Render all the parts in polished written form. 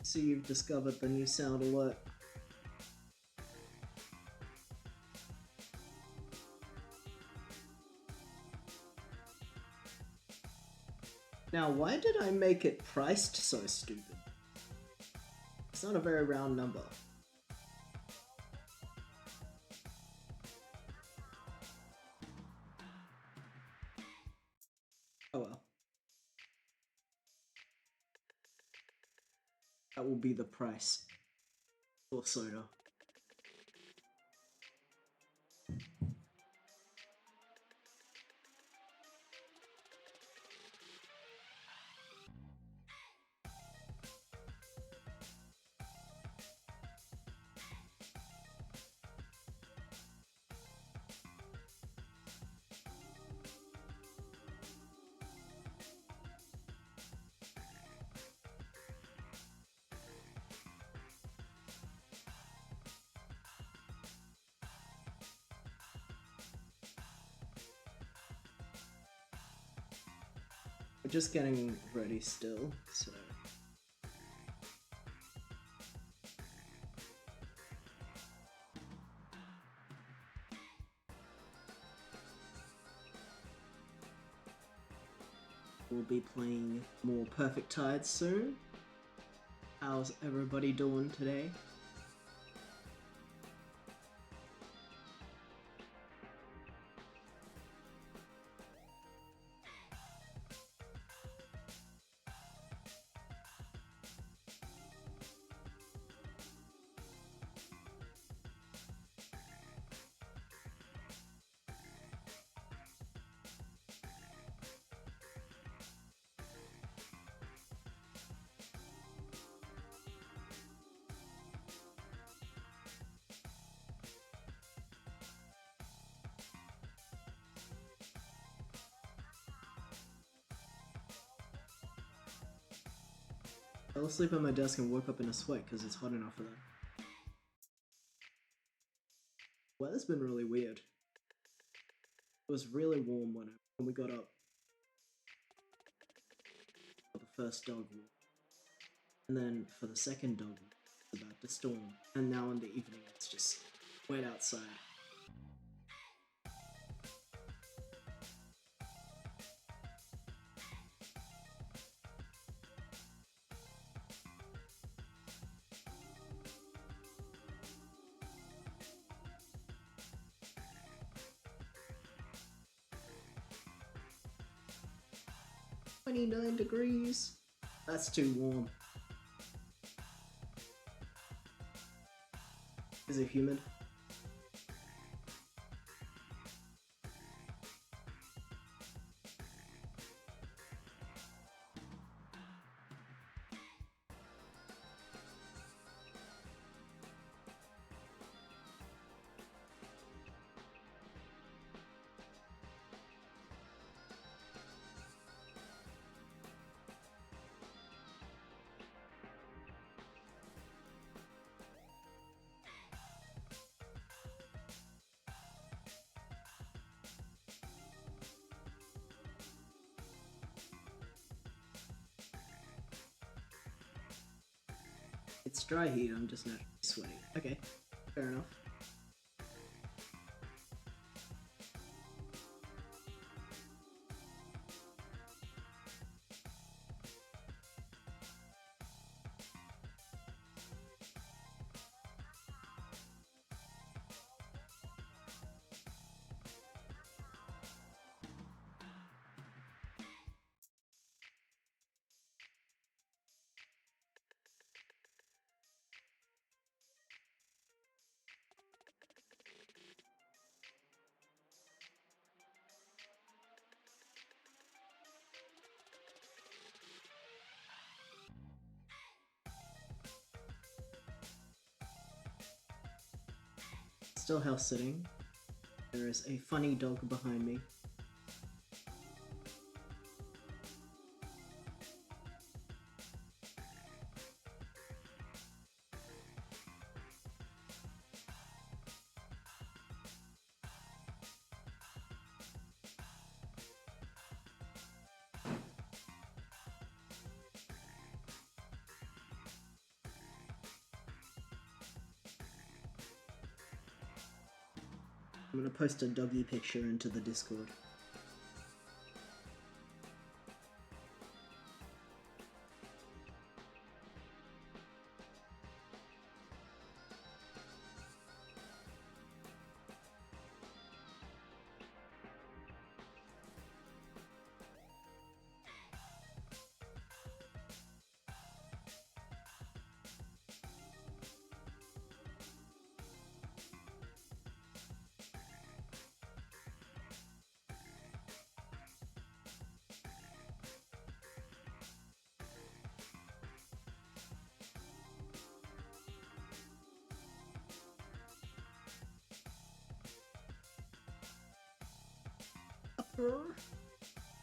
So you've discovered the new sound alert. Now, why did I make it priced so stupid? It's not a very round number. Oh well. That will be the price for soda. We're just getting ready still, so... We'll be playing more Perfect Tides soon. How's everybody doing today? I fell asleep at my desk and woke up in a sweat because it's hot enough for that. Weather's been really weird. It was really warm when we got up for the first dog walk. And then for the second dog walk, it's about to storm. And now in the evening, it's just wet outside. 29 degrees. That's too warm. Is it humid? It's dry heat, I'm just naturally sweaty. Okay, fair enough. Still house sitting. There is a funny dog behind me. I'm gonna post a doggy picture into the Discord.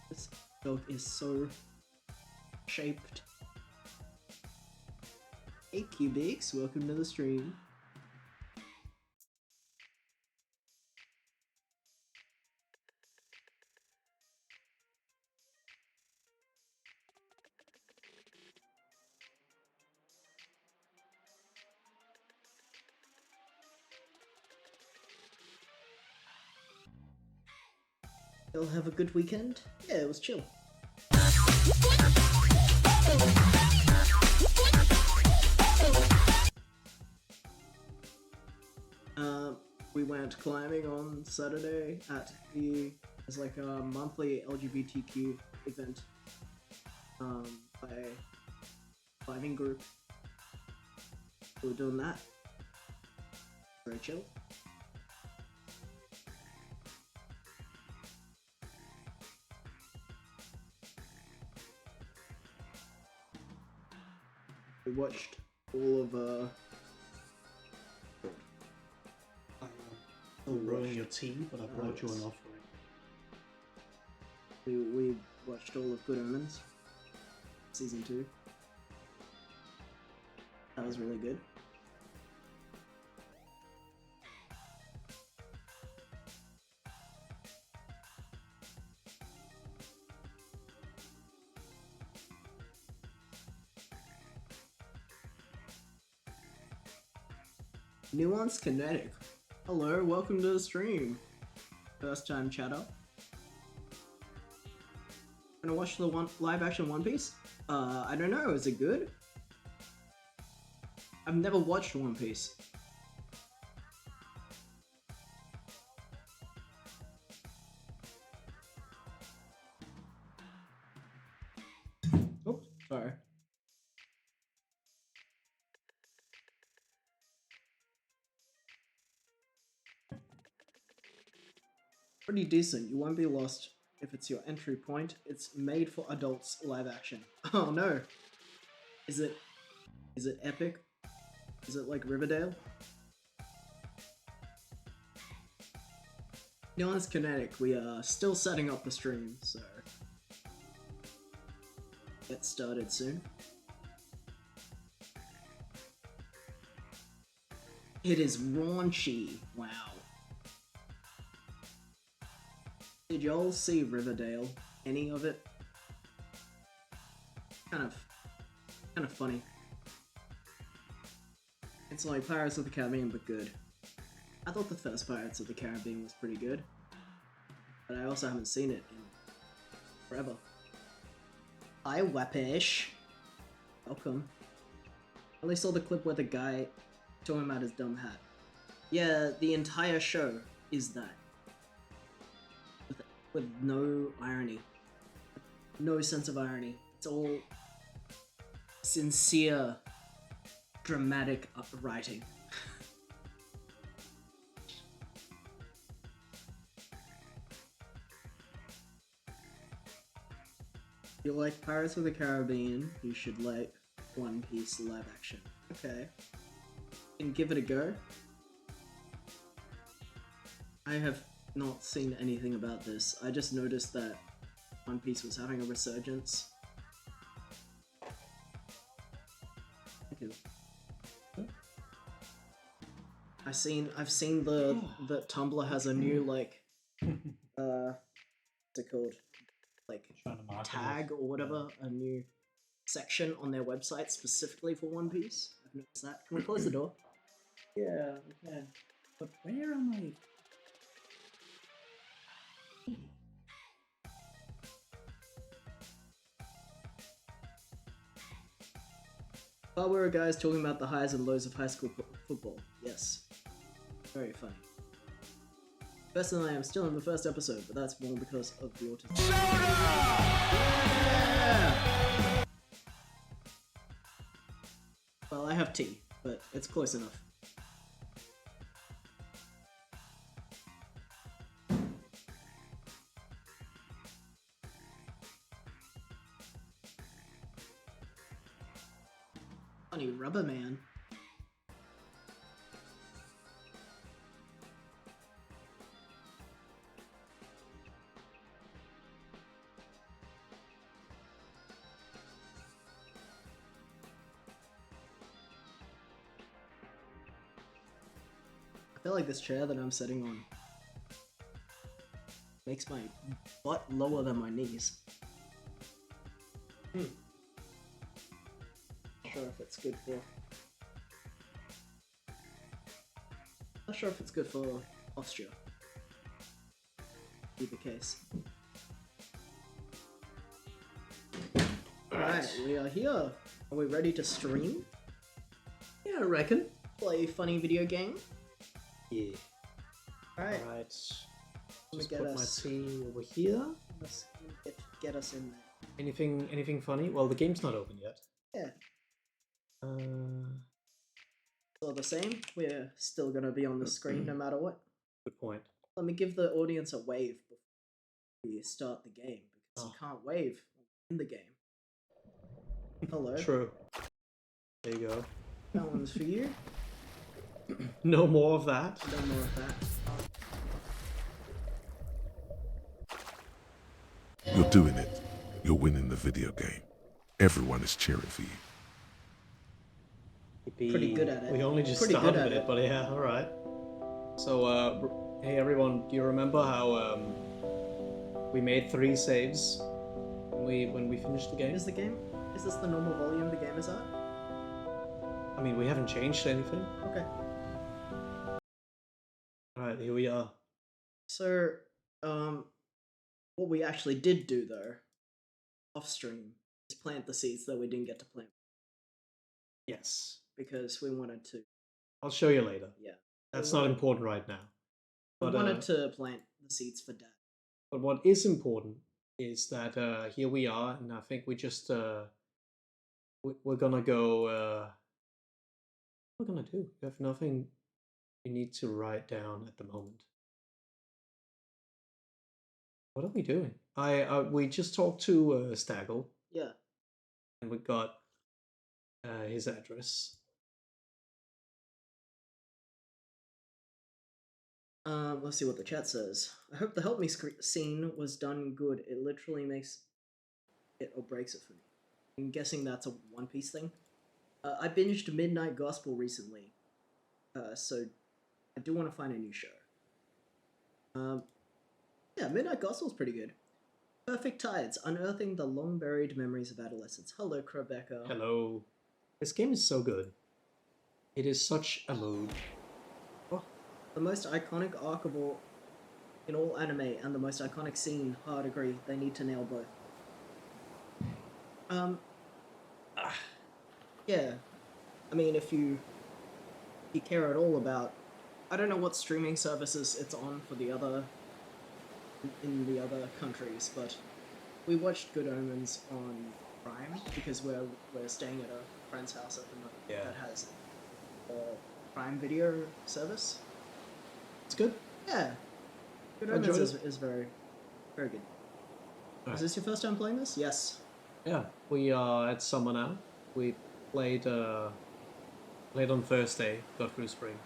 This dog is so shaped. Hey Cubix, welcome to the stream. You'll have a good weekend? Yeah, it was chill. We went climbing on Saturday at it's like a monthly LGBTQ event by a climbing group. We were doing that. Very chill. We watched all of I'm brewing your tea, but I brought you an offering. we watched all of Good Omens season 2. That was really good. Nuance Kinetic. Hello, welcome to the stream. First time chatter. Gonna watch the live action One Piece? I don't know, is it good? I've never watched One Piece. Oops, sorry. Pretty decent. You won't be lost if it's your entry point. It's made for adults live action. Oh no. Is it epic? Is it like Riverdale? Nuance Kinetic, we are still setting up the stream, so get started soon. It is raunchy. Wow. Did y'all see Riverdale? Any of it? Kind of funny. It's like Pirates of the Caribbean, but good. I thought the first Pirates of the Caribbean was pretty good, but I also haven't seen it in forever. Hi, Wapish. Welcome. I only saw the clip where the guy talking about his dumb hat. Yeah, the entire show is that. With no irony. No sense of irony. It's all sincere, dramatic writing. If you like Pirates of the Caribbean, you should like One Piece live action. Okay. And give it a go. I have not seen anything about this. I just noticed that One Piece was having a resurgence. Thank you. I've seen the Tumblr has a new like what's it called? Like tag or whatever, a new section on their website specifically for One Piece. I've noticed that. Can we close the door? Yeah, we can. But where am I? While we were guys talking about the highs and lows of high school football. Yes. Very funny. Personally, I'm still in the first episode, but that's more because of the autism. Yeah! Well, I have tea, but it's close enough. Funny rubber man. I feel like this chair that I'm sitting on makes my butt lower than my knees. Not sure if it's good for. Not sure if it's good for posture. Be the case. Alright, we are here. Are we ready to stream? Yeah, I reckon. Play funny video game? Yeah. Alright. Alright. Let me Just get put my us. tea over here. Let's get us in there. Anything funny? Well, the game's not open yet. Yeah. Uh, Still the same. We're still gonna be on the screen no matter what. good point. Let me give the audience a wave before we start the game, because you Oh. can't wave in the game. Hello. True. There you go. That one's for you. No more of that. No more of that. You're doing it. You're winning the video game. Everyone is cheering for you. Pretty good at it. We only just Pretty good started at it, it. but yeah, alright. So, hey everyone, do you remember how we made 3 saves when we finished the game? Is this the normal volume the game is at? I mean, we haven't changed anything. Okay. Alright, here we are. So, what we actually did do though, off stream, is plant the seeds that we didn't get to plant Yes. because we wanted to. I'll show you later. Yeah. That's We not wanted- important right now. We But, wanted to plant the seeds for Dad. but what is important is that here we are, and I think we just we're gonna go. What we're gonna do? We have nothing we need to write down at the moment. What are we doing? We just talked to Staggle, Yeah. and we got his address. Let's see what the chat says. I hope the help me scene was done good. It literally makes it or breaks it for me. I'm guessing that's a One Piece thing. I binged Midnight Gospel recently, so I do want to find a new show. Yeah, Midnight Gospel's pretty good. Perfect Tides, unearthing the long-buried memories of adolescence. Hello, Rebecca. Hello. This game is so good. It is such a mood. The most iconic arc of all in all anime and the most iconic scene. Hard agree. They need to nail both. Yeah. I mean, if you care at all about, I don't know what streaming services it's on for the other in the other countries, but we watched Good Omens on Prime because we're staying at a friend's house at the moment Yeah. that has a Prime Video service. It's good. Yeah. Good I Omens enjoyed is very, very good. Alright. Is this your first time playing this? Yes. Yeah, we are at summer now. We played on Thursday, got through spring.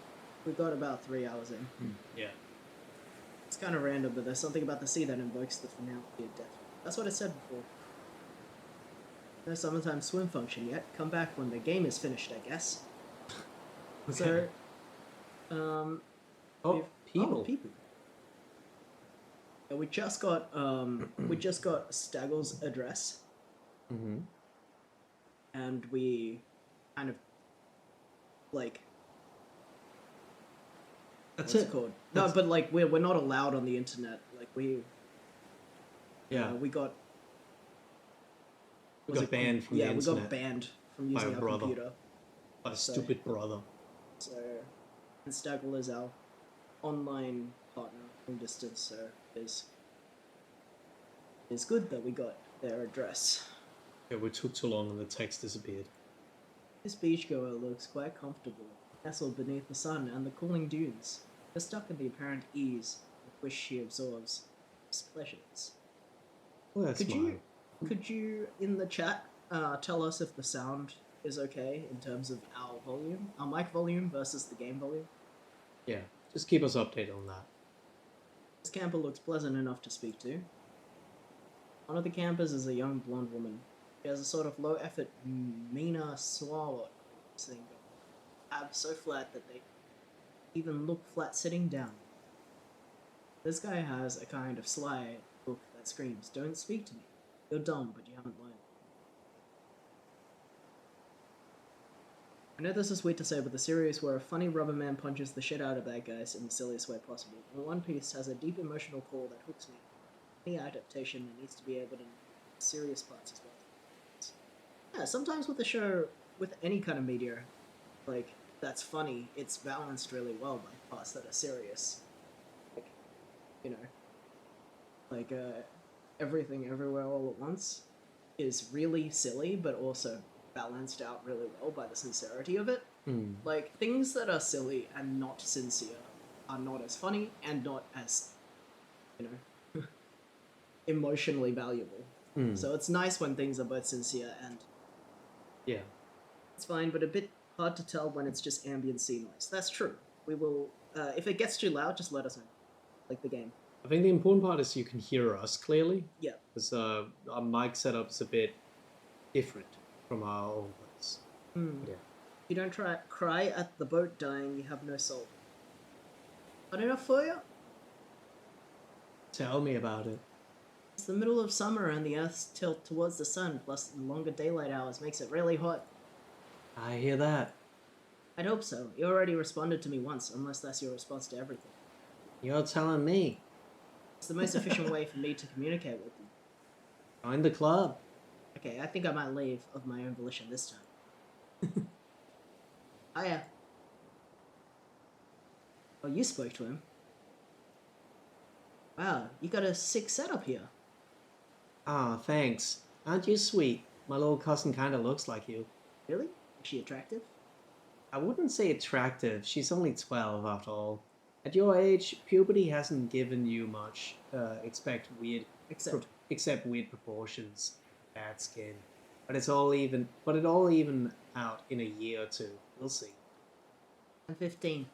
We got about 3 hours in. Yeah. It's kind of random, but there's something about the sea that invokes the finality of death. That's what it said before. No summertime swim function yet. Come back when the game is finished, I guess. So, Oh, we've- people. Oh, people. Yeah, we just got Staggle's address, Mm-hmm. and we kind of like That's what's it. it called? That's- No, but like we're not allowed on the internet. Like we Yeah. We got We got banned from the we internet got banned from by using a our brother. computer. by a So- stupid brother. So, and Stagwell is our online partner from distance. So it's good that we got their address. Yeah, we took too long and the text disappeared. This beachgoer looks quite comfortable, nestled beneath the sun and the cooling dunes. They're stuck in the apparent ease with which she absorbs his pleasures. Well, that's Could you in the chat tell us if the sound is okay in terms of our volume, our mic volume versus the game volume? Yeah, just keep us updated on that. This camper looks pleasant enough to speak to. One of the campers is a young blonde woman. She has a sort of low-effort Mina Swallow thing going. Abs so flat that they even look flat sitting down. This guy has a kind of sly look that screams, "Don't speak to me. You're dumb, but you haven't learned." I know this is weird to say, but the series where a funny rubber man punches the shit out of bad guys in the silliest way possible. And One Piece has a deep emotional core that hooks me. Any adaptation that needs to be able to serious parts as well. Yeah, sometimes with a show, with any kind of media, like, that's funny, it's balanced really well by parts that are serious. Like, you know, like, Everything Everywhere All at Once is really silly, but also balanced out really well by the sincerity of it. Like, things that are silly and not sincere are not as funny and not as, you know, emotionally valuable. So it's nice when things are both sincere and Yeah. it's fine, but a bit hard to tell when it's just ambient sea noise. That's true. We will, if it gets too loud, just let us know. Like the game. I think the important part is you can hear us clearly. Yeah. Because our mic setup is a bit different from our own place. Yeah. If you don't cry at the boat dying, you have no soul. Not enough for you? Tell me about it. It's the middle of summer and the Earth's tilt towards the sun, plus the longer daylight hours makes it really hot. I hear that. I'd hope so. You already responded to me once, unless that's your response to everything. You're telling me. It's the most efficient way for me to communicate with you. Join the club. Okay, I think I might leave of my own volition this time. Hiya. Oh, you spoke to him. Wow, you got a sick setup here. Ah, thanks. Aren't you sweet? My little cousin kinda looks like you. Really? Is she attractive? I wouldn't say attractive. She's only 12 after all. At your age, puberty hasn't given you much. Except weird proportions, bad skin. But it all even out in a year or two. We'll see. I'm 15.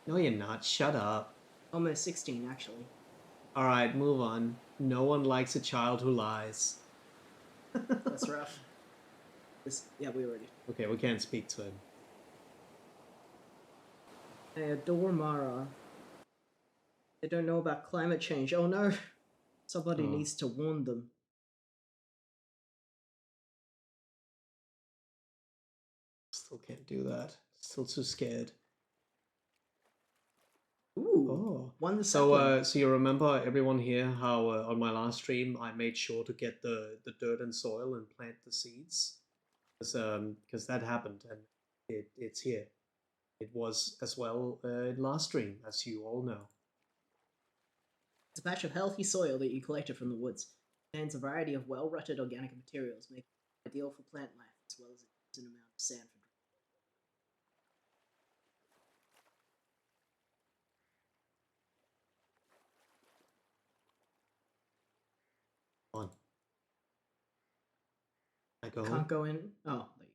No, you're not. Shut up. Almost 16, actually. Alright, move on. No one likes a child who lies. That's rough. Yeah, we already. Okay, we can't speak to him. I adore Mara. They don't know about climate change. Oh no! Somebody needs to warn them. Still can't do that. Still too scared. Ooh. Oh. So you remember everyone here how on my last stream I made sure to get the dirt and soil and plant the seeds? Because that happened and it's here. It was as well in last stream, as you all know. It's a patch of healthy soil that you collected from the woods. It contains a variety of well-rotted organic materials, making it ideal for plant life, as well as a decent amount of sand for On. I go. Can't go in. Oh, there you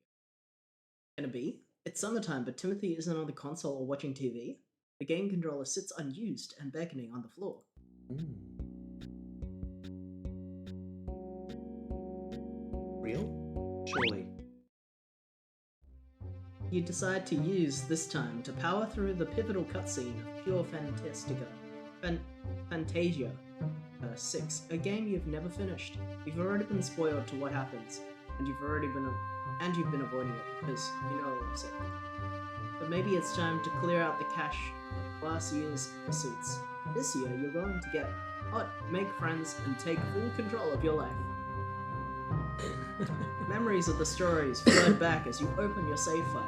go. Gonna be? It's summertime, but Timothy isn't on the console or watching TV. The game controller sits unused and beckoning on the floor. Real? Surely. You decide to use this time to power through the pivotal cutscene of Pure Fantasia 6, a game you've never finished. You've already been spoiled to what happens, and you've been avoiding it because you know what I'm saying. But maybe it's time to clear out the cache of last year's pursuits. This year, you're going to get hot, make friends, and take full control of your life. Memories of the stories flood back as you open your save file.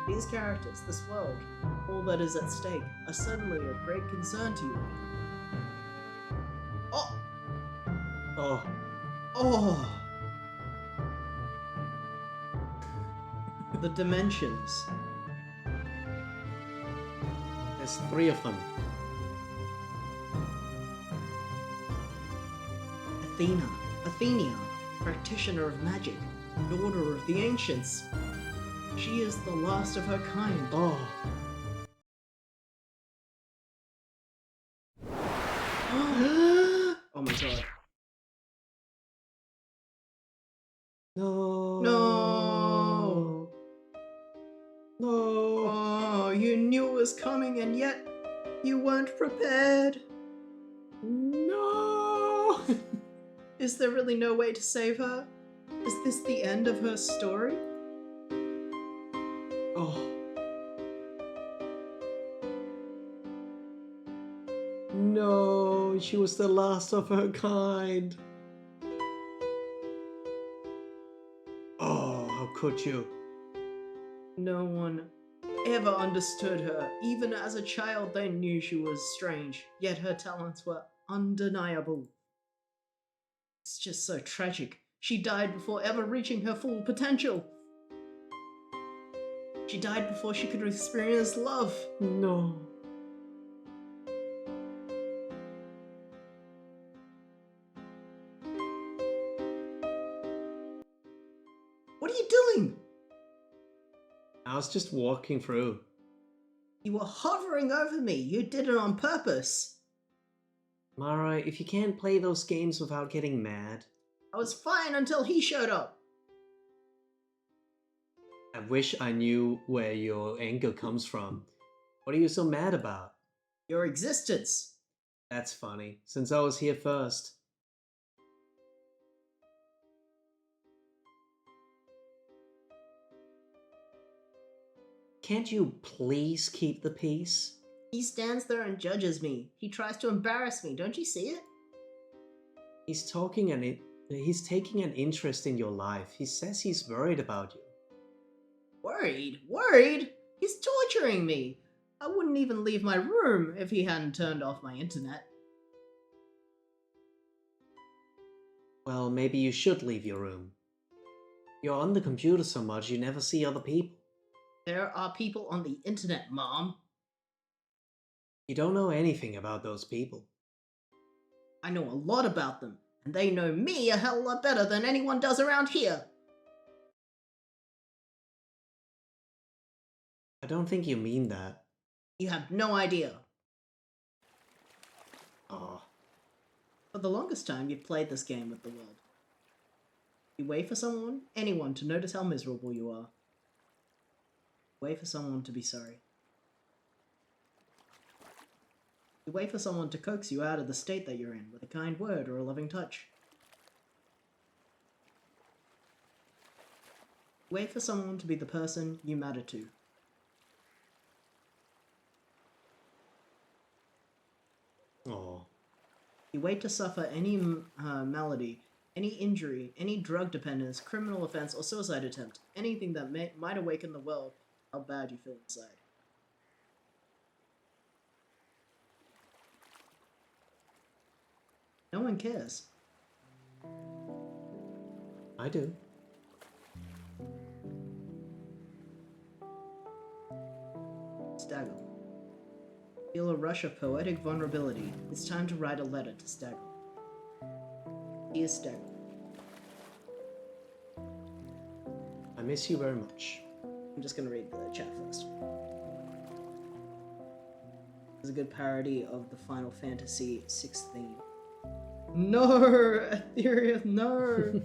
These characters, this world, all that is at stake, are suddenly of great concern to you. Oh! Oh, Oh! The dimensions. there's 3 of them. Athenia, practitioner of magic, daughter of the ancients. She is the last of her kind. Oh, Oh my god. no. No! No. Oh, you knew it was coming and yet you weren't prepared. No. Is there really no way to save her? Is this the end of her story? Oh. No, she was the last of her kind. Oh, how could you? No one ever understood her. Even as a child, they knew she was strange, yet her talents were undeniable. It's just so tragic. She died before ever reaching her full potential. She died before she could experience love. No. What are you doing? I was just walking through. You were hovering over me. You did it on purpose. Mara, if you can't play those games without getting mad, I was fine until he showed up. I wish I knew where your anger comes from. What are you so mad about? Your existence. That's funny, since I was here first. Can't you please keep the peace? He stands there and judges me. He tries to embarrass me. Don't you see it? He's taking an interest in your life. He says he's worried about you. Worried? Worried? He's torturing me. I wouldn't even leave my room if he hadn't turned off my internet. Well, maybe you should leave your room. You're on the computer so much you never see other people. There are people on the internet, Mom. You don't know anything about those people. I know a lot about them, and they know me a hell of a lot better than anyone does around here. I don't think you mean that. You have no idea. Oh, For the longest time, you've played this game with the world. You wait for someone, anyone, to notice how miserable you are. Wait for someone to be sorry. You wait for someone to coax you out of the state that you're in with a kind word or a loving touch. You wait for someone to be the person you matter to. oh. You wait to suffer any malady, any injury, any drug dependence, criminal offense, or suicide attempt, anything that might awaken the world how bad you feel inside. No one cares. I do. Staggle. Feel a rush of poetic vulnerability. It's time to write a letter to Staggle. Dear Staggle. I miss you very much. I'm just gonna read the chat first. It's a good parody of the Final Fantasy VI theme. No! Ethereum, no!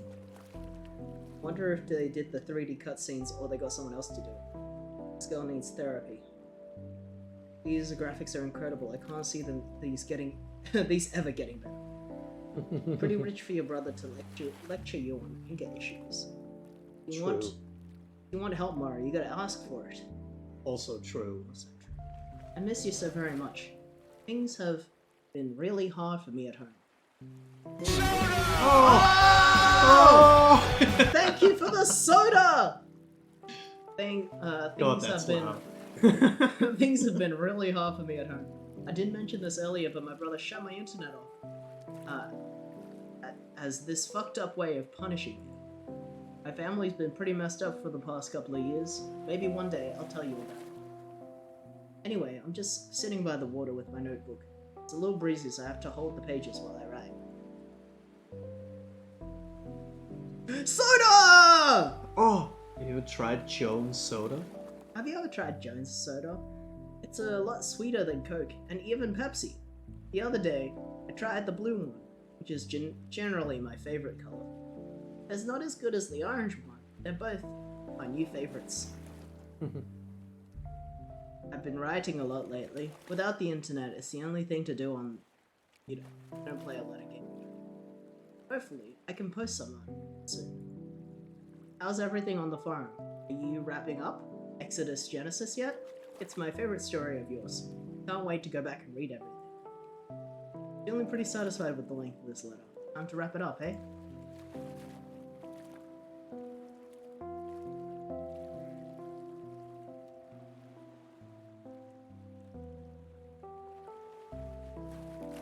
Wonder if they did the 3D cutscenes or they got someone else to do it. This girl needs therapy. These graphics are incredible. I can't see these ever getting better. Pretty rich for your brother to lecture you on anger issues. You want help, Mara, you gotta ask for it. Also true. I miss you so very much. Things have been really hard for me at home. Oh! Thank you for the soda! God, Things that's have been loud. things have been really hard for me at home. I didn't mention this earlier, but my brother shut my internet off. As this fucked up way of punishing me. My family's been pretty messed up for the past couple of years. Maybe one day I'll tell you about it. Anyway, I'm just sitting by the water with my notebook. It's a little breezy, so I have to hold the pages while I write. Soda! Oh, have you ever tried Jones soda? Have you ever tried Jones soda? It's a lot sweeter than Coke, and even Pepsi. The other day, I tried the blue one, which is generally my favorite color. It's not as good as the orange one. They're both my new favorites. I've been writing a lot lately. Without the internet, it's the only thing to do on... I don't play a lot of games. Hopefully, I can post some soon. How's everything on the farm? Are you wrapping up Exodus Genesis yet? It's my favorite story of yours. Can't wait to go back and read everything. Feeling pretty satisfied with the length of this letter. Time to wrap it up, eh?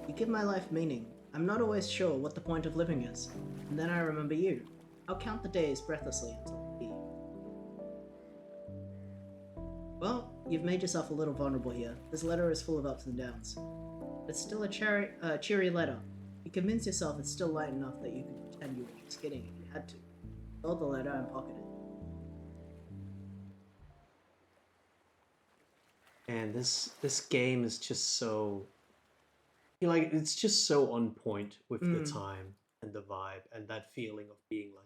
You give my life meaning. I'm not always sure what the point of living is. And then I remember you. I'll count the days breathlessly until I see you. Well, you've made yourself a little vulnerable here. This letter is full of ups and downs. It's still a cheery letter. You convince yourself it's still light enough that you could pretend you were just kidding if you had to. Fold the letter and pocket it. And this game is just so... like, it's just so on point with the time and the vibe and that feeling of being like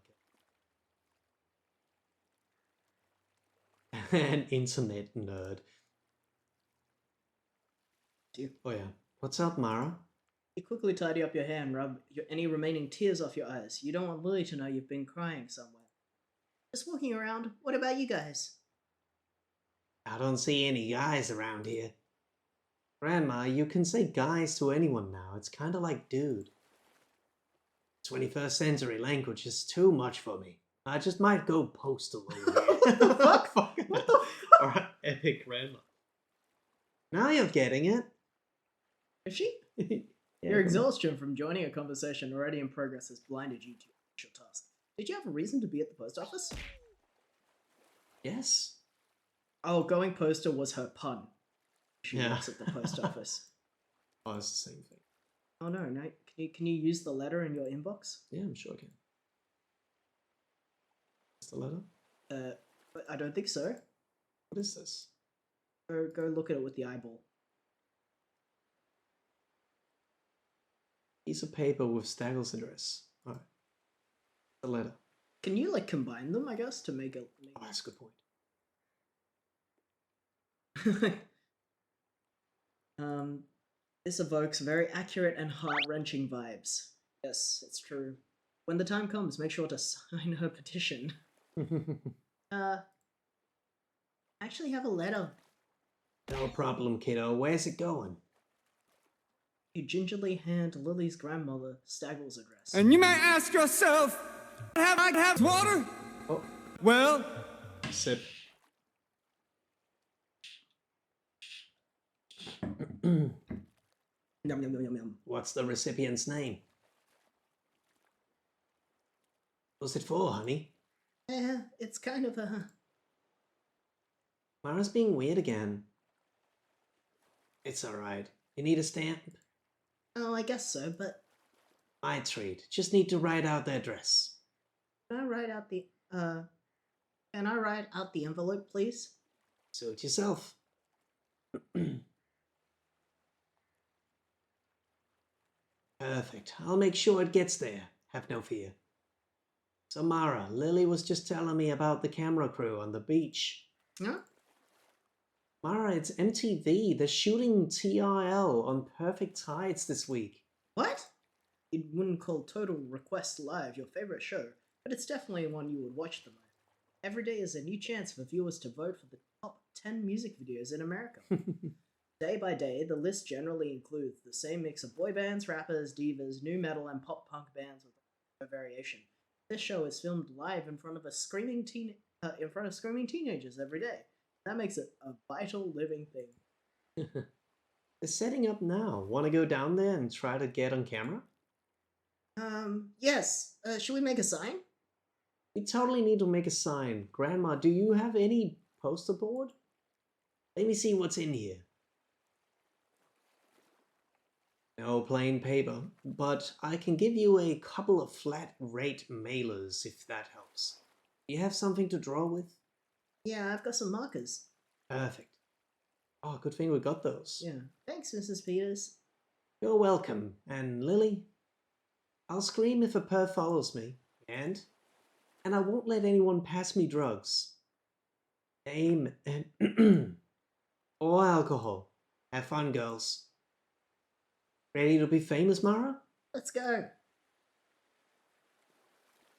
an internet nerd. Oh yeah. What's up, Mara? You quickly tidy up your hair and rub any remaining tears off your eyes. You don't want Lily to know you've been crying somewhere. Just walking around. What about you guys? I don't see any guys around here. Grandma, you can say guys to anyone now. It's kind of like dude. 21st century language is too much for me. I just might go postal over here. What the fuck? What the fuck? Alright, epic grandma. Now you're getting it. Is she? Yeah, Your exhaustion from joining a conversation already in progress has blinded you to your actual task. Did you have a reason to be at the post office? Yes. Oh, going postal was her pun. She Yeah. works at the post office. Oh, it's the same thing. Oh no, no. Can you use the letter in your inbox? Yeah, I'm sure I can. Is the letter? But I don't think so. What is this? Go look at it with the eyeball. Piece of paper with Staggle's address. Alright. The letter. Can you like combine them, I guess, to make it... Oh, that's a good point. This evokes very accurate and heart-wrenching vibes. Yes, it's true. When the time comes, make sure to sign her petition. I actually have a letter. No problem, kiddo. Where's it going? You gingerly hand Lily's grandmother Staggle's address. And you may ask yourself, have I have water? Oh, Well, sip. Yum, yum, yum, yum, yum. What's the recipient's name? What's it for, honey? It's kind of a... Mara's being weird again. It's alright. You need a stamp? Oh, I guess so, but... My treat. Just need to write out the address. Can I write out the... Can I write out the envelope, please? Suit yourself. Perfect. I'll make sure it gets there. Have no fear. So Mara, Lily was just telling me about the camera crew on the beach. Huh? Mara, it's MTV. They're shooting TRL on Perfect Tides this week. What? You wouldn't call Total Request Live your favorite show, but it's definitely one you would watch the most. Every day is a new chance for viewers to vote for the top 10 music videos in America. Day by day, the list generally includes the same mix of boy bands, rappers, divas, new metal, and pop punk bands with a variation. This show is filmed live in front of screaming teenagers every day. That makes it a vital living thing. They're setting up now. Want to go down there and try to get on camera? Yes. Should we make a sign? We totally need to make a sign. Grandma, do you have any poster board? Let me see what's in here. No plain paper, but I can give you a couple of flat rate mailers if that helps. You have something to draw with? Yeah, I've got some markers. Perfect. Oh, good thing we got those. Yeah. Thanks, Mrs. Peters. You're welcome. And Lily? I'll scream if a perv follows me. And I won't let anyone pass me drugs. Name and or alcohol. Have fun, girls. Ready to be famous, Mara? Let's go.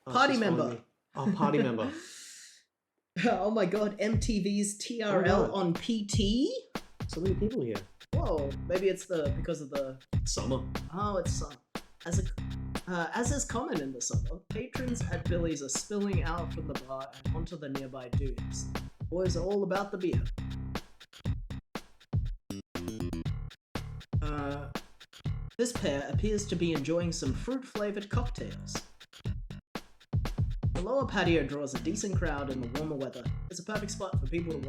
Oh, Party she's following member. me. Oh, party member. Oh my god, MTV's TRL God. on PT? So many people here. Whoa, maybe it's because of the... Summer. Oh, it's summer. As is common in the summer, patrons at Billy's are spilling out from the bar and onto the nearby dunes. Boys are all about the beer. This pair appears to be enjoying some fruit-flavored cocktails. The lower patio draws a decent crowd in the warmer weather. It's a perfect spot for people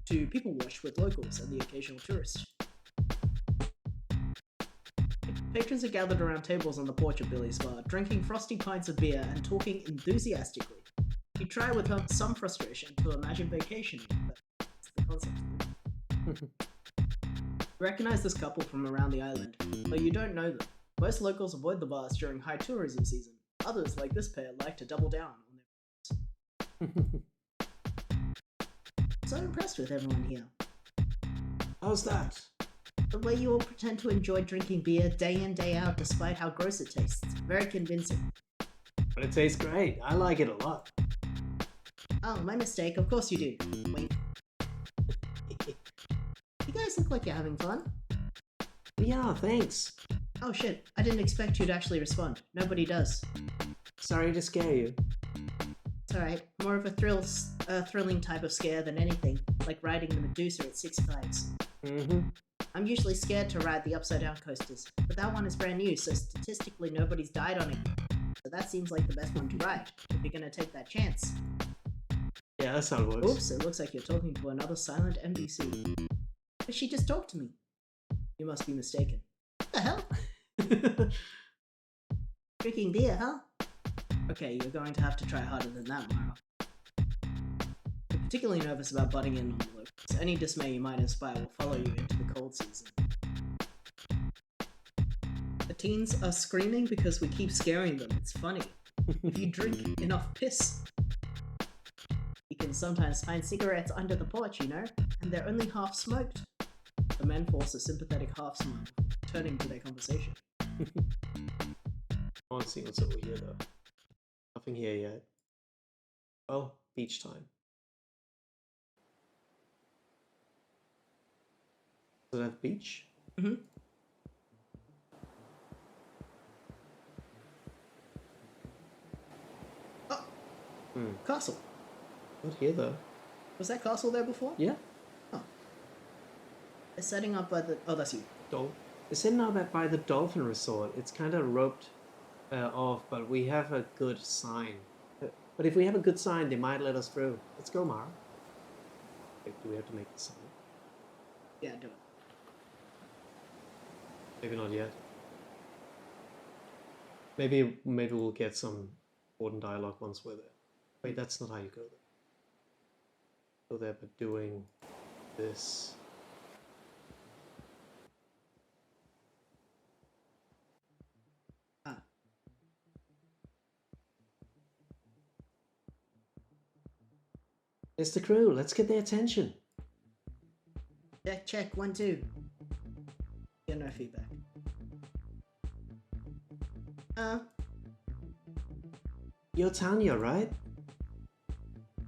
to people watch with locals and the occasional tourist. Patrons are gathered around tables on the porch of Billy's bar, drinking frosty pints of beer and talking enthusiastically. You try with some frustration to imagine vacationing, but that's the concept. Recognize this couple from around the island, though you don't know them. Most locals avoid the bars during high tourism season. Others, like this pair, like to double down on their So impressed with everyone here. How's that? The way you all pretend to enjoy drinking beer day in, day out, despite how gross it tastes. Very convincing. But it tastes great. I like it a lot. Oh, my mistake. Of course you do. Wink. You guys look like you're having fun. Yeah, thanks. Oh shit, I didn't expect you to actually respond. Nobody does. Sorry to scare you. It's alright. More of a thrilling type of scare than anything, like riding the Medusa at Six Flags. Mm-hmm. I'm usually scared to ride the upside down coasters, but that one is brand new, so statistically nobody's died on it. So that seems like the best one to ride, if you're gonna take that chance. Yeah, that's how it works. Oops, it looks like you're talking to another silent NPC. But she just talked to me. You must be mistaken. What the hell? Drinking beer, huh? Okay, you're going to have to try harder than that, Mara. You're particularly nervous about butting in on the locals. Any dismay you might inspire will follow you into the cold season. The teens are screaming because we keep scaring them. It's funny. If you drink enough piss, you can sometimes find cigarettes under the porch, you know? And they're only half smoked. The men force a sympathetic half smile, turning to their conversation. I want to see what's over here, though. Nothing here yet. Well, beach time. Does it have beach? Mm-hmm. Oh! Castle. Not here, though. Was that castle there before? Yeah. Oh. They're setting up by the... Oh, that's you. It's sitting out by the Dolphin Resort. It's kind of roped off, but we have a good sign. But if we have a good sign, they might let us through. Let's go, Mara. Wait, do we have to make the sign? Yeah, do it. Maybe not yet. Maybe we'll get some important dialogue once we're there. Wait, that's not how you go there. Go there, but doing this. Ah. It's the crew. Let's get their attention. Check, check, 1, 2. Yeah, no feedback. You're Tanya, right?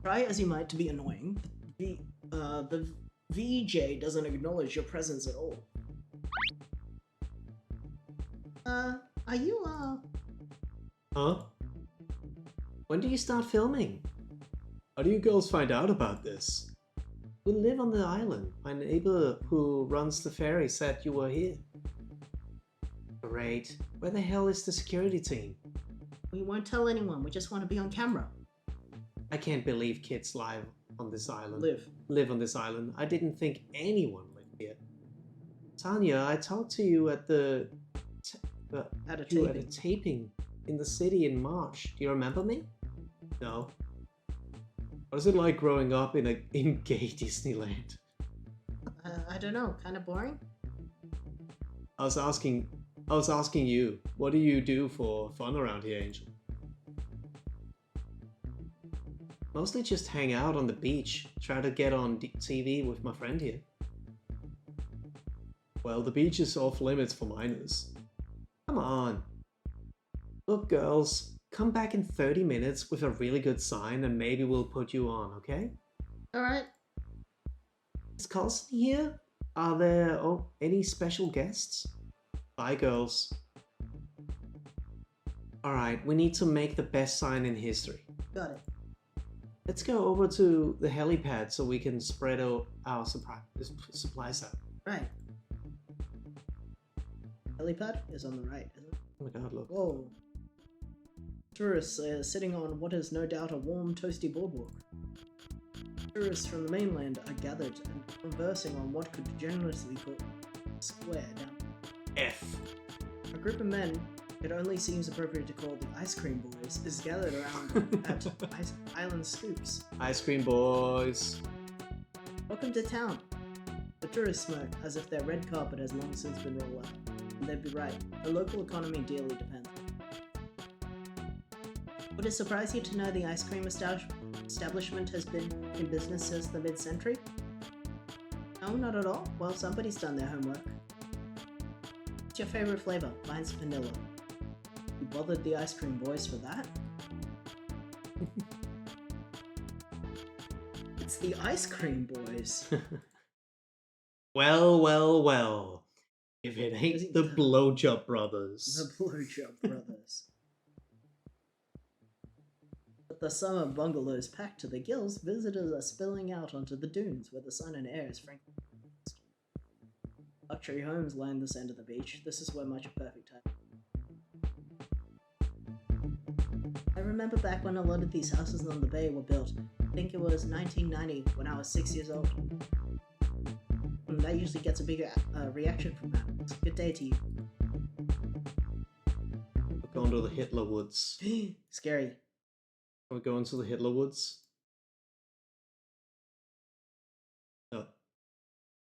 Try as you might to be annoying. The VJ doesn't acknowledge your presence at all. Are you, Huh? When do you start filming? How do you girls find out about this? We live on the island. My neighbor who runs the ferry said you were here. Great. Where the hell is the security team? We won't tell anyone, we just want to be on camera. I can't believe kids live on this island. Live. On this island. I didn't think anyone lived here. Tanya, I talked to you at the At a you taping. at a taping in the city in March. Do you remember me? No. What is it like growing up in gay Disneyland? I don't know, kind of boring? I was asking you, what do you do for fun around here, Angel? Mostly just hang out on the beach, try to get on TV with my friend here. Well, the beach is off limits for minors. Come on. Look, girls, come back in 30 minutes with a really good sign and maybe we'll put you on, okay? Alright. Is Carlson here? Are there any special guests? Bye, girls. Alright, we need to make the best sign in history. Got it. Let's go over to the helipad so we can spread out our supplies out. Right. Helipad is on the right, isn't it? Oh my god, look. Whoa. Tourists are sitting on what is no doubt a warm, toasty boardwalk. Tourists from the mainland are gathered and conversing on what could generously be called a square down. F. A group of men it only seems appropriate to call the Ice Cream Boys is gathered around at Island Scoops. Ice cream boys. Welcome to town. The tourists smirk as if their red carpet has long since been rolled out. And they'd be right. The local economy dearly depends. Would it surprise you to know the ice cream establishment has been in business since the mid-century? No, not at all. Well, somebody's done their homework. What's your favorite flavor? Mine's vanilla. You bothered the Ice Cream Boys for that? It's the Ice Cream Boys. Well. If it Is ain't it the the- Blowjob Brothers. The Blowjob Brothers. At the summer bungalows packed to the gills, visitors are spilling out onto the dunes where the sun and air is frankly. Luxury homes line this end of the beach. This is where much of perfect time. I remember back when a lot of these houses on the bay were built. I think it was 1990 when I was 6 years old. And that usually gets a bigger reaction from that. Good day to you. We're going to the Hitler Woods. Scary. We're going to the Hitler Woods. No,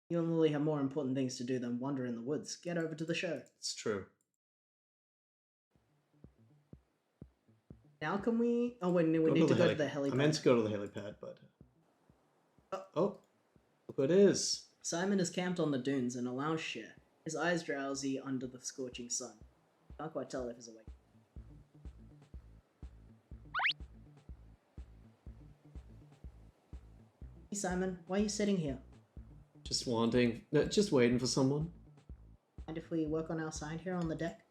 You and Lily have more important things to do than wander in the woods. Get over to the show. it's true. Now can we... Oh, wait, we Go need to go to helipad. the helipad. I meant to go to the helipad, but... Oh. Oh, look what it is. Simon is camped on the dunes in a lounge chair, his eyes drowsy under the scorching sun. Can't quite tell if he's awake. Hey Simon, why are you sitting here? Just waiting for someone. Mind if we work on our sign here on the deck?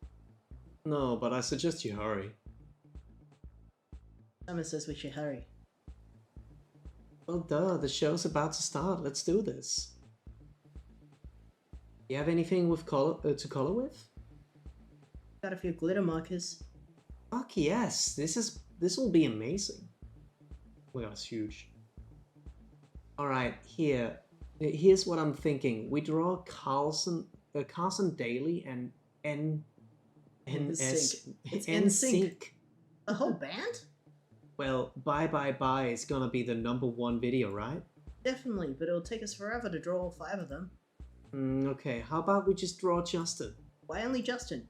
No, but I suggest you hurry. Simon says we should hurry. Well, duh, the show's about to start. Let's do this. You have anything with to color with? Got a few glitter markers. Fuck yes, this will be amazing. Oh my god, it's huge. Alright, here's what I'm thinking. We draw Carlson Daly and NSYNC. It's NSYNC. The whole band? Well, Bye Bye Bye is gonna be the #1 video, right? Definitely, but it'll take us forever to draw all 5 of them. Okay, how about we just draw Justin? Why only Justin?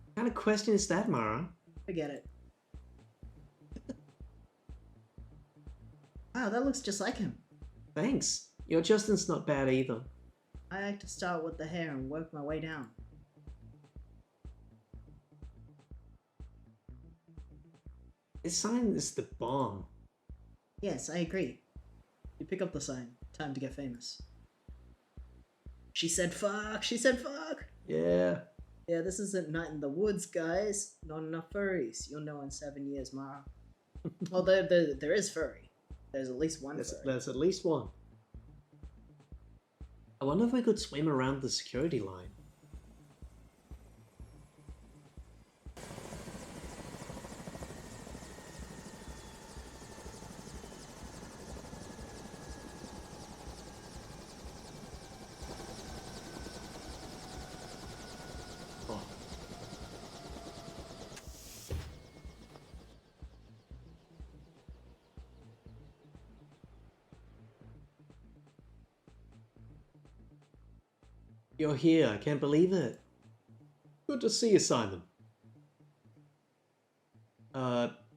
What kind of question is that, Mara? Forget it. Wow, that looks just like him. Thanks. Your Justin's not bad either. I like to start with the hair and work my way down. This sign is the bomb. Yes, I agree. You pick up the sign. Time to get famous. She said fuck! She said fuck! Yeah. Yeah, this isn't Night in the Woods, guys. Not enough furries. You'll know in 7 years, Mara. Well, there is furry. There's at least one furry. There's at least one. I wonder if we could swim around the security line. Oh. You're here, I can't believe it. Good to see you, Simon.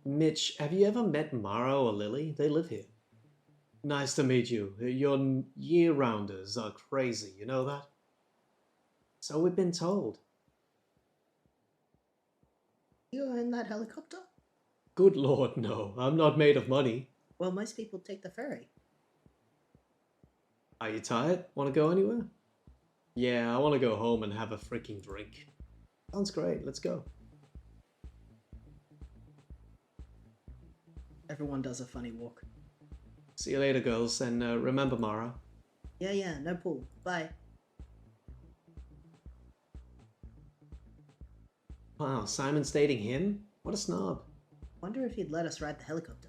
Mitch, have you ever met Mara or Lily? They live here. Nice to meet you. Your year-rounders are crazy, you know that? So we've been told. You're in that helicopter? Good lord, no. I'm not made of money. Well, most people take the ferry. Are you tired? Want to go anywhere? Yeah, I want to go home and have a freaking drink. Sounds great, let's go. Everyone does a funny walk. See you later, girls, and remember Mara. Yeah, no pool. Bye. Wow, Simon's dating him? What a snob. Wonder if he'd let us ride the helicopter.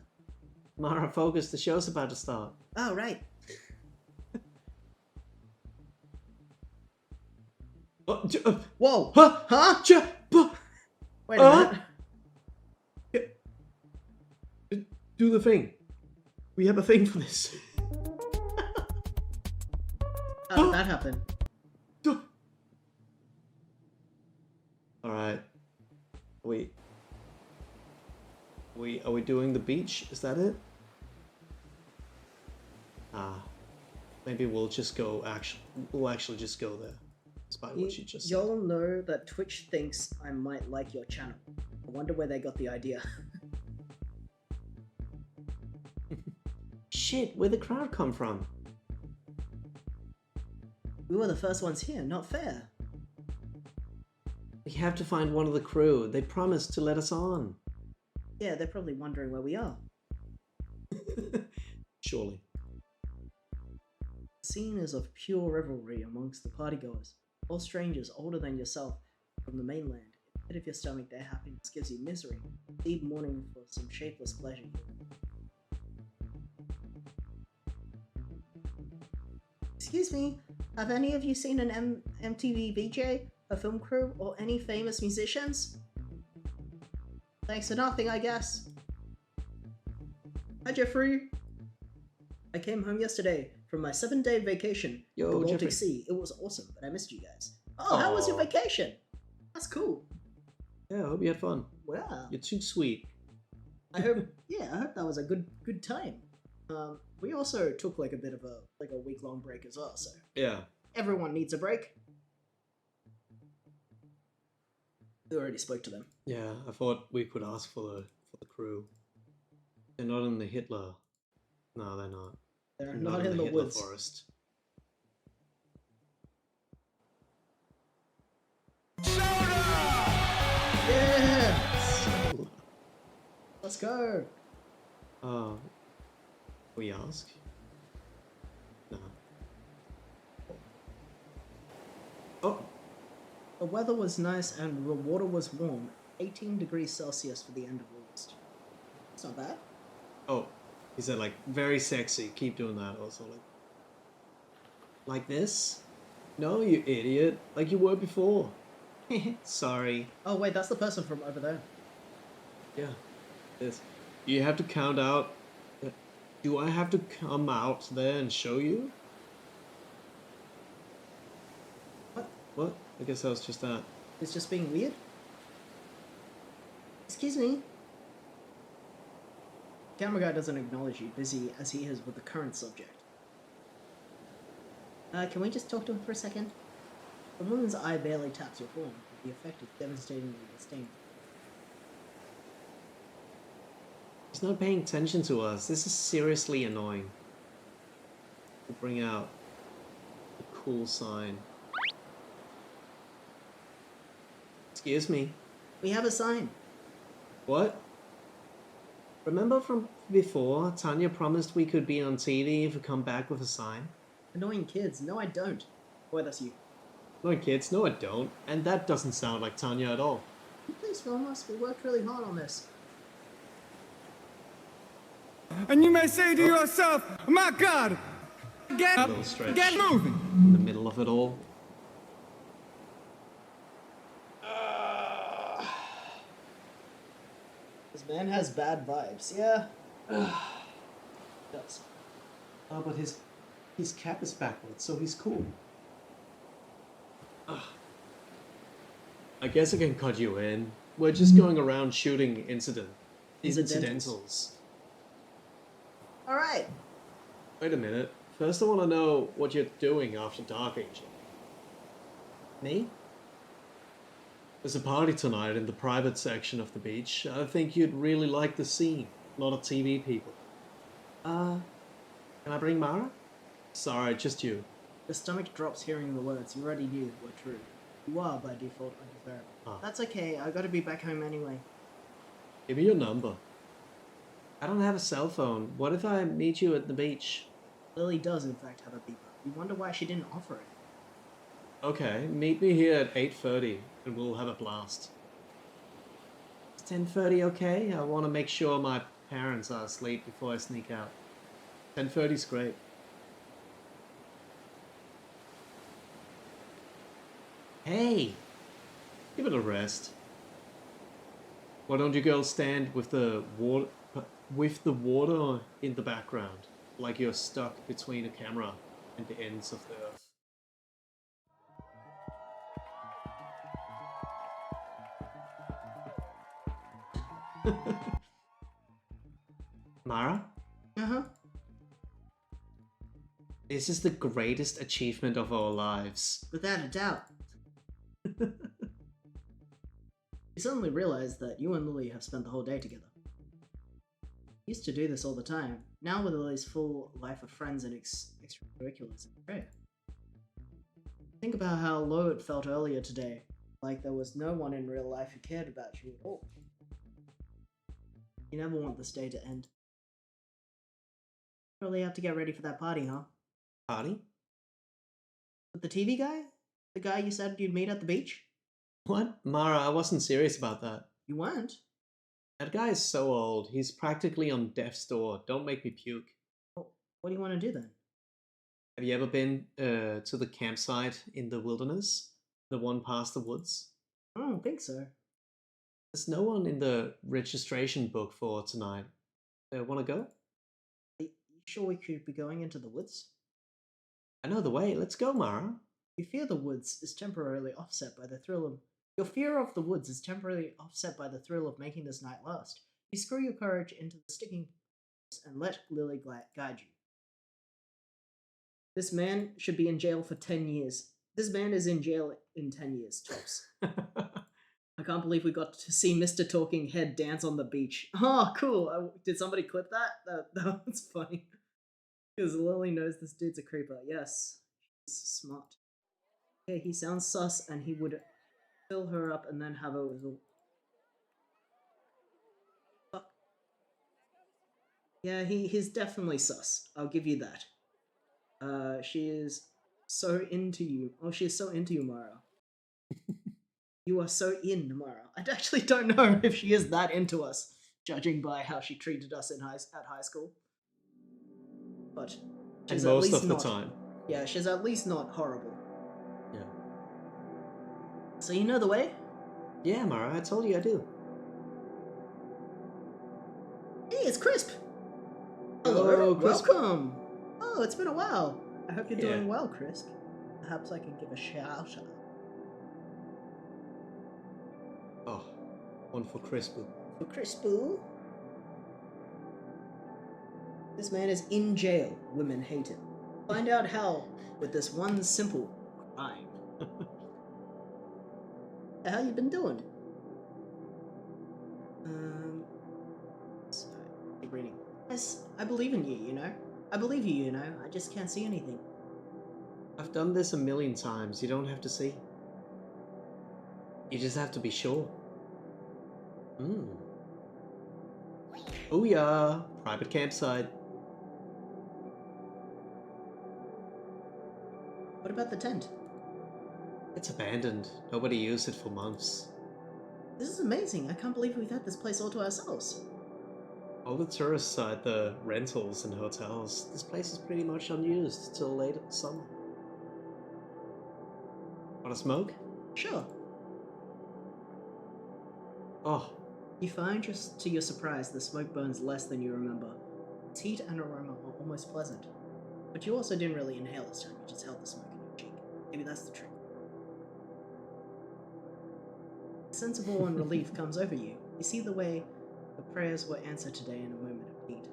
Mara, focus, the show's about to start. Oh, right. Whoa! Huh? Huh? Wait a minute. Do the thing. We have a thing for this. How did that happen? Alright. Are we doing the beach? Is that it? Maybe we'll just go we'll actually just go there. Despite what she just said. Y'all know that Twitch thinks I might like your channel. I wonder where they got the idea. Shit, where'd the crowd come from? We were the first ones here, not fair. We have to find one of the crew. They promised to let us on. Yeah, they're probably wondering where we are. Surely. The scene is of pure revelry amongst the partygoers. All strangers older than yourself from the mainland. In the pit of your stomach, their happiness gives you misery. Deep mourning for some shapeless pleasure. Excuse me, have any of you seen an MTV VJ, a film crew, or any famous musicians? Thanks for nothing, I guess. Hi, Jeffrey. I came home yesterday from my 7-day vacation Yo, to Baltic Jeffrey. Sea. It was awesome, but I missed you guys. Oh, how was your Aw. vacation? That's cool. Yeah, I hope you had fun. Wow. You're too sweet. I hope that was a good time. We also took like a bit of a week-long break as well, so Yeah. everyone needs a break. We already spoke to them. Yeah, I thought we could ask for the crew. They're not in the Hitler. No, they're not. They're not in the Hitler woods. forest. Yes! Let's go! We ask? No. Oh, The weather was nice and the water was warm. 18 degrees Celsius for the end of August. It's not bad. oh, he said like very sexy. Keep doing that. Also like this. No, you idiot. Like you were before. Sorry. Oh wait, that's the person from over there. Yeah. This. You have to count out. Do I have to come out there and show you? What? What? I guess that was just that. It's just being weird? Excuse me? Camera guy doesn't acknowledge you, busy as he is with the current subject. Can we just talk to him for a second? The woman's eye barely taps your form, but the effect is devastatingly distinct. He's not paying attention to us. This is seriously annoying. We'll bring out the cool sign. Excuse me. We have a sign. What? Remember from before, Tanya promised we could be on TV if we come back with a sign? Annoying kids. No, I don't. Boy, that's you. No, kids, no I don't. And that doesn't sound like Tanya at all. Please film us. We worked really hard on this. And you may say to yourself, my God, get up, Little stretch. get moving. In the middle of it all. This man has bad vibes. Yeah. Does. Oh, but his cap is backwards, so he's cool. I guess I can cut you in. We're just going around shooting incidentals. All right. Wait a minute. First I want to know what you're doing after dark, Angel. Me? There's a party tonight in the private section of the beach. I think you'd really like the scene. A lot of TV people. Can I bring Mara? Sorry, just you. The stomach drops hearing the words. You already knew were true. You are, by default, undesirable. Ah. That's okay. I gotta be back home anyway. Give me your number. I don't have a cell phone. What if I meet you at the beach? Lily does, in fact, have a beeper. You wonder why she didn't offer it. Okay, meet me here at 8:30 and we'll have a blast. Is 10:30 okay? I want to make sure my parents are asleep before I sneak out. 10:30's great. Hey! Give it a rest. Why don't you girls stand with the water in the background, like you're stuck between a camera and the ends of the earth? Mara? Uh-huh. This is the greatest achievement of our lives. Without a doubt. You suddenly realize that you and Lily have spent the whole day together. You used to do this all the time. Now with Lily's full life of friends and extracurriculars, it's great. Think about how low it felt earlier today, like there was no one in real life who cared about you at all. You never want this day to end. Really have to get ready for that party, huh? Party? With the TV guy? The guy you said you'd meet at the beach? What? Mara, I wasn't serious about that. You weren't? That guy is so old. He's practically on death's door. Don't make me puke. Well, what do you want to do then? Have you ever been to the campsite in the wilderness? The one past the woods? I don't think so. There's no one in the registration book for tonight. Want to go? Are you sure we could be going into the woods? I know the way. Let's go, Mara. Your fear of the woods is temporarily offset by the thrill of... Your fear of the woods is temporarily offset by the thrill of making this night last. You screw your courage into the sticking and let Lily guide you. This man should be in jail for 10 years. This man is in jail in 10 years, tops. I can't believe we got to see Mr. Talking Head dance on the beach. Oh, cool. Did somebody clip that? That was funny. Because Lily knows this dude's a creeper. Yes, he's smart. Yeah, he sounds sus, and he would fill her up and then have a little... Fuck. Yeah, he's definitely sus. I'll give you that. She is so into you. Oh, she is so into you, Mara. You are so in, Mara. I actually don't know if she is that into us, judging by how she treated us at high school. But And she's at most least of the not, time. Yeah, she's at least not horrible. Yeah. So you know the way? Yeah, Mara, I told you I do. Hey, it's Crisp! Hello, Hello, Crisp. welcome! Oh, it's been a while. I hope you're doing Yeah. well, Crisp. Perhaps I can give a shout out. Oh, one for Crisp. For Crispoo? This man is in jail. Women hate him. Find out how with this one simple crime. How you been doing? So, keep reading. Yes, I believe in you, you know? I believe you, you know. I just can't see anything. I've done this a million times. You don't have to see. You just have to be sure. Oh yeah, private campsite. What about the tent? It's abandoned. Nobody used it for months. This is amazing. I can't believe we've had this place all to ourselves. All the tourists are at the rentals and hotels. This place is pretty much unused till late summer. Want to smoke? Sure. Oh, You find just to your surprise the smoke burns less than you remember. Its heat and aroma are almost pleasant. But you also didn't really inhale this time, you just held the smoke in your cheek. Maybe that's the trick. A sense of awe and relief comes over you. You see the way the prayers were answered today in a moment of need.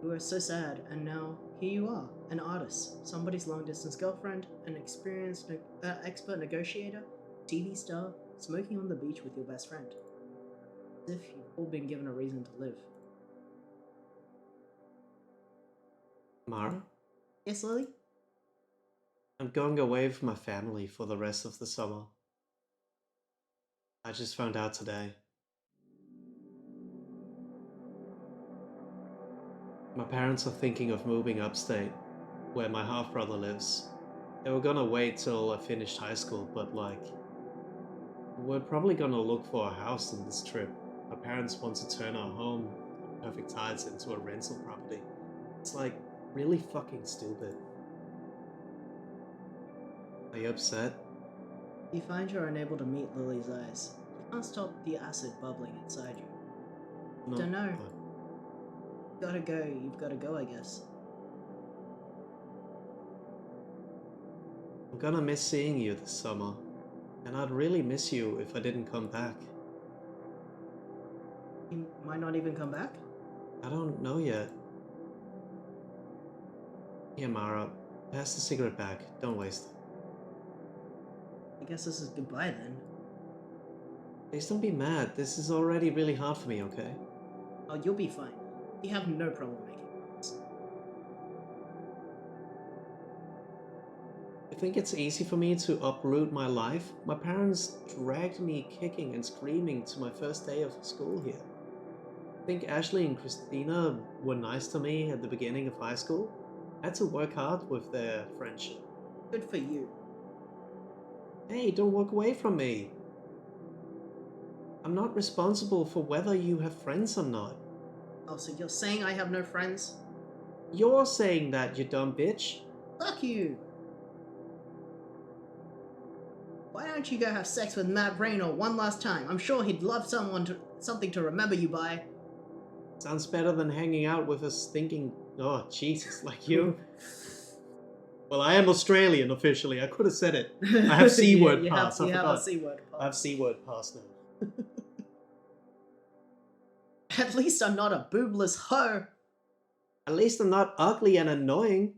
You were so sad, and now here you are, an artist, somebody's long-distance girlfriend, an experienced, expert negotiator, TV star, smoking on the beach with your best friend. As if you've all been given a reason to live. Mara? Yes, Lily? I'm going away with my family for the rest of the summer. I just found out today. My parents are thinking of moving upstate, where my half-brother lives. They were gonna wait till I finished high school, but like, we're probably gonna look for a house on this trip. My parents want to turn our home, Perfect Tides, into a rental property. It's like, really fucking stupid. Are you upset? You find you're unable to meet Lily's eyes. You can't stop the acid bubbling inside you. No. Don't know. Gotta go, you've gotta go, I guess. I'm gonna miss seeing you this summer, and I'd really miss you if I didn't come back. You might not even come back? I don't know yet. Here, Mara, pass the cigarette back. Don't waste it. I guess this is goodbye then. Please don't be mad. This is already really hard for me, okay? Oh, you'll be fine. You have no problem making plans. You think it's easy for me to uproot my life? My parents dragged me kicking and screaming to my first day of school here. I think Ashley and Christina were nice to me at the beginning of high school. I had to work hard with their friendship. Good for you. Hey, don't walk away from me. I'm not responsible for whether you have friends or not. Oh, so you're saying I have no friends? You're saying that, you dumb bitch. Fuck you! Why don't you go have sex with Matt Rayner one last time? I'm sure he'd love something to remember you by. Sounds better than hanging out with a stinking... Oh, Jesus, like you. Well, I am Australian officially. I could have said it. I have C-word you pass. Have, I you have forgot. a C-word pass. I have C-word pass now. At least I'm not a boobless hoe. At least I'm not ugly and annoying.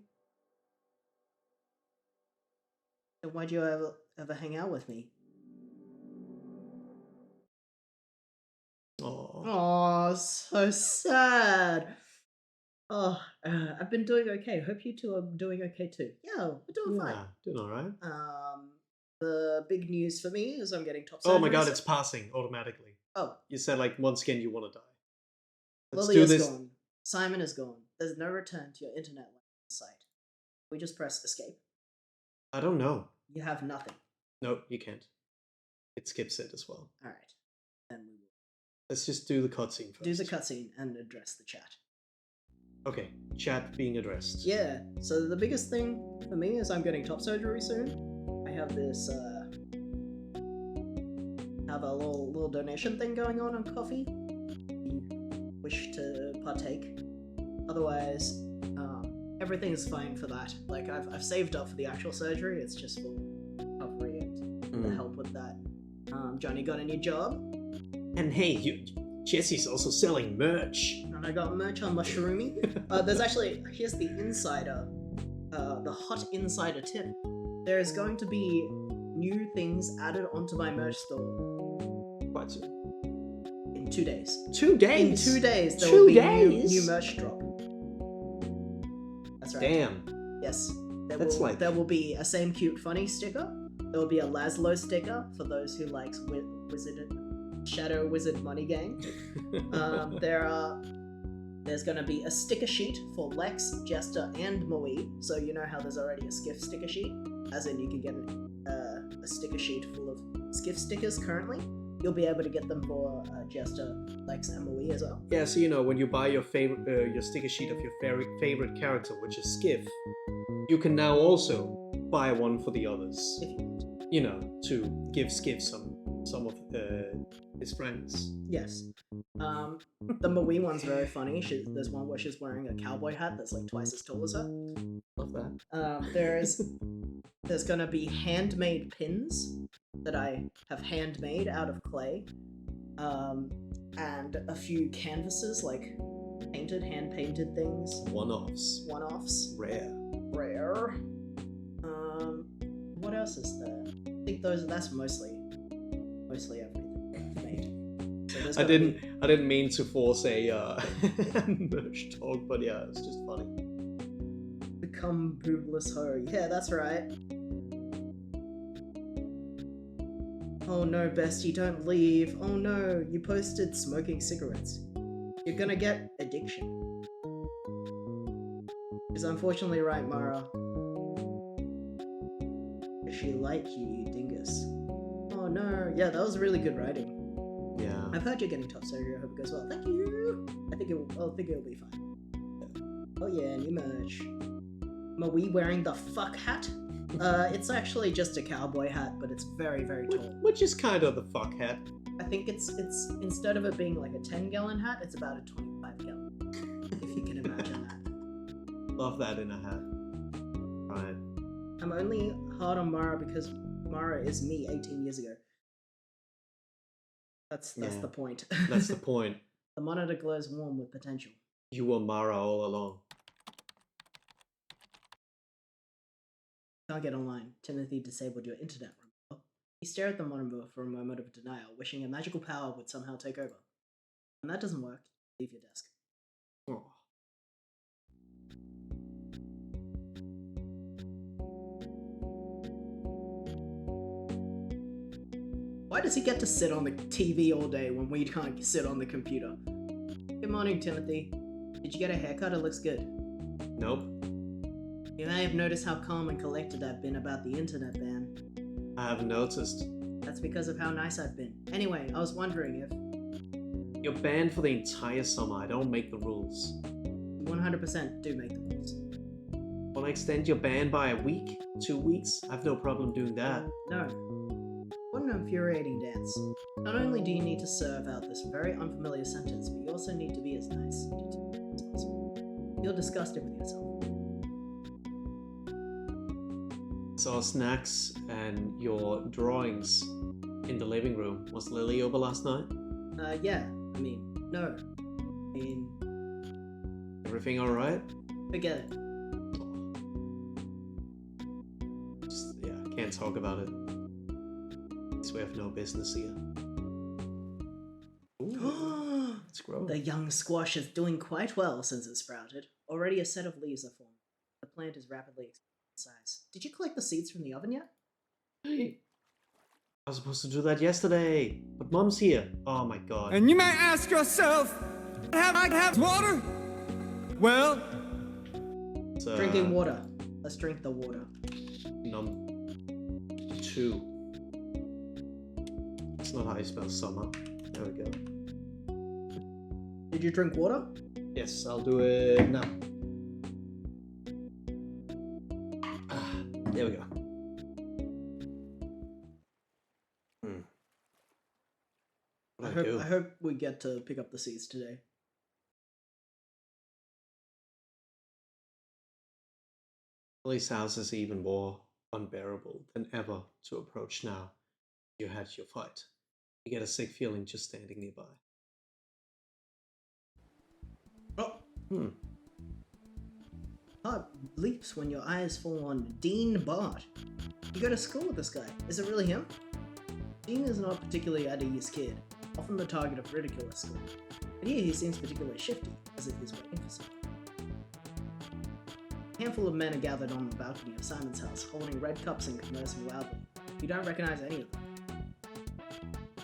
Then why'd you ever hang out with me? Oh, Oh, so sad. Oh, I've been doing okay. Hope you two are doing okay too. Yeah, we're doing fine. yeah, doing all right. The big news for me is I'm getting top surgery. Oh my god, it's passing automatically. Oh, You said like once again you want to die. Let's Lily do is this. gone. Simon is gone. There's no return to your internet site. We just press escape. I don't know. You have nothing. No, you can't. It skips it as well. All right. Then we will Let's just do the cutscene first. do the cutscene and address the chat. Okay, chat being addressed. Yeah. So the biggest thing for me is I'm getting top surgery soon. I have this have a little donation thing going on Coffee. If you wish to partake. Otherwise, everything's fine for that. Like I've saved up for the actual surgery. It's just for recovery and the help with that. Johnny got a new job, And hey, Jesse's also selling merch. and I got merch on Mushroomy. There's actually here's the insider, the hot insider tip. There is going to be new things added onto my merch store What? in 2 days. 2 days? In 2 days, there 2 will be days? new merch drop. That's right. Damn. Yes. That's like- There will be a Same Cute Funny sticker. There will be a Laszlo sticker for those who likes Shadow Wizard Money Gang. There's gonna be a sticker sheet for Lex, Jester, and Maui. So you know how there's already a Skiff sticker sheet, as in you can get a sticker sheet full of Skiff stickers currently. You'll be able to get them for Jester, Lex, and Maui as well. Yeah, so you know, when you buy your favorite, your sticker sheet of your favorite character, which is Skiff, you can now also buy one for the others. If you want. You know, to give Skiff some of his friends. Yes. The Maui one's very funny. There's one where she's wearing a cowboy hat that's like twice as tall as her. Love that. There's gonna be handmade pins that I have handmade out of clay, and a few canvases, like hand painted things. One-offs. Rare. What else is there? I think that's mostly everything made. So there's I gonna didn't mean to force a merch talk, but yeah, it's just funny. Become boobless hoe. Yeah, that's right. Oh no, bestie, don't leave. Oh no, you posted smoking cigarettes. You're gonna get addiction. Is unfortunately right, Mara. Does she like you, you dingus? Oh no. Yeah, that was really good writing. Yeah. I've heard you're getting top surgery. I hope it goes well. Thank you. I think it'll be fine. Oh yeah, new merch. Are we wearing the fuck hat? It's actually just a cowboy hat, but it's very, very tall. Which is kind of the fuck hat. I think it's instead of it being like a 10-gallon hat, it's about a 25-gallon. If you can imagine that. Love that in a hat. Right. I'm only hard on Mara because Mara is me 18 years ago. That's Yeah. the point. That's the point. The monitor glows warm with potential. You were Mara all along. Can't get online. Timothy disabled your internet, remember? You stare at the monitor for a moment of denial, wishing a magical power would somehow take over. When that doesn't work, leave your desk. Oh. Why does he get to sit on the TV all day when we can't sit on the computer? Good morning, Timothy. Did you get a haircut? It looks good. Nope. You may have noticed how calm and collected I've been about the internet ban. I haven't noticed. That's because of how nice I've been. Anyway, I was wondering if You're banned for the entire summer. I don't make the rules. 100% do make the rules. Want to extend your ban by a week? 2 weeks? I have no problem doing that. No. What an infuriating dance. Not only do you need to serve out this very unfamiliar sentence, but you also need to be as nice as possible. Feel disgusted with yourself. Saw snacks and your drawings in the living room. Was Lily over last night? Yeah. I mean, no. I mean, Everything alright? forget it. Just, yeah, can't talk about it. Guess we have no business here. Ooh, it's growing. The young squash is doing quite well since it sprouted. Already a set of leaves are forming. The plant is rapidly expanding in size. Did you collect the seeds from the oven yet? I was supposed to do that yesterday, but Mom's here. Oh my god. And you may ask yourself, have I have water? Well, It's, Drinking water. Let's drink the water. Num 2. It's not how you spell summer. There we go. Did you drink water? Yes, I'll do it now. There we go. What do I do? I hope we get to pick up the seeds today. Lily's house is even more unbearable than ever to approach now. You had your fight. You get a sick feeling just standing nearby. Oh, heart leaps when your eyes fall on Dean Bart. You go to school with this guy. Is it really him? Dean is not particularly at ease kid, often the target of ridicule at school. But here he seems particularly shifty, as if he's waiting for something. A handful of men are gathered on the balcony of Simon's house, holding red cups and conversing loudly. You don't recognize any of them.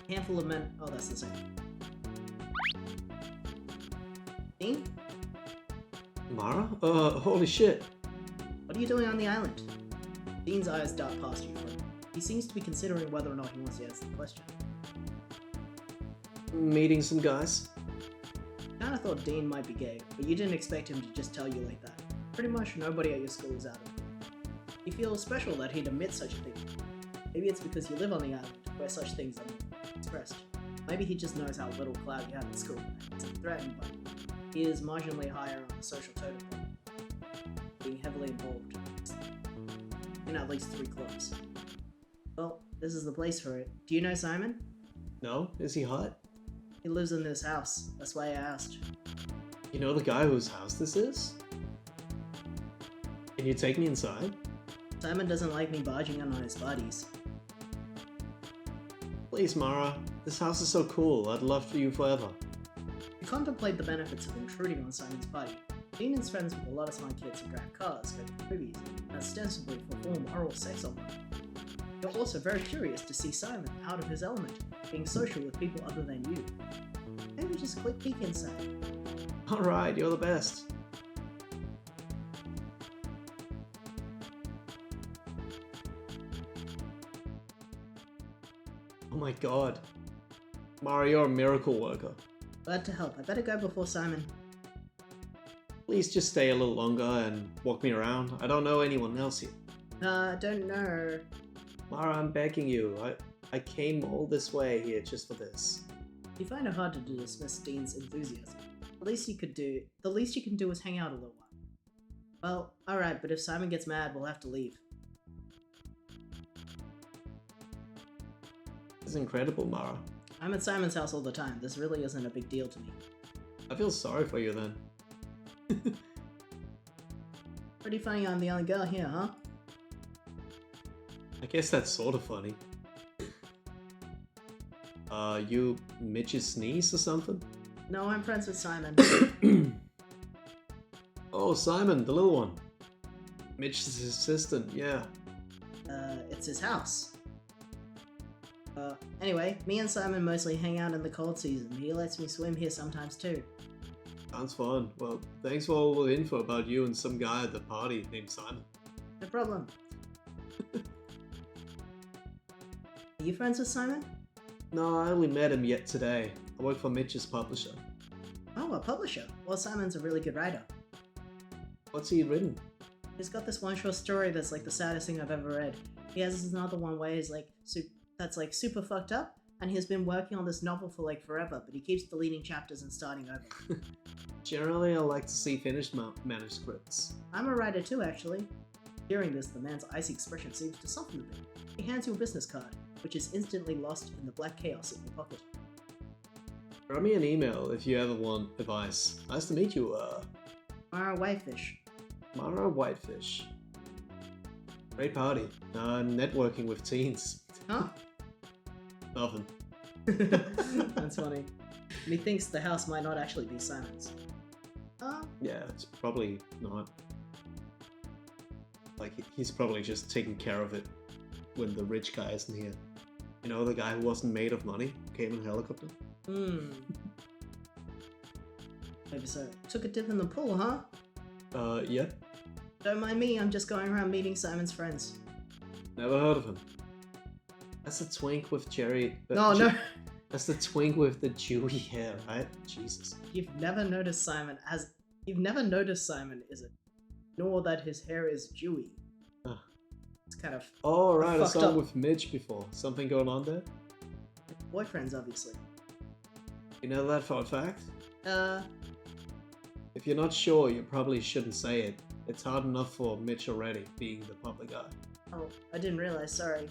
A handful of men... Oh, that's the same. Dean? Mara? Holy shit. What are you doing on the island? Dean's eyes dart past you. He seems to be considering whether or not he wants to answer the question. Meeting some guys. Kinda thought Dean might be gay, but you didn't expect him to just tell you like that. Pretty much nobody at your school is out of it. You feel special that he'd admit such a thing. Maybe it's because you live on the island, where such things are expressed. Maybe he just knows how little clout you have in school, and isn't threatened by it. He is marginally higher on the social totem pole, being heavily involved in at least 3 clubs. Well, this is the place for it. Do you know Simon? No? Is he hot? He lives in this house. That's why I asked. You know the guy whose house this is? Can you take me inside? Simon doesn't like me barging in on his parties. Please, Mara. This house is so cool. I'd love for you forever. You contemplate the benefits of intruding on Simon's party. Dean is friends with a lot of smart kids who drive cars, go to movies, and ostensibly perform oral sex on them. You're also very curious to see Simon out of his element, being social with people other than you. Maybe just a quick peek inside. Alright, you're the best. Oh my god. Mara, you're a miracle worker. Glad to help. I better go before Simon. Please just stay a little longer and walk me around. I don't know anyone else here. Don't know. Mara, I'm begging you. I came all this way here just for this. You find it hard to dismiss Dean's enthusiasm. The least you can do is hang out a little while. Well, alright, but if Simon gets mad, we'll have to leave. It's incredible, Mara. I'm at Simon's house all the time. This really isn't a big deal to me. I feel sorry for you then. Pretty funny I'm the only girl here, huh? I guess that's sort of funny. You Mitch's niece or something? No, I'm friends with Simon. Oh, Simon, the little one. Mitch's assistant, yeah. It's his house. Anyway, me and Simon mostly hang out in the cold season. He lets me swim here sometimes too. Sounds fun. Well, thanks for all the info about you and some guy at the party named Simon. No problem. Are you friends with Simon? No, I only met him yet today. I work for Mitch's publisher. Oh, a publisher. Well, Simon's a really good writer. What's he written? He's got this one short story that's like the saddest thing I've ever read. He has another one where he's like, that's like super fucked up, and he's been working on this novel for like forever, but he keeps deleting chapters and starting over. Generally, I like to see finished manuscripts. I'm a writer too, actually. Hearing this, the man's icy expression seems to soften a bit. He hands you a business card, which is instantly lost in the black chaos in your pocket. Drop me an email if you ever want advice. Nice to meet you, Mara Whitefish. Mara Whitefish. Great party. Networking with teens. Huh? Nothing. That's funny. And he thinks the house might not actually be Simon's. Yeah, it's probably not. Like, he's probably just taking care of it when the rich guy isn't here. You know, the guy who wasn't made of money, came in a helicopter? Maybe so. Took a dip in the pool, huh? Yep. Don't mind me, I'm just going around meeting Simon's friends. Never heard of him. That's the twink with Jerry. No. That's the twink with the dewy hair, right? Jesus. You've never noticed Simon, is it? Nor that his hair is dewy. It's kind of Oh, right, I fucked saw up. him with Mitch before. Something going on there? boyfriends, obviously. You know that for a fact? Uh, If you're not sure, you probably shouldn't say it. It's hard enough for Mitch already, being the public eye. oh, I didn't realize, sorry.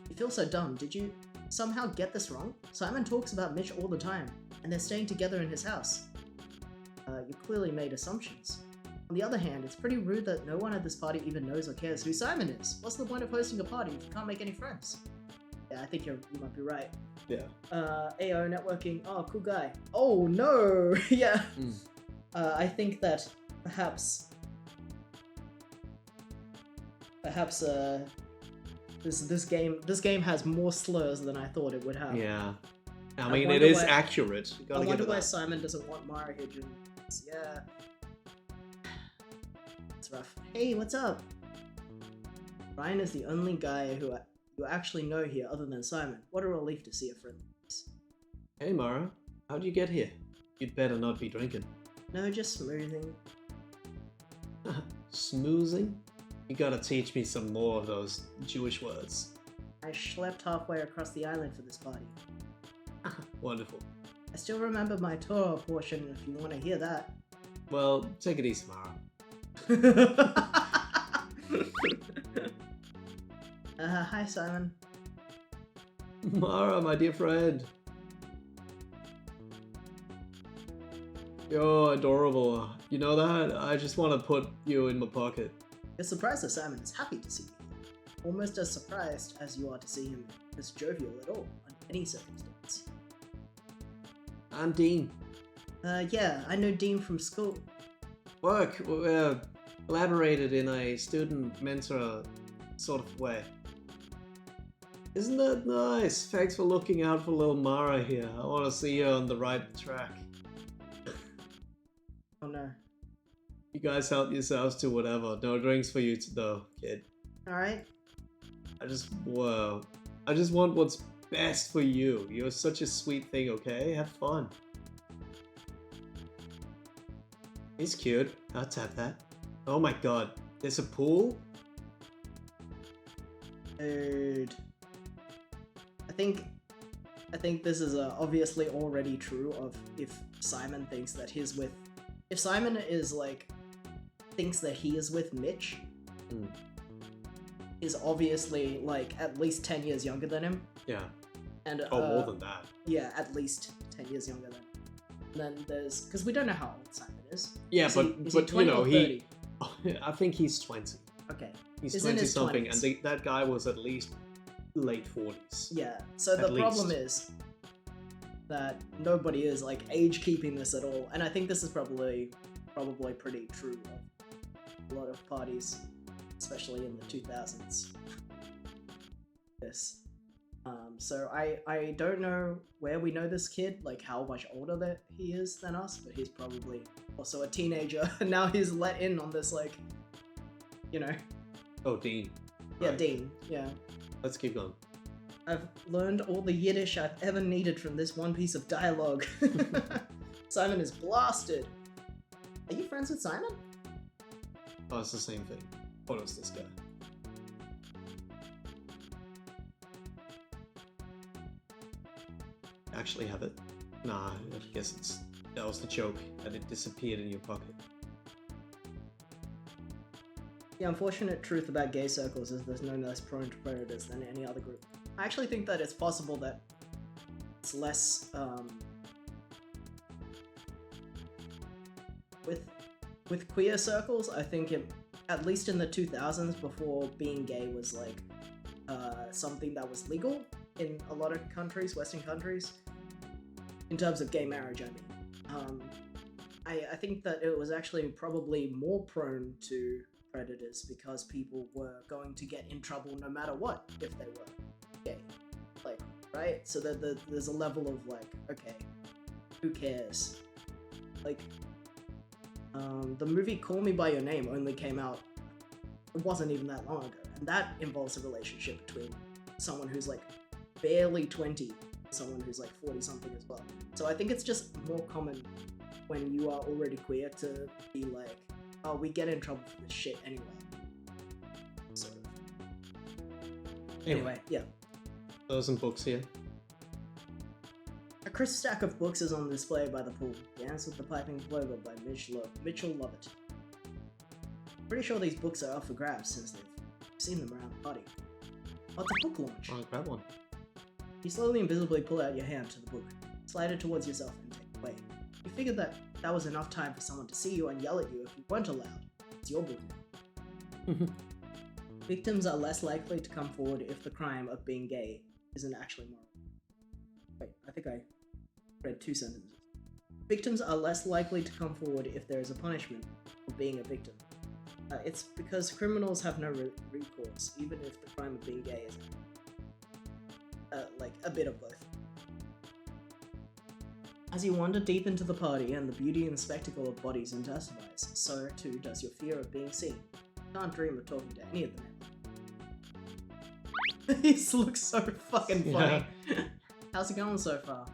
You feel so dumb, did you somehow get this wrong? Simon talks about Mitch all the time, and they're staying together in his house. You clearly made assumptions. On the other hand, it's pretty rude that no one at this party even knows or cares who Simon is. What's the point of hosting a party if you can't make any friends? Yeah, I think you might be right. Yeah. AO networking, oh, cool guy. Oh no! Yeah. I think that perhaps Perhaps this game has more slurs than I thought it would have. Yeah. I I mean, it wonder is why- accurate. You I gotta give wonder it why that. Simon doesn't want Mara here during this. Yeah. It's rough. Hey, what's up? Ryan is the only guy who you actually know here other than Simon. What a relief to see a friend like this. Hey, Mara. How'd you get here? You'd better not be drinking. No, just smoothing. Smoozing? You gotta teach me some more of those Jewish words. I schlepped halfway across the island for this party. Wonderful. I still remember my Torah portion if you want to hear that. Well, take it easy, Mara. Hi Simon. Mara, my dear friend. You're adorable. You know that? I just want to put you in my pocket. You're surprised that Simon is happy to see you. Almost as surprised as you are to see him as jovial at all, under any circumstance. I'm Dean. Yeah, I know Dean from school. Work. Collaborated in a student-mentor sort of way. Isn't that nice? Thanks for looking out for little Mara here. I want to see her on the right track. Oh no. You guys help yourselves to whatever. No drinks for you though, kid. Alright. I just want what's best for you. You're such a sweet thing, okay? Have fun. He's cute. I'll tap that. Oh my god. There's a pool? Dude. I think this is obviously already true of if Simon thinks that he's with... If Simon is like... thinks that he is with Mitch... Mm. Is obviously like at least 10 years younger than him. Yeah. And Oh, more than that. Yeah, at least 10 years younger than him. And then there's... Because we don't know how old Simon is. Yeah, Is he but 20 you know, or 30? I think he's 20. Okay. He's He's in 20 his something, 20s. and that guy was at least late 40s. Yeah, so the At problem least. is that nobody is like age keeping this at all, and I think this is probably pretty true of a lot of parties, especially in the 2000s. This. So I don't know where we know this kid, like how much older that he is than us, but he's probably also a teenager, and now he's let in on this, like, you know. Oh, Dean. Yeah, Right. Dean, yeah. Let's keep going. I've learned all the Yiddish I've ever needed from this one piece of dialogue. Simon is blasted. Are you friends with Simon? Oh, it's the same thing. What was this guy? Actually have it? Nah, I guess that was the joke, that it disappeared in your pocket. The unfortunate truth about gay circles is there's no less prone to predators than any other group. I actually think that it's possible that it's less, with queer circles, I think at least in the 2000s, before being gay was like, something that was legal in a lot of countries, Western countries, in terms of gay marriage, I mean. I think that it was actually probably more prone to predators because people were going to get in trouble no matter what if they were gay, like, right? So that there's a level of like, okay, who cares? Like, the movie Call Me by Your Name only came out, it wasn't even that long ago, and that involves a relationship between someone who's like barely 20, someone who's like 40 something as well. So I think it's just more common when you are already queer to be like, oh, we get in trouble for this shit anyway. Sort of. Anyway, yeah. There are some books here. A crisp stack of books is on display by the pool. Dance with the Piping Plover by Mitchell Lovett. Pretty sure these books are up for grabs since they've seen them around the party. Oh, it's a book launch. I'll grab one. You slowly and visibly pull out your hand to the book, slide it towards yourself, and take it away. You figured that was enough time for someone to see you and yell at you if you weren't allowed. It's your book now. Victims are less likely to come forward if the crime of being gay isn't actually moral. Wait, I think I read two sentences. Victims are less likely to come forward if there is a punishment for being a victim. It's because criminals have no recourse, even if the crime of being gay is like a bit of both. As you wander deep into the party and the beauty and spectacle of bodies intensifies, so too does your fear of being seen. You can't dream of talking to any of them. This looks so fucking funny. How's it going so far?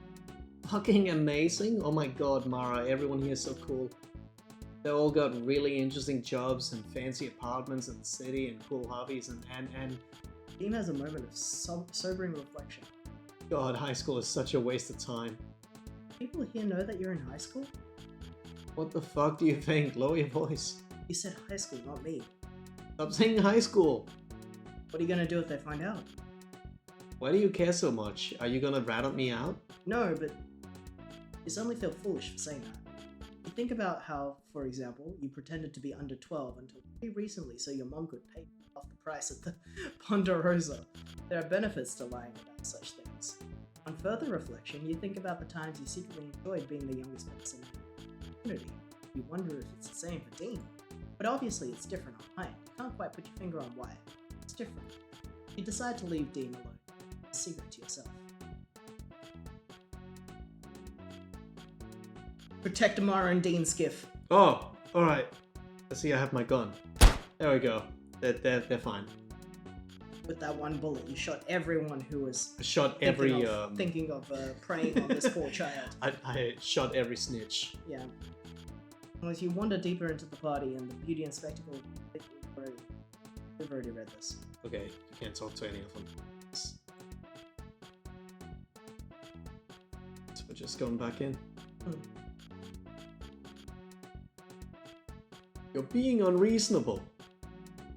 Fucking amazing. Oh my god, Mara, everyone here is so cool. They all got really interesting jobs and fancy apartments in the city and cool hobbies and Dean has a moment of sobering reflection. God, high school is such a waste of time. People here know that you're in high school? What the fuck do you think? Lower your voice. You said high school, not me. Stop saying high school. What are you gonna do if they find out? Why do you care so much? Are you gonna rat me out? No, but you suddenly feel foolish for saying that. You think about how, for example, you pretended to be under 12 until pretty recently so your mom could pay off the price at the Ponderosa. There are benefits to lying about such things. On further reflection, you think about the times you secretly enjoyed being the youngest person in the community. You wonder if it's the same for Dean. But obviously it's different on mine. You can't quite put your finger on why. It's different. You decide to leave Dean alone. A secret to yourself. Protect Amara and Dean, Skiff. Oh, alright. Let's see, I have my gun. There we go. They're fine. With that one bullet, you shot everyone who was I shot thinking of preying on this poor child. I shot every snitch. Yeah. As you wander deeper into the party and the beauty and spectacle, we've already read this. Okay, you can't talk to any of them. So we're just going back in. You're being unreasonable.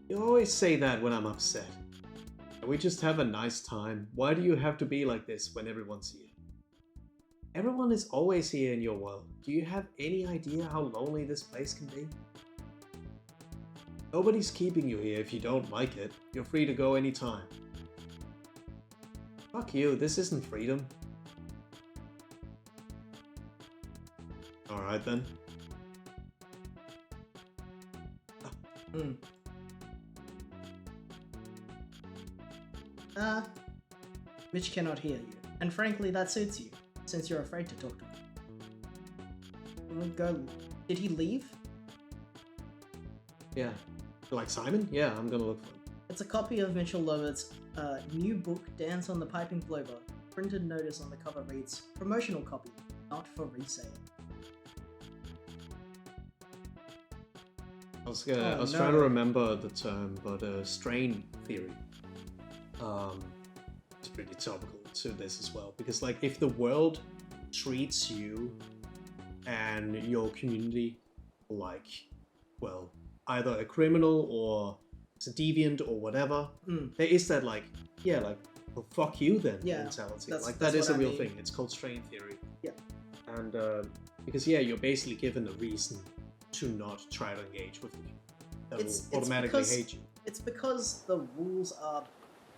You always say that when I'm upset. Can we just have a nice time? Why do you have to be like this when everyone's here? Everyone is always here in your world. Do you have any idea how lonely this place can be? Nobody's keeping you here if you don't like it. You're free to go anytime. Fuck you, this isn't freedom. Alright then. Mitch cannot hear you, and frankly that suits you, since you're afraid to talk to him. We'll go. Did he leave? Yeah. Like Simon? Yeah, I'm gonna look for him. It's a copy of Mitchell Lovett's new book, Dance on the Piping Plover. Printed notice on the cover reads, promotional copy, not for resale. I was trying to remember the term, but strain theory. It's pretty topical to this as well, because like if the world treats you and your community like, well, either a criminal or it's a deviant or whatever, there is that like, yeah, like, well, fuck you then mentality. Like that is a real thing. It's called strain theory. Yeah. And because yeah, you're basically given a reason to not try to engage with you. That will automatically hate you. It's because the rules are,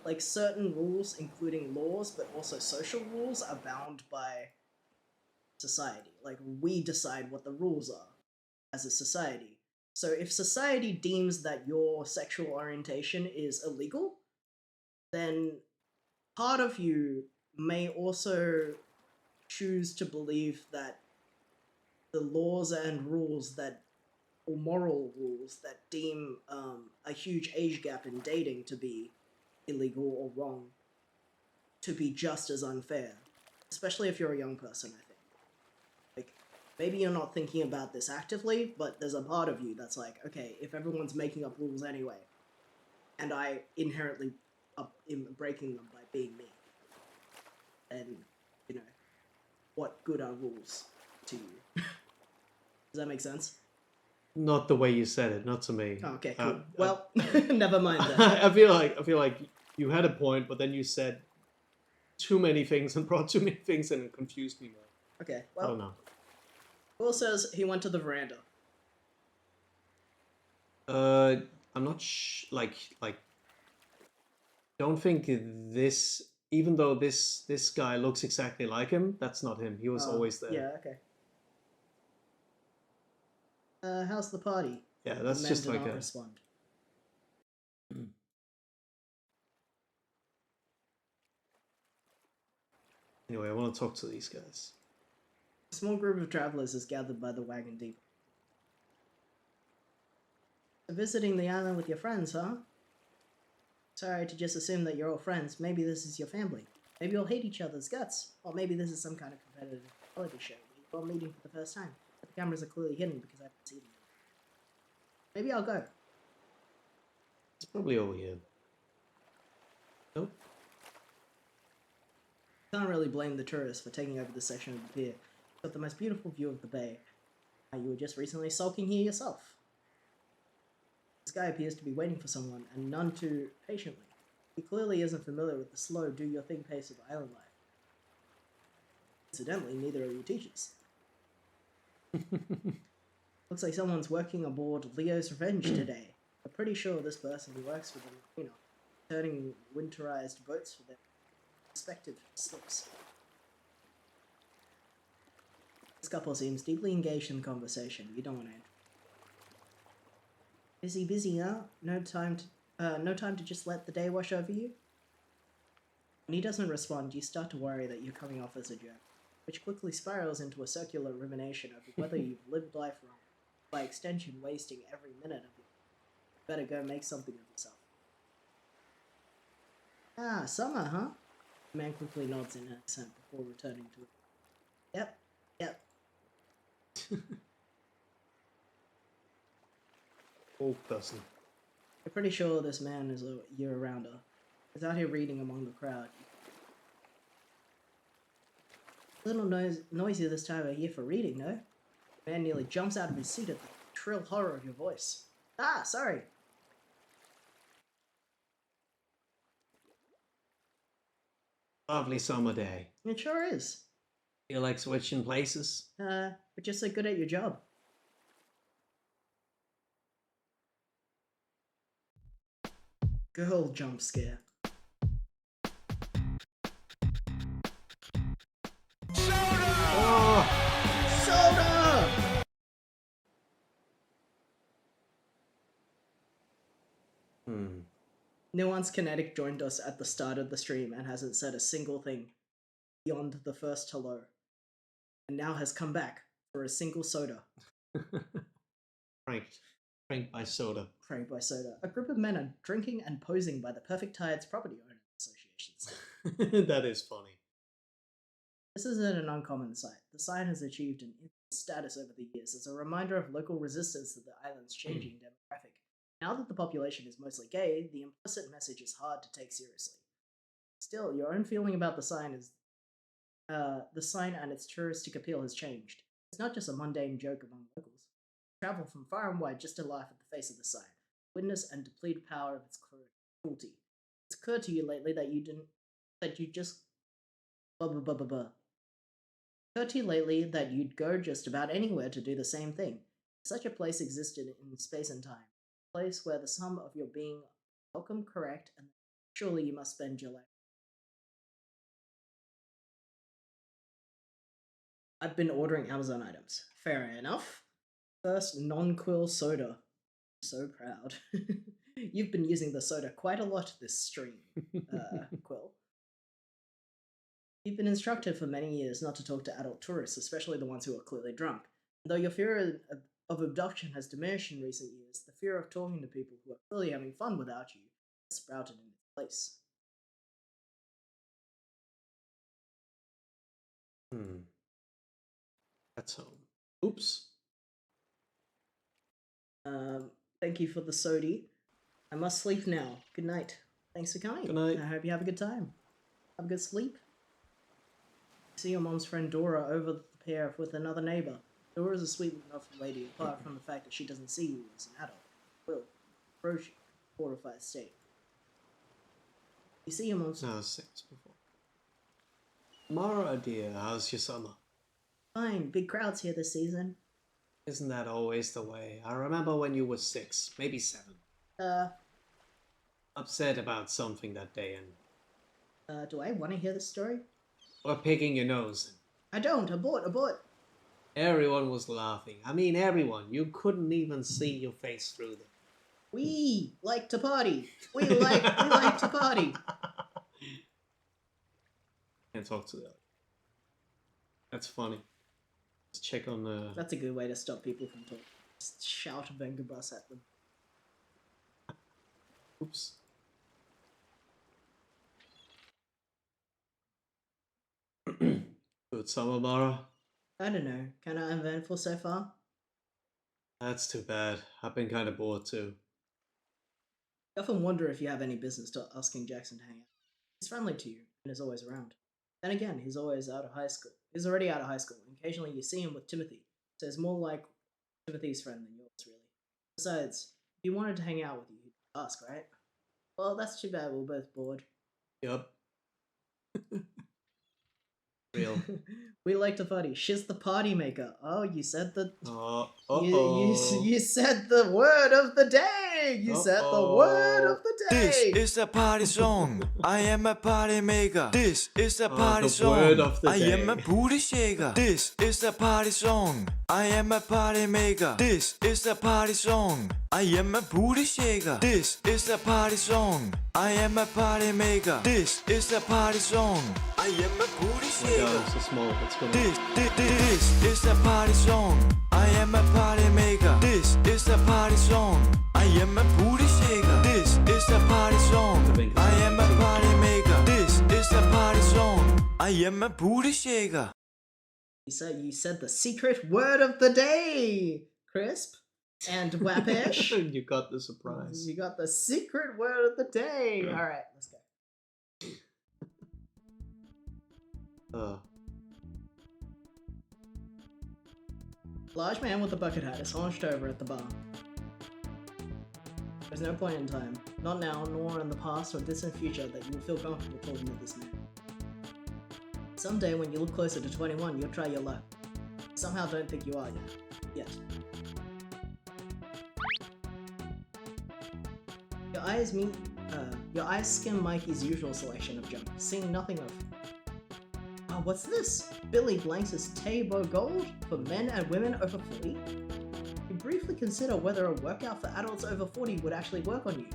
like certain rules, including laws, but also social rules, are bound by society. Like we decide what the rules are as a society. So if society deems that your sexual orientation is illegal, then part of you may also choose to believe that the laws and rules that, or moral rules that deem a huge age gap in dating to be illegal or wrong, to be just as unfair. Especially if you're a young person, I think. Like, maybe you're not thinking about this actively, but there's a part of you that's like, okay, if everyone's making up rules anyway, and I inherently am breaking them by being me, then, you know, what good are rules to you? Does that make sense? Not the way you said it, not to me. Oh, okay, cool. Well, never mind then. I feel like you had a point, but then you said too many things and brought too many things in and confused me more. Okay, well, I don't know. Will says he went to the veranda. I'm not like don't think this. Even though this guy looks exactly like him, that's not him. He was always there. Yeah, okay. How's the party? Yeah, The that's men just do like not a. respond. Anyway, I want to talk to these guys. A small group of travelers is gathered by the wagon depot. Visiting the island with your friends, huh? Sorry to just assume that you're all friends. Maybe this is your family. Maybe you'll hate each other's guts. Or maybe this is some kind of competitive reality show where you're all meeting for the first time. But the cameras are clearly hidden because I haven't seen them. Maybe I'll go. It's probably over here. Nope. Can't really blame the tourists for taking over this section of the pier. It's got the most beautiful view of the bay. You were just recently sulking here yourself. This guy appears to be waiting for someone, and none too patiently. He clearly isn't familiar with the slow, do-your-thing pace of island life. Incidentally, neither are you teachers. Looks like someone's working aboard Leo's Revenge today. I'm pretty sure this person works with the marina, turning winterized boats for their respective slips. This couple seems deeply engaged in the conversation. You don't want to interrupt. Busy, huh? No time to just let the day wash over you? When he doesn't respond, you start to worry that you're coming off as a jerk, which quickly spirals into a circular rumination over whether you've lived life wrong, by extension wasting every minute of it. Better go make something of yourself. Ah, summer, huh? The man quickly nods in accent before returning to it. Yep. Old person. I'm pretty sure this man is a year-rounder. He's out here reading among the crowd. A little noisy this time of year for reading, no? The man nearly jumps out of his seat at the shrill horror of your voice. Ah, sorry. Lovely summer day. It sure is. Feel like switching places? But just so good at your job. Girl jump scare. Oh! Soda! Nuance Kinetic joined us at the start of the stream and hasn't said a single thing beyond the first hello. And now has come back for a single soda. Pranked by soda. Pranked by soda. A group of men are drinking and posing by the Perfect Tides Property Owners Association. That is funny. This isn't an uncommon sight. The sign has achieved an instant status over the years as a reminder of local resistance to the island's changing demographic. Now that the population is mostly gay, the implicit message is hard to take seriously. Still, your own feeling about the sign is the sign and its touristic appeal has changed. It's not just a mundane joke among locals. Travel from far and wide just to laugh at the face of the sign, witness and deplete power of its cruelty. It's occurred to you lately that you just occurred to you lately that you'd go just about anywhere to do the same thing. Such a place existed in space and time, a place where the sum of your being welcome, correct, and surely you must spend your life. I've been ordering Amazon items. Fair enough. First, non-quill soda. So proud. You've been using the soda quite a lot this stream, Quill. You've been instructed for many years not to talk to adult tourists, especially the ones who are clearly drunk. And though your fear of abduction has diminished in recent years, the fear of talking to people who are clearly having fun without you has sprouted in its place. That's home. Oops. Thank you for the sodi. I must sleep now. Good night. Thanks for coming. Good night. I hope you have a good time. Have a good sleep. See your mom's friend Dora over the pier with another neighbor. Dora's a sweet enough lady, apart from the fact that she doesn't see you as an adult. Will, approach you, fortified state. You see your mom's... No, 6 before. Mara, dear, how's your summer? Fine, big crowds here this season. Isn't that always the way? I remember when you were 6, maybe 7. Upset about something that day and... do I want to hear this story? Or picking your nose. I don't. Abort. Everyone was laughing. I mean, everyone. You couldn't even see your face through them. We like to party. We like to party. Can't talk to that. That's funny. Let's check on the. That's a good way to stop people from talking. Just shout Venga Bus at them. Oops. Good summer, Mara. I don't know. Kind of uneventful so far. That's too bad. I've been kind of bored too. I often wonder if you have any business to asking Jackson to hang out. He's friendly to you and is always around. Then again, he's always out of high school. He's already out of high school, and occasionally you see him with Timothy, so he's more like Timothy's friend than yours, really. Besides, if he wanted to hang out with you, he'd ask, right? Well, that's too bad, we're both bored. Yup. Real. We like to party. Shiz the party maker. Oh, you said the... Uh-oh. You said the word of the day! You said the word of the day! This is a party song. I am a party maker. This is a party the song. word of the I day. am a booty shaker. This is a party song. I am a party maker. This is a party song. I am a booty shaker. This is a party song. I am a party maker. This is a party song. I am a booty Oh my god, shaker. I'm so small. What's going on? This is a party song. I am a party maker. This is a party song. I am a booty shaker. This is a party song. I am a party maker. This is a party song. I am a booty shaker. You said the secret word of the day, Crisp and Wapish. You got the surprise. You got the secret word of the day. All right, let's go. Large man with a bucket hat is hunched over at the bar. There's no point in time, not now, nor in the past or distant future, that you will feel comfortable talking to this man. Someday, when you look closer to 21, you'll try your luck. Somehow don't think you are yet. Your eyes skim Mikey's usual selection of junk, seeing nothing of. Oh, what's this? Billy Blanks' Tabo Gold for men and women over 40? You briefly consider whether a workout for adults over 40 would actually work on you.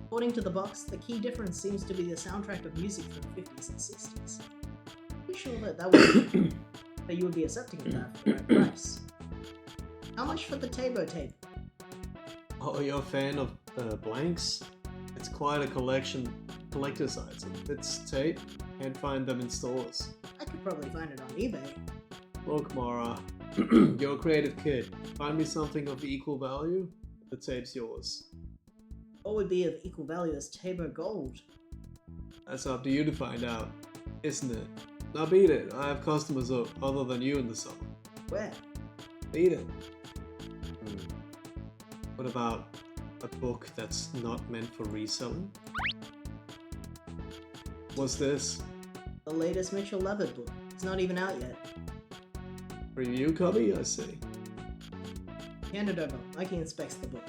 According to the box, the key difference seems to be the soundtrack of music from the 50s and 60s. Pretty sure that you would be accepting of that for the right price. How much for the Tabo tape? Oh, you're a fan of blanks? It's quite a collector's item. It's tape. Can't find them in stores. I could probably find it on eBay. Look, Mara, you're a creative kid. Find me something of equal value. The tape's yours. What would be of equal value as Tabo Gold? That's up to you to find out, isn't it? Now beat it. I have customers other than you in the summer. Where? Beat it. What about a book that's not meant for reselling? What's this? The latest Mitchell Levitt book. It's not even out yet. Review copy, I see. Hand it over. Mikey inspects the book.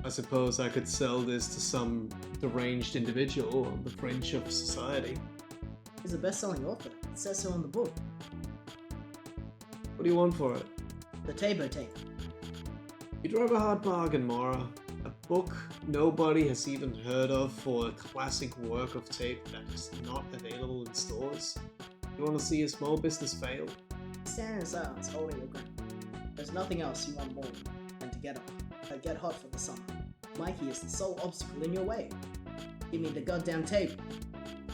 I suppose I could sell this to some deranged individual on the fringe of society. He's a best-selling author. It says so in the book. What do you want for it? The Tabo tape. You drive a hard bargain, Mara. A book nobody has even heard of for a classic work of tape that is not available in stores. You want to see a small business fail? Stand in silence, holding your ground. There's nothing else you want more than to get hot for the summer. Mikey is the sole obstacle in your way. Give me the goddamn tape.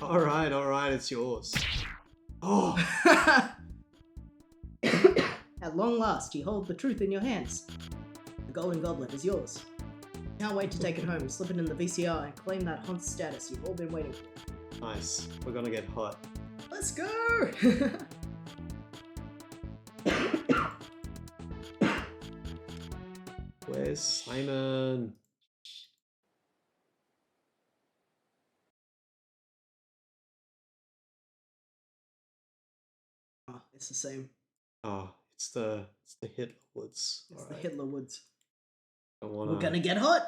Alright, it's yours. Oh! At long last, you hold the truth in your hands. The golden goblet is yours. Can't wait to take it home, slip it in the VCR, and claim that hunt status you've all been waiting for. Nice. We're gonna get hot. Let's go! Where's Simon? Oh, it's the same. Oh, it's the Hitler Woods. It's the Alright. Hitler Woods. I wanna... We're gonna get hot!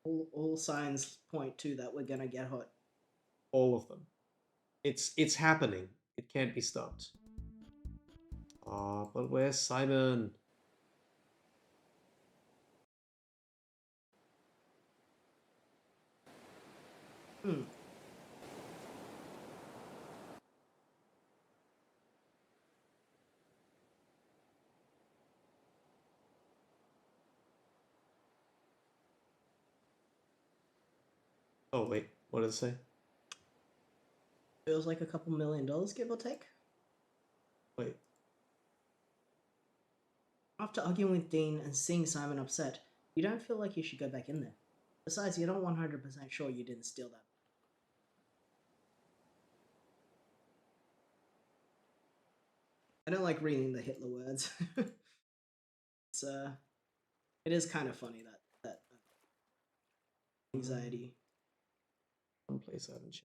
all signs point to that we're gonna get hot. All of them. It's happening. It can't be stopped. Oh, but where's Simon? Hmm. Oh wait, what did it say? Feels like a couple $1 million, give or take. Wait. After arguing with Dean and seeing Simon upset, you don't feel like you should go back in there. Besides, you're not 100% sure you didn't steal that. I don't like reading the Hitler words. It's it is kind of funny that anxiety. One place I haven't checked.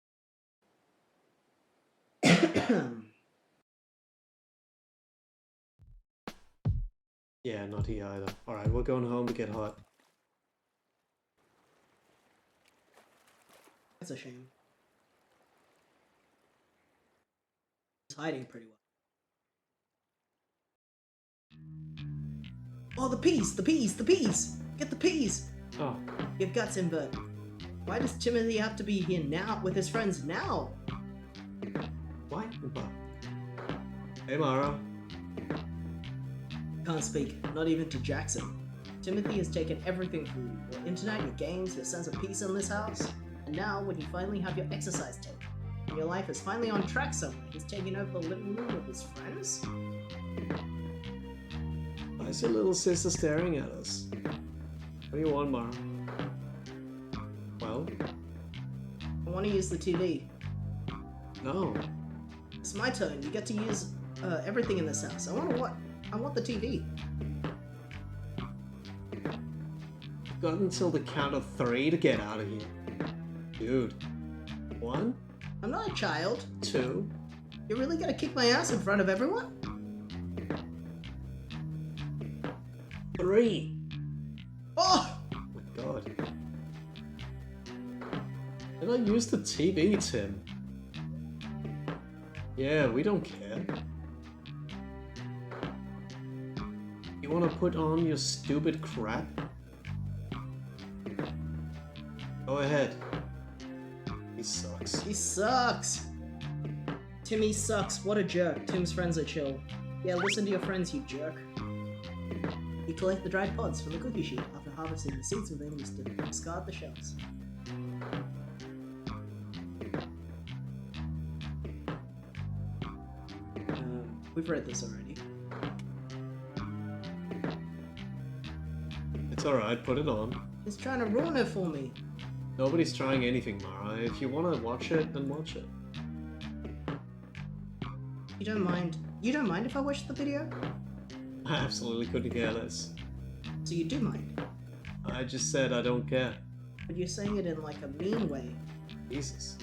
Yeah, not here either. Alright, we're going home to get hot. That's a shame. He's hiding pretty well. Oh, the peas! The peas! The peas! Get the peas! Oh, Your guts invert. Why does Timothy have to be here now with his friends now? why? Hey, Mara. Can't speak, not even to Jackson. Timothy has taken everything from you. Your internet, your games, your sense of peace in this house. And now, when you finally have your exercise tape, and your life is finally on track somewhere, he's taking over the living room with his friends? Why is your little sister staring at us? What do you want, Mara? Well, I want to use the TV. no. It's my turn. You get to use everything in this house. I want to what? I want the TV. You've got until the count of 3 to get out of here. Dude. 1, I'm not a child. 2. You're really gonna kick my ass in front of everyone? 3. Oh! Oh my god. Did I use the TV, Tim? Yeah, we don't care. You wanna put on your stupid crap? Go ahead. He sucks. He sucks. Timmy sucks. What a jerk. Tim's friends are chill. Yeah, listen to your friends, you jerk. You collect the dried pods from the cookie sheet. After harvesting the seeds within, you discard the shells. We've read this already. It's alright, put it on. He's trying to ruin it for me. Nobody's trying anything, Mara. If you wanna watch it, then watch it. You don't mind? You don't mind if I watch the video? I absolutely couldn't care less. So you do mind? I just said I don't care. But you're saying it in like a mean way. Jesus.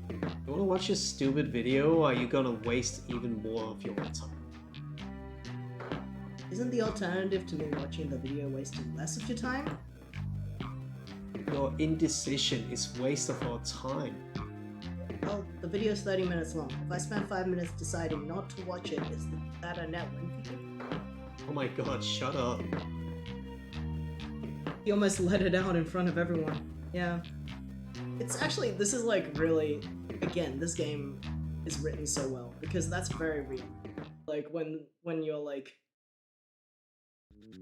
You wanna watch your stupid video, or are you gonna waste even more of your time? Isn't the alternative to me watching the video wasting less of your time? Your indecision is waste of our time. Well, the video's 30 minutes long. If I spend 5 minutes deciding not to watch it, is that a net win for you? Oh my god, shut up. He almost let it out in front of everyone. Yeah. It's actually, this is like really, again, this game is written so well, because that's very real. Like, when you're like,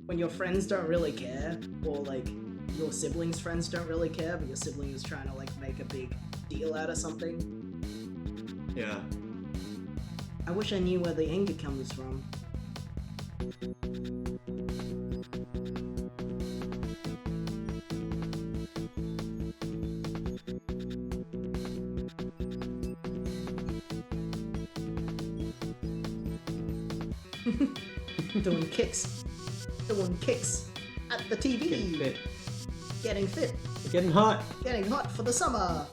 when your friends don't really care, or like, your siblings' friends don't really care, but your sibling is trying to like make a big deal out of something. Yeah. I wish I knew where the anger comes from. Doing kicks. Doing kicks at the TV. Getting fit. Getting fit. We're getting hot. Getting hot for the summer.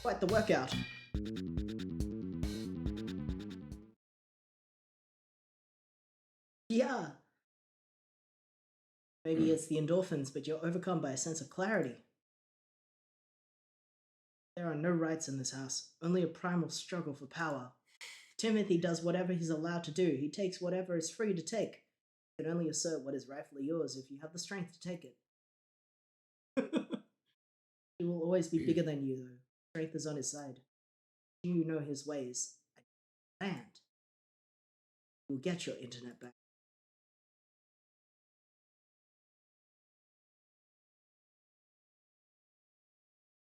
Quite the workout. Yeah. Maybe it's the endorphins, but you're overcome by a sense of clarity. There are no rights in this house, only a primal struggle for power. Timothy does whatever he's allowed to do. He takes whatever is free to take. You can only assert what is rightfully yours if you have the strength to take it. He will always be bigger than you, though. Strength is on his side. You know his ways. And you'll get your internet back.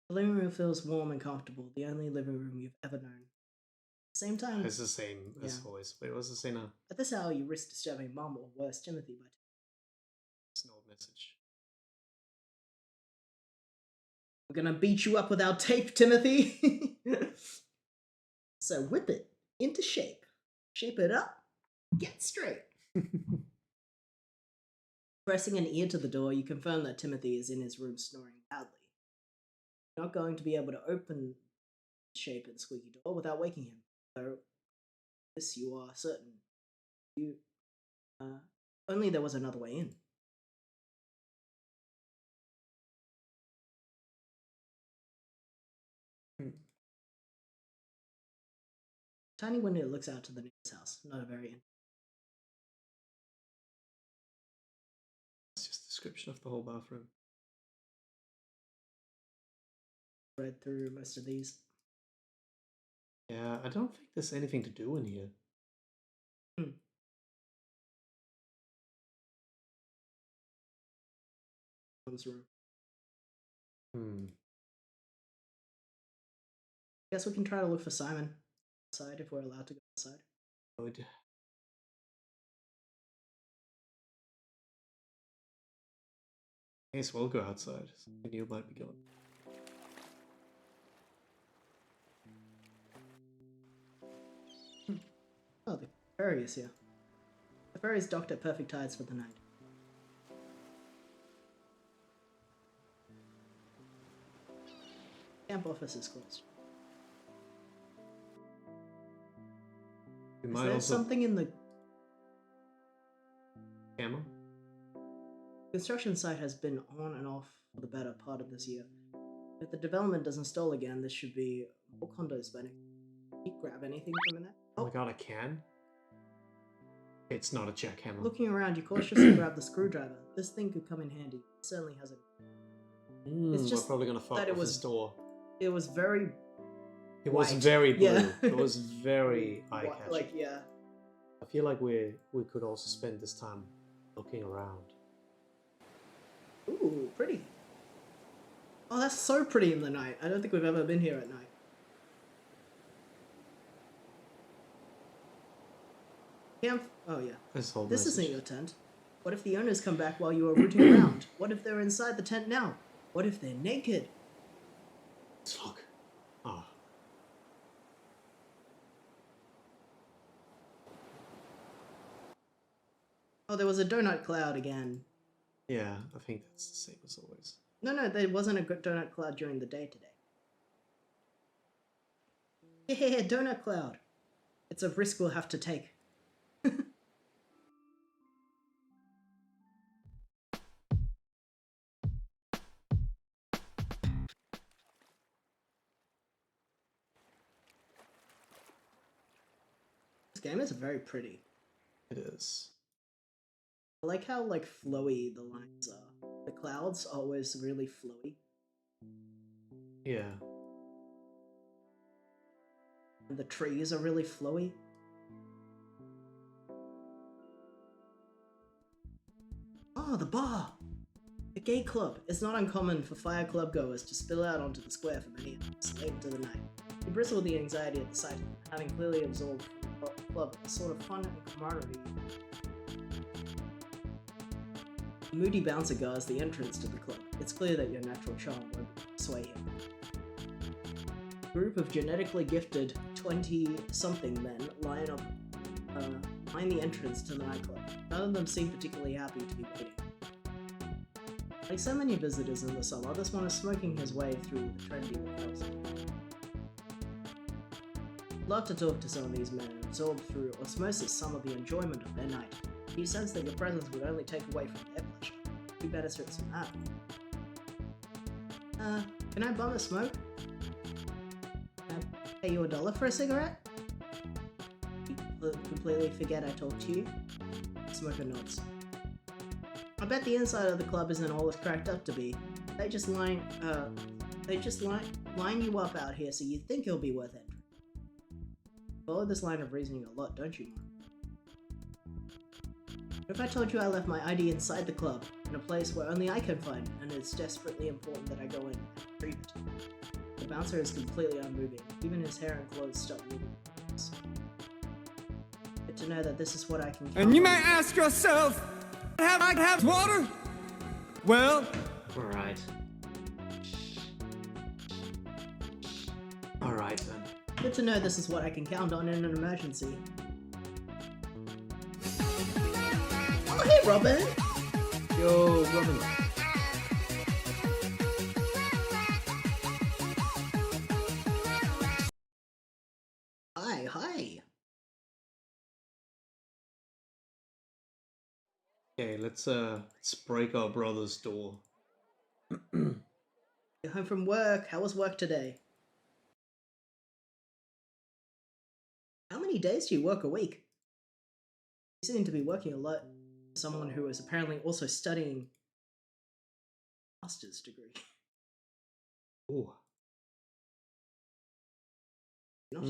The living room feels warm and comfortable, the only living room you've ever known. At the same time, It's the same as Yeah. always. Wait, what's the say now? at this hour you risk disturbing Mum or worse, Timothy by It's an old message. We're gonna beat you up with our tape, Timothy. So whip it into shape. Shape it up. Get straight. Pressing an ear to the door, you confirm that Timothy is in his room snoring loudly. You're not going to be able to open shape and squeaky door without waking him. So this you are certain. You only there was another way in. Tiny window looks out to the neighbor's house. Not a very It's just a description of the whole bathroom. read through most of these. Yeah, I don't think there's anything to do in here. Mom's room. Hmm. Guess we can try to look for Simon outside if we're allowed to go outside. Good. I guess we'll go outside. Something new might be gone. Oh, the fairy is here. The fairy's docked at perfect tides for the night. Camp office is closed. We Is might there also something in the camera. construction site has been on and off for the better part of this year? If the development doesn't stall again, this should be more condos by next. Can you grab anything from in there? Oh my god, I can? It's not a jackhammer. Looking around, you cautiously grab the screwdriver. This thing could come in handy. It certainly hasn't. it's just we're probably gonna fuck that with it was this door. It was very It was white. very blue. Yeah. It was very eye Wha- catching. like, yeah. I feel like we could also spend this time looking around. Ooh, pretty. Oh, that's so pretty in the night. I don't think we've ever been here at night. Camp. Oh yeah. This whole This isn't message. your tent. What if the owners come back while you are rooting around? What if they're inside the tent now? What if they're naked? Let's look. Oh. Oh, there was a donut cloud again. Yeah, I think that's the same as always. No, there wasn't a good donut cloud during the day today. Yeah, donut cloud. It's a risk we'll have to take. This game is very pretty. It is. I like how like flowy the lines are. The clouds are always really flowy. Yeah. And the trees are really flowy. Oh, the bar! The gay club. It's not uncommon for fire club goers to spill out onto the square for many hours late into the night. You bristle with the anxiety at the sight of them, having clearly absorbed from the club a sort of fun and camaraderie. The moody bouncer guards the entrance to the club. It's clear that your natural charm won't sway him. A group of genetically gifted 20-something men line up behind the entrance to the nightclub. None of them seem particularly happy to be waiting. Like so many visitors in the summer, this one is smoking his way through the trendy hotels. I'd love to talk to some of these men and absorb through osmosis some of the enjoyment of their night. You sense that your presence would only take away from their pleasure. You better strip some that. Can I bum a smoke? Can I pay you $1 for a cigarette? completely forget I talked to you? Smoker nods. I bet the inside of the club isn't all it's cracked up to be. They just line you up out here so you think it'll be worth entering. Follow this line of reasoning a lot, don't you, Mark? What if I told you I left my ID inside the club, in a place where only I can find, and it's desperately important that I go in and retrieve it? The bouncer is completely unmoving. Even his hair and clothes stop moving. Good to know that this is what I can count And you on. may ask yourself, have I have water? Well, Alright. Alright then. Good to know this is what I can count on in an emergency. Oh, hey, Robin! Yo, Robin. Hi. Okay, let's break our brother's door. You're home from work. How was work today? How many days do you work a week? You seem to be working a lot. Someone who is apparently also studying a master's degree. Ooh. Not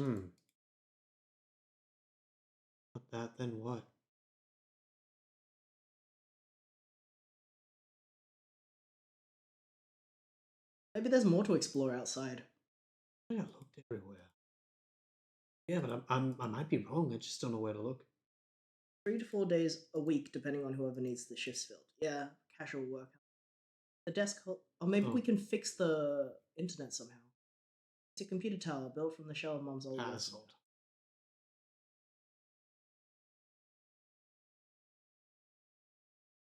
Not that, then what? Maybe there's more to explore outside. I think I looked everywhere. Yeah, but I might be wrong. I just don't know where to look. 3 to 4 days a week, depending on whoever needs the shifts filled. Yeah, casual work. The desk, or maybe we can fix the internet somehow. It's a computer tower built from the shell of Mom's old work. Asshole.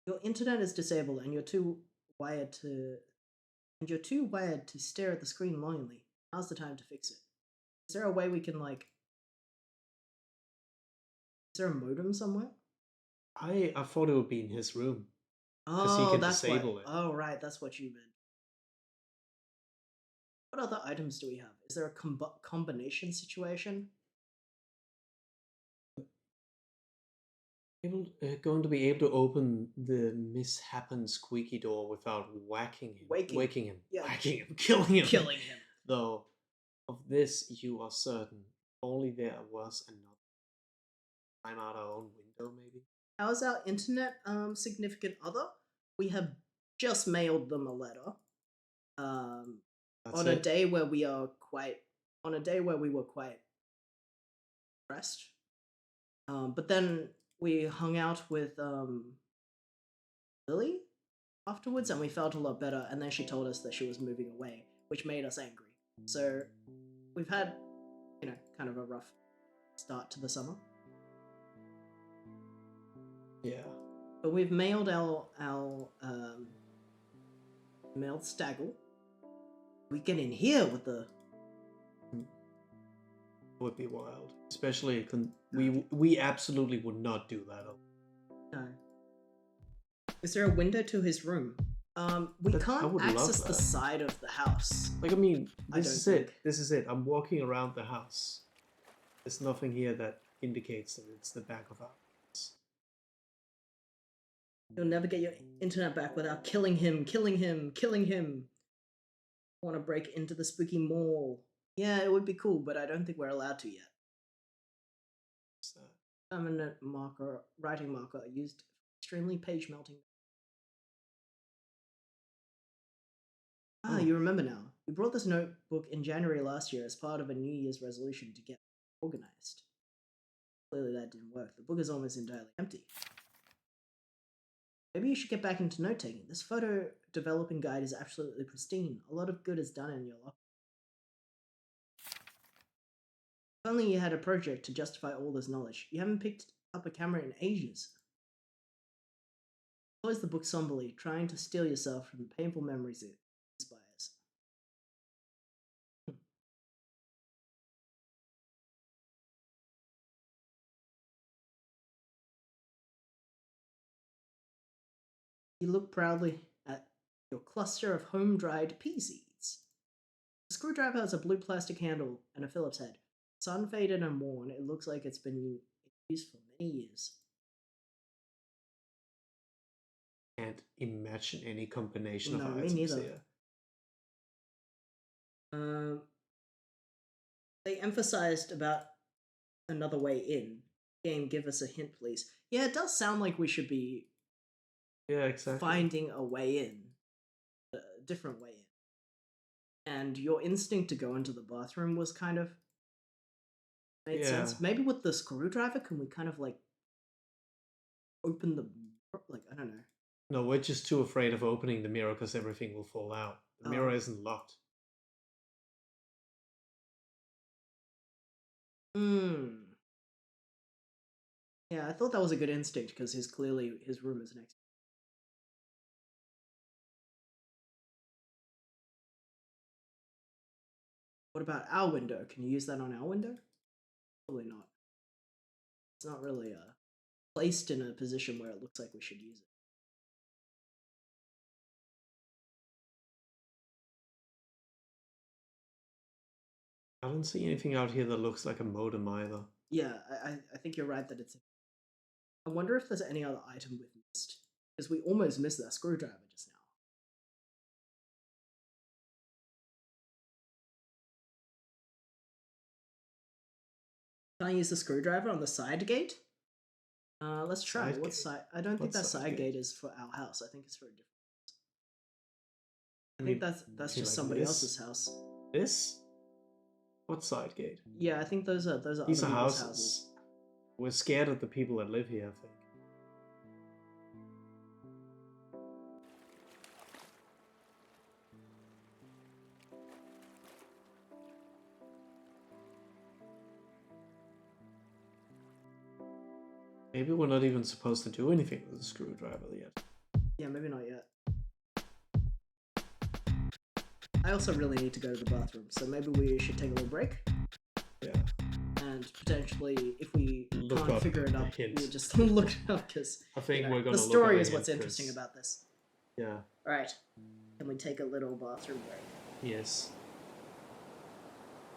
Your internet is disabled, and you're too wired to stare at the screen longingly. Now's the time to fix it. Is there a way we can is there a modem somewhere? I thought it would be in his room. 'Cause he Oh, can that's disable what. it. Oh, right, that's what you meant. What other items do we have? Is there a combination situation? Going to be able to open the mishappen squeaky door without waking him. Waking. him. Yeah. Whacking him. Killing him. Killing him. Though, of this you are certain. Only there was another. Climb out our own window, maybe? How's our internet significant other? We have just mailed them a letter. That's On it. a day where we were quite pressed. But then we hung out with Lily afterwards, and we felt a lot better. And then she told us that she was moving away, which made us angry. So we've had, kind of a rough start to the summer. Yeah. But we've mailed our mailed Staggle. We get in here with the. Would be wild. Especially, we absolutely would not do that. No. Is there a window to his room? We I can't would love access the that. side of the house. Like, I mean, I this don't is think. it. This is it. I'm walking around the house. There's nothing here that indicates that it's the back of our house. You'll never get your internet back without killing him. I want to break into the spooky mall. Yeah, it would be cool, but I don't think we're allowed to yet. What's that? Permanent writing marker used extremely page melting. Ah, Oh. you remember now. We brought this notebook in January last year as part of a New Year's resolution to get organized. Clearly that didn't work. The book is almost entirely empty. Maybe you should get back into note-taking. This photo developing guide is absolutely pristine. A lot of good is done in your locker. If only you had a project to justify all this knowledge. You haven't picked up a camera in ages. Close the book somberly, trying to steel yourself from the painful memories it inspires. You look proudly at your cluster of home-dried pea seeds. The screwdriver has a blue plastic handle and a Phillips head. Sun-faded and worn, it looks like it's been used for many years. Can't imagine any combination No, of me items neither. here. They emphasized about another way in. Game, give us a hint, please. Yeah, it does sound like we should be Yeah, exactly. finding a way in, a different way in. And your instinct to go into the bathroom was kind of made sense. Yeah. Maybe with the screwdriver, can we kind of like open the like I don't know. No, we're just too afraid of opening the mirror because everything will fall out. The mirror Oh. isn't locked. Hmm. Yeah, I thought that was a good instinct because his room is next. What about our window? Can you use that on our window? Probably not. It's not really placed in a position where it looks like we should use it. I don't see anything out here that looks like a modem either. Yeah, I think you're right that it's. I wonder if there's any other item we've missed because we almost missed that screwdriver just now. Can I use the screwdriver on the side gate? Let's try. Side What gate? side? I don't think What that side side gate? gate is for our house. I think it's for a different house. I Maybe- think that's maybe just like somebody this? else's house. This? What side gate? Yeah, I think those are These other are people's houses. houses. We're scared of the people that live here, I think. Maybe we're not even supposed to do anything with the screwdriver yet. Yeah, maybe not yet. I also really need to go to the bathroom, so maybe we should take a little break. Yeah. And potentially, if we Look can't up figure it a out, hint. we'll just look it up because I think we're gonna the look story up a is what's hint, interesting 'cause- about this. Yeah. Alright, can we take a little bathroom break? Yes.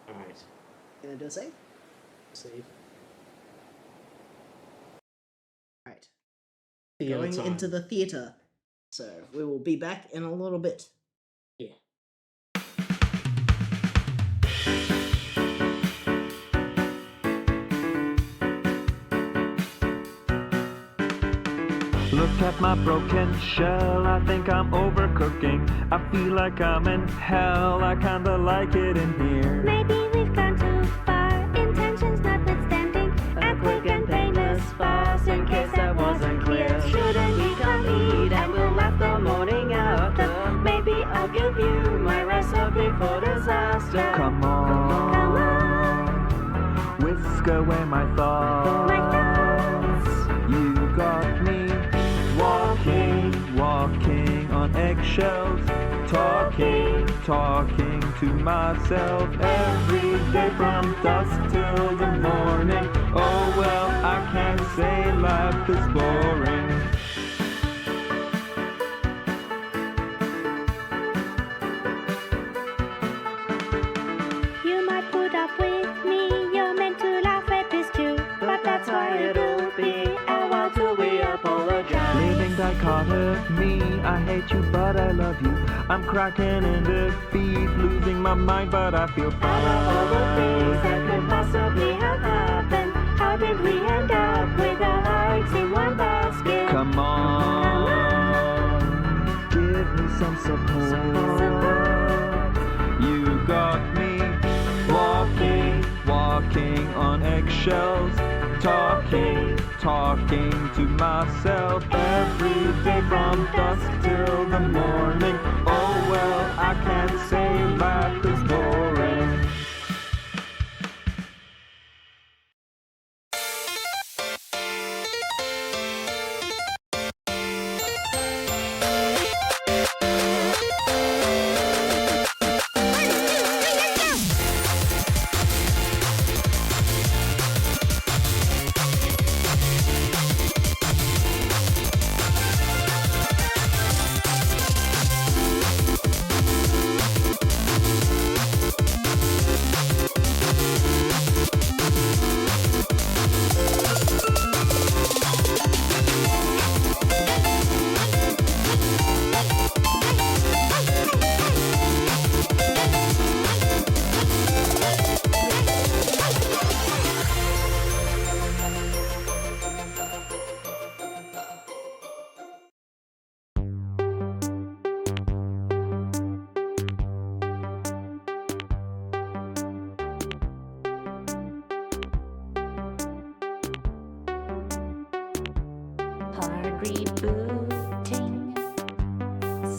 Alright. Gonna do a save? Save. Alright, Theater going time. into the theater. So we will be back in a little bit. Yeah. Look at my broken shell, I think I'm overcooking. I feel like I'm in hell, I kinda like it in here. Maybe we've gone too far, intentions notwithstanding. A quick and painless pause in case that wasn't clear. Shouldn't we come eat and we'll laugh the morning after? Maybe I'll give you my recipe for disaster. Come on, Come on, whisk away my thoughts. my thoughts. You got me walking on eggshells, talking to myself every day from dusk till the morning. Oh well, I can't say life is boring. You might put up with me, you're meant to laugh at this too. But that's why it'll be a while till we apologize. Living dichotomy, I hate you but I love you. I'm cracking in defeat, losing my mind but I feel Out of fine. all the things that could possibly have happened, how did we end up with our eggs in one basket? Come on, give me some support. You got me walking on eggshells, talking to myself every day from dusk till the morning. Oh well, I can't say life is boring.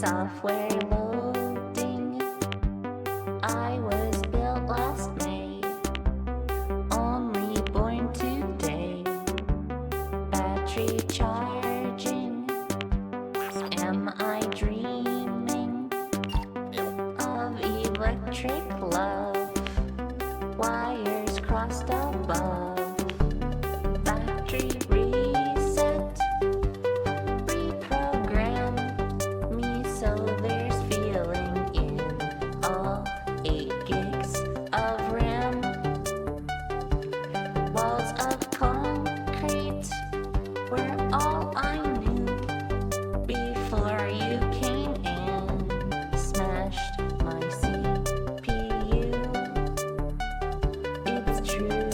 software loading. I was built last May, only born today. Battery charging. Am I dreaming of electric love? Wires crossed above. Battery reset. Reprogram me so there's feeling in all 8 gigs of RAM. Walls of concrete were all I knew before you came and smashed my CPU. It's true.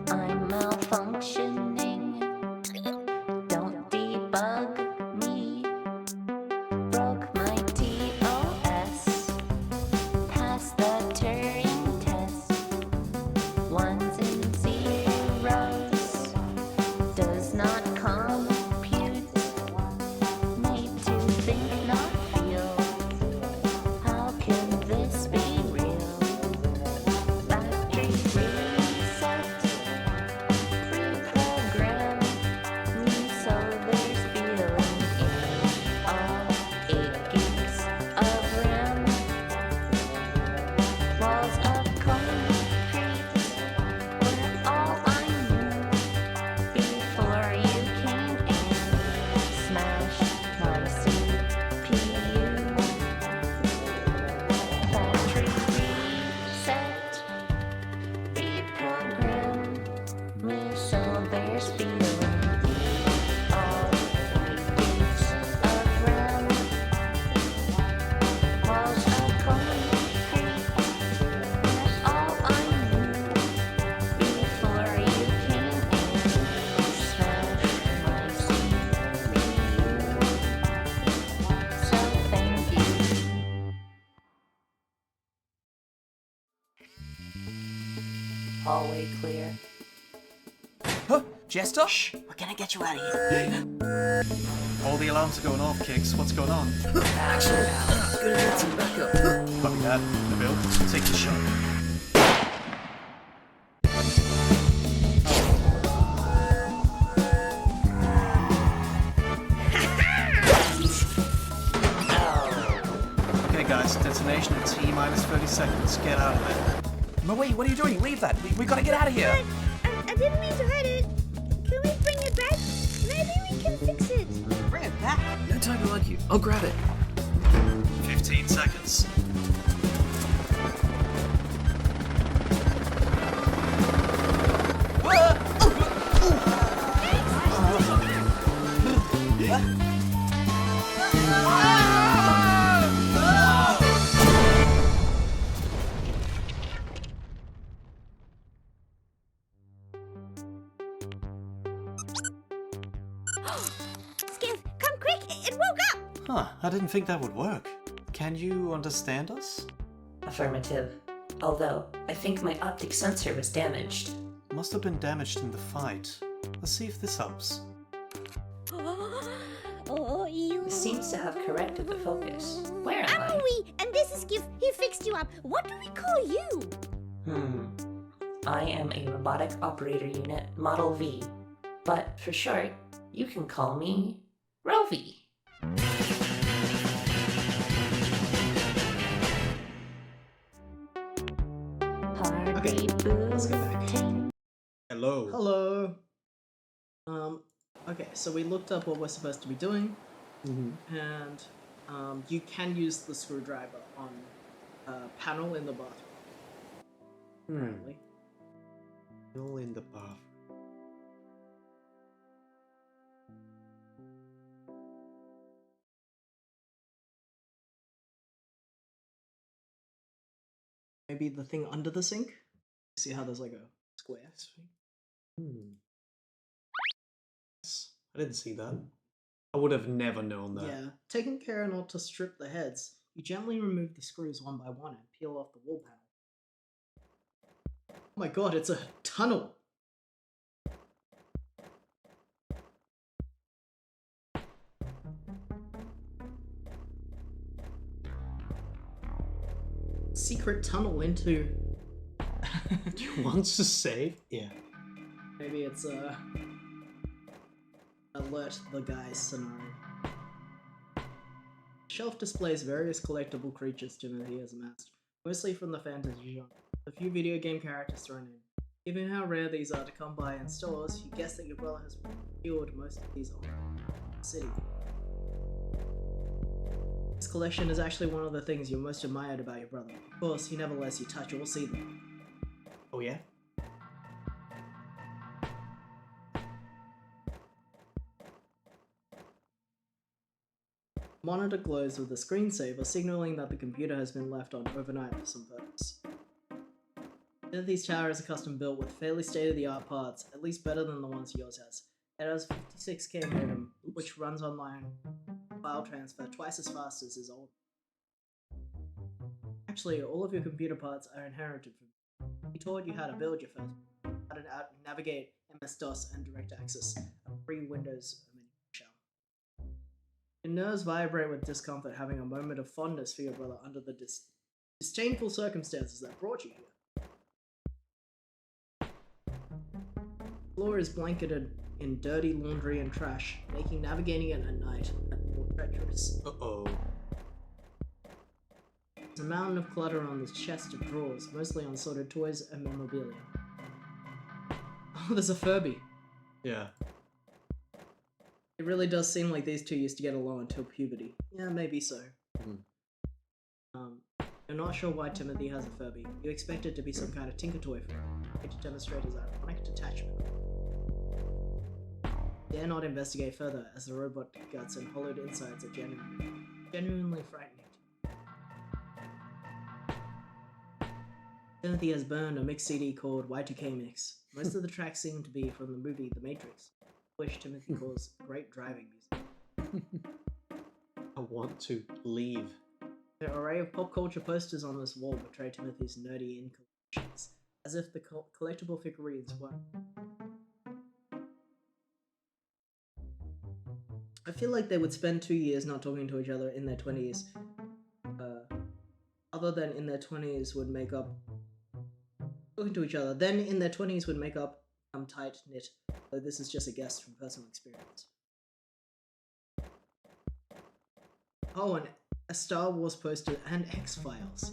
I'm malfunctioning. Don't debug me. Broke my TOS. Passed the Turing test. Ones and zeros. Does not compute. Made to think, not feel. How can this be real? Battery reset. Reprogram me so there's feeling in all 8 gigs of RAM. Walls of concrete were all I knew before you came and smashed my CPU. Battery reset. Reprogram me so there's feeling all 8 gigs of RAM. Walls of concrete were all I knew before you came and smashed my CPU. So thank you. Hallway clear. Huh? Jester? Shh, we're gonna get you out of here. All the alarms are going off, Kicks. What's going on? Action now. Gonna get some backup. Copy that. Nabil, take the shot. Okay, guys, detonation in T minus 30 seconds. Get out of there. No, wait, what are you doing? Leave that. We gotta get out of here. I didn't mean to hurt it. Can we bring it back? Maybe we can fix it. Bring it back. No time to argue. I'll grab it. 15 seconds. Skiff, come quick! It woke up! Huh, I didn't think that would work. Can you understand us? Affirmative. Although, I think my optic sensor was damaged. Must have been damaged in the fight. Let's see if this helps. Oh, you. Seems to have corrected the focus. Where am I'm I? Louie, and this is Skiff. He fixed you up. What do we call you? I am a robotic operator unit, Model V. But for short, you can call me Rovi. Okay, let's go back. Hello. Hello. Okay, so we looked up what we're supposed to be doing, and you can use the screwdriver on a panel in the bathroom. Apparently. All in the bathroom. Maybe the thing under the sink? See how there's like a square? I didn't see that. I would have never known that. Yeah, taking care not to strip the heads You gently remove the screws one by one and peel off the wall panel. Oh my god, it's a tunnel! Secret tunnel into... Do you want to save? Yeah. Maybe it's a... alert the guys scenario. The shelf displays various collectible creatures Timothy has amassed, mostly from the fantasy genre. A few video game characters thrown in. Given how rare these are to come by in stores, you guess that your brother has procured most of these on the city. This collection is actually one of the things you're most admired about your brother. Of course, he never lets you touch or see them. Oh yeah? Monitor glows with a screensaver, signaling that the computer has been left on overnight for some purpose. Timothy's tower is a custom built with fairly state-of-the-art parts, at least better than the ones yours has. It has 56K modem, which runs online file transfer twice as fast as his old. Actually, all of your computer parts are inherited from you. He taught you how to build your first, how to navigate MS-DOS and DirectAccess, a pre-Windows menu shell. Your nerves vibrate with discomfort, having a moment of fondness for your brother under the disdainful circumstances that brought you here. The floor is blanketed in dirty laundry and trash, making navigating it at night more treacherous. Uh-oh. There's a mountain of clutter on this chest of drawers, mostly unsorted toys and memorabilia. Oh, there's a Furby. Yeah. It really does seem like these two used to get along until puberty. Yeah, maybe so. You're not sure why Timothy has a Furby. You expect it to be some kind of tinker toy for him, to demonstrate his ironic detachment. Dare not investigate further, as the robot guts and hollowed insides are genuinely frightening. Timothy has burned a mix CD called Y2K Mix. Most of the tracks seem to be from the movie The Matrix, which Timothy calls great driving music. I want to leave. The array of pop culture posters on this wall betray Timothy's nerdy incollections, as if the collectible figurines were. I feel like they would spend 2 years not talking to each other in their 20s. Other than in their 20s would make up talking to each other. Then in their 20s would make up tight knit. Though this is just a guess from personal experience. Oh, and a Star Wars poster and X-Files.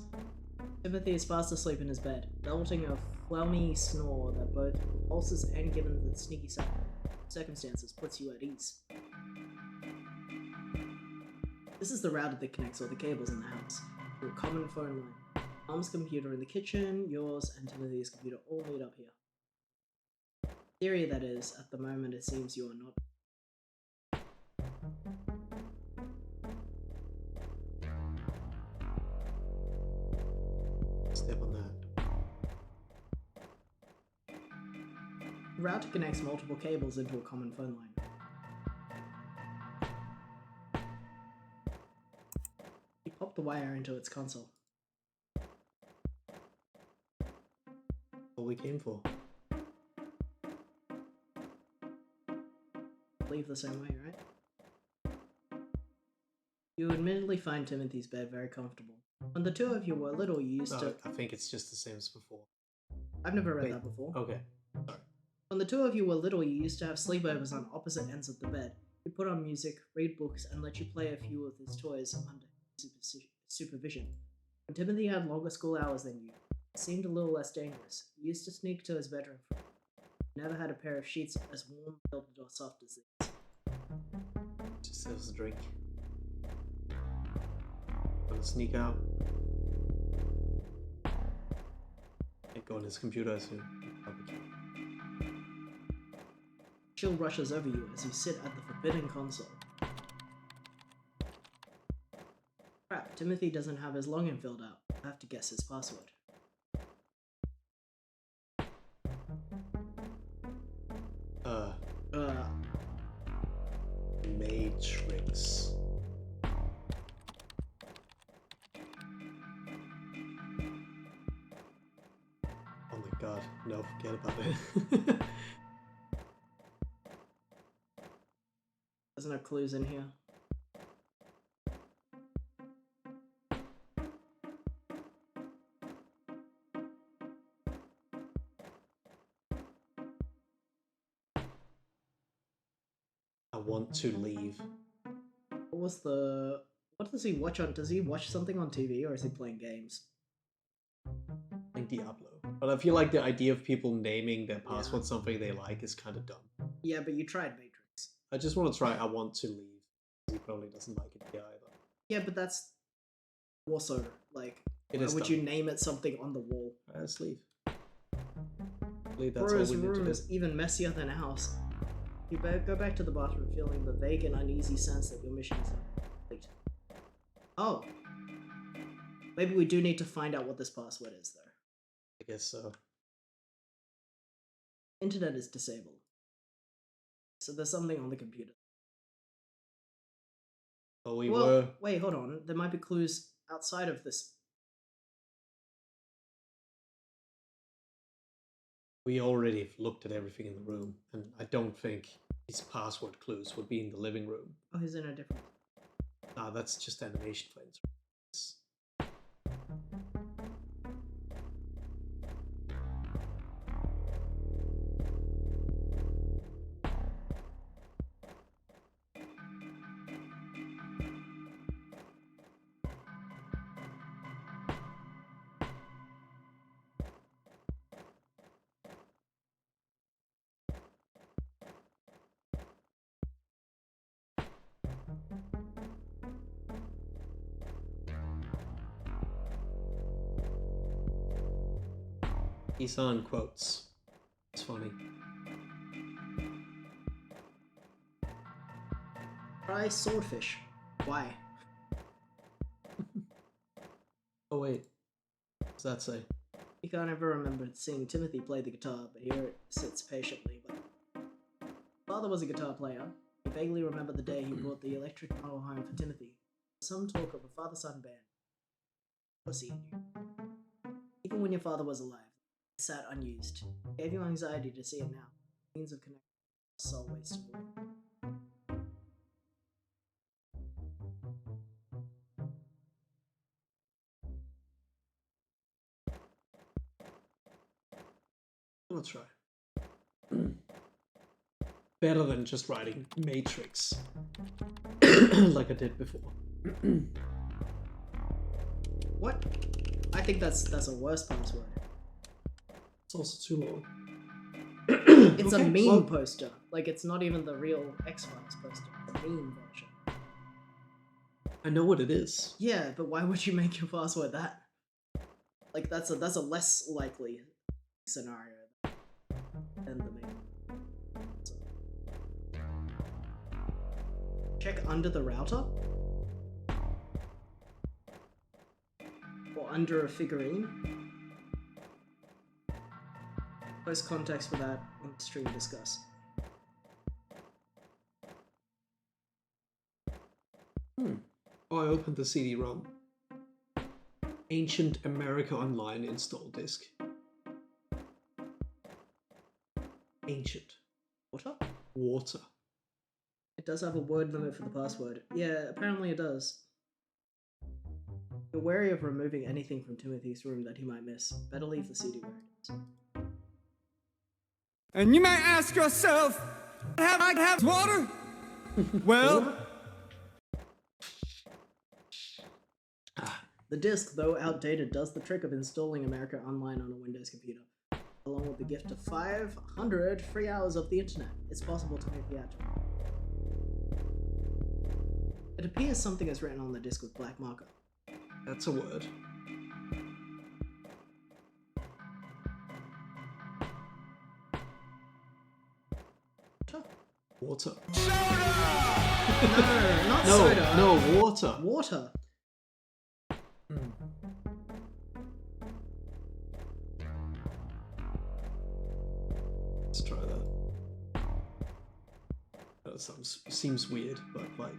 Timothy is fast asleep in his bed, belting a phlegmy snore that both pulses and, given the sneaky circumstances, puts you at ease. This is the router that connects all the cables in the house to a common phone line. Mom's computer in the kitchen, yours and Timothy's computer all meet up here. Theory, that is, at the moment it seems you are not. Step on that. The router connects multiple cables into a common phone line. You pop the wire into its console. What we came for. Leave the same way, right? You admittedly find Timothy's bed very comfortable. When the two of you were little, you used to... I think it's just the same as before. I've never read that before. Okay. Sorry. When the two of you were little, you used to have sleepovers on opposite ends of the bed. He'd put on music, read books, and let you play a few of his toys under supervision. When Timothy had longer school hours than you, it seemed a little less dangerous. You used to sneak to his bedroom. He never had a pair of sheets as warm, velvet, or soft as these. Just serves a drink. Gonna sneak out. And go on his computer soon. Chill rushes over you as you sit at the forbidden console. Crap, Timothy doesn't have his login filled out. I have to guess his password. Matrix. God, no, forget about it. There's no clues in here. I want to leave. What does he watch on? Does he watch something on TV or is he playing games? Like Diablo. But I feel like the idea of people naming their password something they like is kind of dumb. Yeah, but you tried Matrix. I just want to try I want to leave. He probably doesn't like it either. Yeah, but that's also like, It why is would dumb. you name it something on the wall? Let's leave. I believe that's Bro's all we need room to is do. even messier than ours. You better go back to the bathroom feeling the vague and uneasy sense that your mission is complete. Oh. Maybe we do need to find out what this password is, though. I guess so. Internet is disabled. So there's something on the computer. Oh, we Well, were. wait, hold on. There might be clues outside of this. We already have looked at everything in the room, and I don't think his password clues would be in the living room. Oh, he's in a different. Nah, that's just animation for instance. Isan quotes. It's funny. Try swordfish. Why? Oh wait. What's that say? You can't ever remember seeing Timothy play the guitar, but here it sits patiently. But father was a guitar player. He vaguely remembered the day he brought the electric model home for Timothy. Some talk of a father-son band. Was he knew? Even when your father was alive, it sat unused. It gave you anxiety to see it now. Means of connection. Soul wasted away. I'll try. Better than just writing Matrix. Like I did before. What? I think that's a worse password. It's also too long. It's a meme poster. Like, it's not even the real X-Files poster. It's a meme version. I know what it is. Yeah, but why would you make your password that? Like, that's a less likely scenario than the meme. So. Check under the router? Or under a figurine? Post context for that on stream discuss. Oh, I opened the CD-ROM. Ancient America Online install disk. Ancient. Water? Water. It does have a word limit for the password. Yeah, apparently it does. You're wary of removing anything from Timothy's room that he might miss. Better leave the CD where it is. And you might ask yourself, have I have water? Well, The disk, though outdated, does the trick of installing America Online on a Windows computer. Along with the gift of 500 free hours of the internet, it's possible to make the add. It appears something is written on the disk with black marker. That's a word. Water. No, not No, soda. no, water. Water. Let's try that. That seems weird, but like...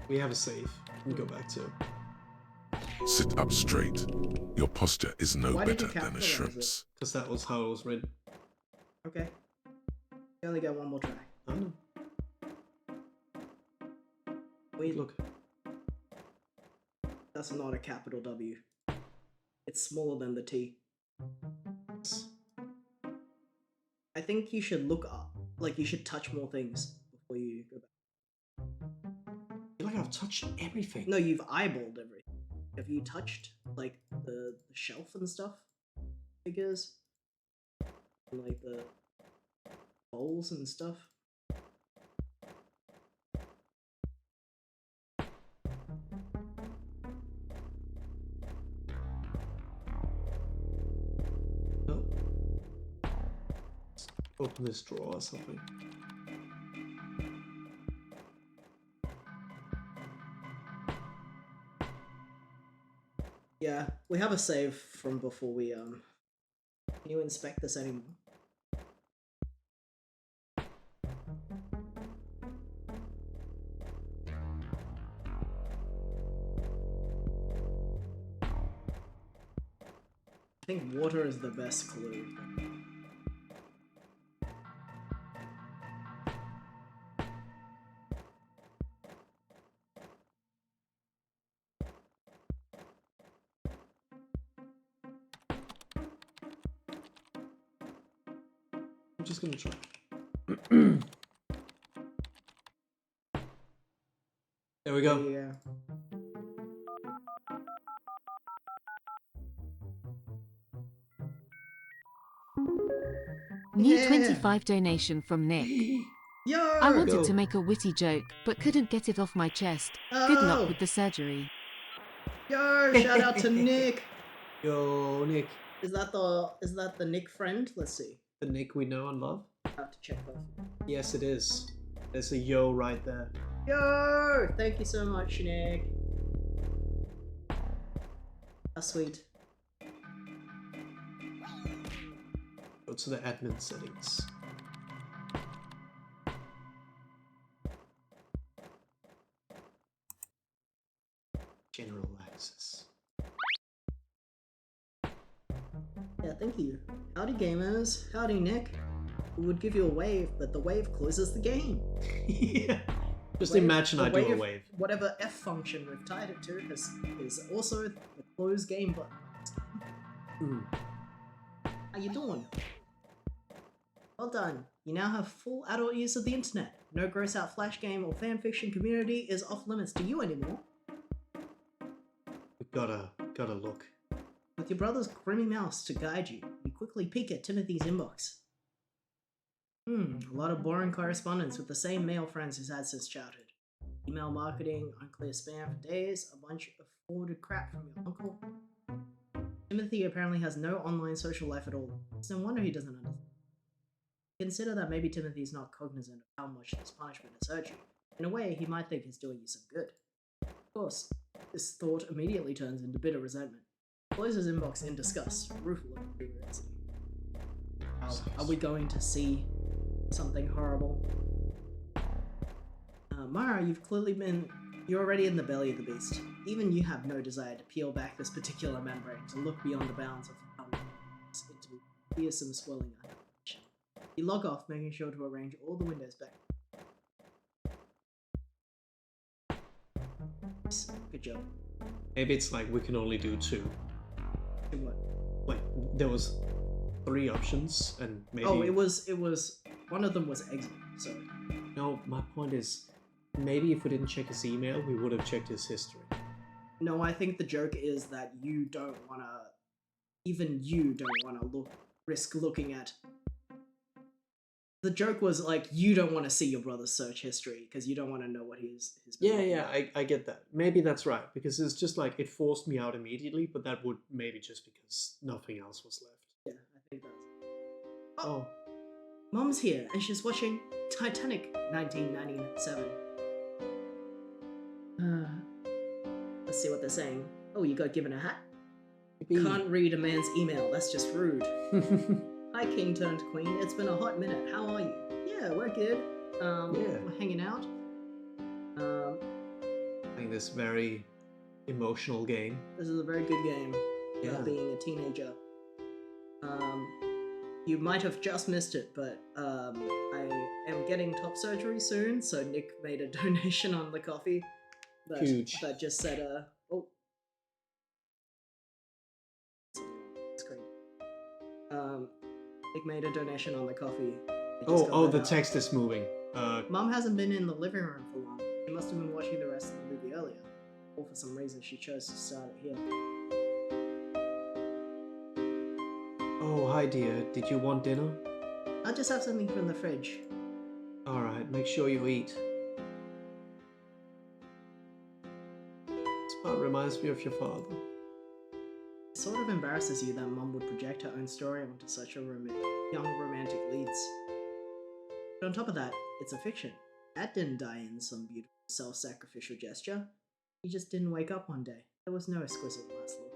We have a save. We can go back to. Sit up straight. Your posture is no Why did you better than a capitalize it? shrimp's. Because that was how it was written. Okay. You only get one more try. I know. Wait, Look. that's not a capital W. It's smaller than the T. I think you should look up. Like, you should touch more things before you go back. I feel like I've touched everything. No, you've eyeballed everything. Have you touched, like, the shelf and stuff? Figures? And, like, the bowls and stuff? No. Let's open this drawer or something. Yeah, we have a save from before we, Can you inspect this anymore? I think water is the best clue. I'm just gonna try. There we go. Yeah. New Yeah. 25 donation from Nick. Yo! I wanted Go. to make a witty joke, but couldn't get it off my chest. Good Oh. luck with the surgery. Yo, shout out to Nick. Yo, Nick. Is that the Nick friend? Let's see. The Nick we know and love? I have to check that. Yes, it is. There's a yo right there. Yo! Thank you so much, Nick. How sweet. Go to the admin settings. General access. Yeah, thank you. Howdy, gamers. Howdy, Nick. We would give you a wave, but the wave closes the game. Yeah. Just Wave- imagine the I do a wave. Whatever F function we've tied it to is also the close game button. Mm. How you doing? Well done. You now have full adult use of the internet. No gross out flash game or fanfiction community is off limits to you anymore. We gotta look. With your brother's grimy mouse to guide you, you quickly peek at Timothy's inbox. A lot of boring correspondence with the same male friends he's had since childhood. Email marketing, unclear spam for days, a bunch of forwarded crap from your uncle. Timothy apparently has no online social life at all. It's no wonder he doesn't understand. Consider that maybe Timothy's not cognizant of how much this punishment has hurt you. In a way, he might think he's doing you some good. Of course, this thought immediately turns into bitter resentment. Closes inbox in disgust, rueful of curiosity. Are we going to see something horrible? Mara, you're already in the belly of the beast. Even you have no desire to peel back this particular membrane to look beyond the bounds of into fearsome swirling annihilation. You log off, making sure to arrange all the windows back. Good job. Maybe it's like we can only do two. Do what? Like there was 3 options and maybe. Oh, it was one of them was exit. So No, my point is, maybe if we didn't check his email, we would have checked his history. no, I think the joke is that you don't wanna, even you don't wanna risk looking at. The joke was like you don't want to see your brother's search history because you don't want to know what his. Yeah, I get that. Maybe that's right, because it's just like it forced me out immediately, but that would maybe just because nothing else was left. Yeah, I think that's. Oh, Mom's here and she's watching Titanic 1997. Let's see what they're saying. Oh, you got given a hat? Can't read a man's email, that's just rude. Hi, King turned Queen. It's been a hot minute. How are you? Yeah, we're good. We're hanging out. playing this very emotional game. This is a very good game. Yeah. being a teenager. You might have just missed it, but I am getting top surgery soon, so Nick made a donation on the coffee. Huge. That just said, oh. It's great. Nick made a donation on the coffee. It just got Oh, read the out. text is moving. Mum hasn't been in the living room for long. She must have been watching the rest of the movie earlier. Or for some reason she chose to start it here. Oh, hi dear. Did you want dinner? I'll just have something from the fridge. Alright, make sure you eat. This part reminds me of your father. It sort of embarrasses you that Mum would project her own story onto such a young romantic leads. But on top of that, it's a fiction. Dad didn't die in some beautiful self-sacrificial gesture. He just didn't wake up one day. There was no exquisite last look.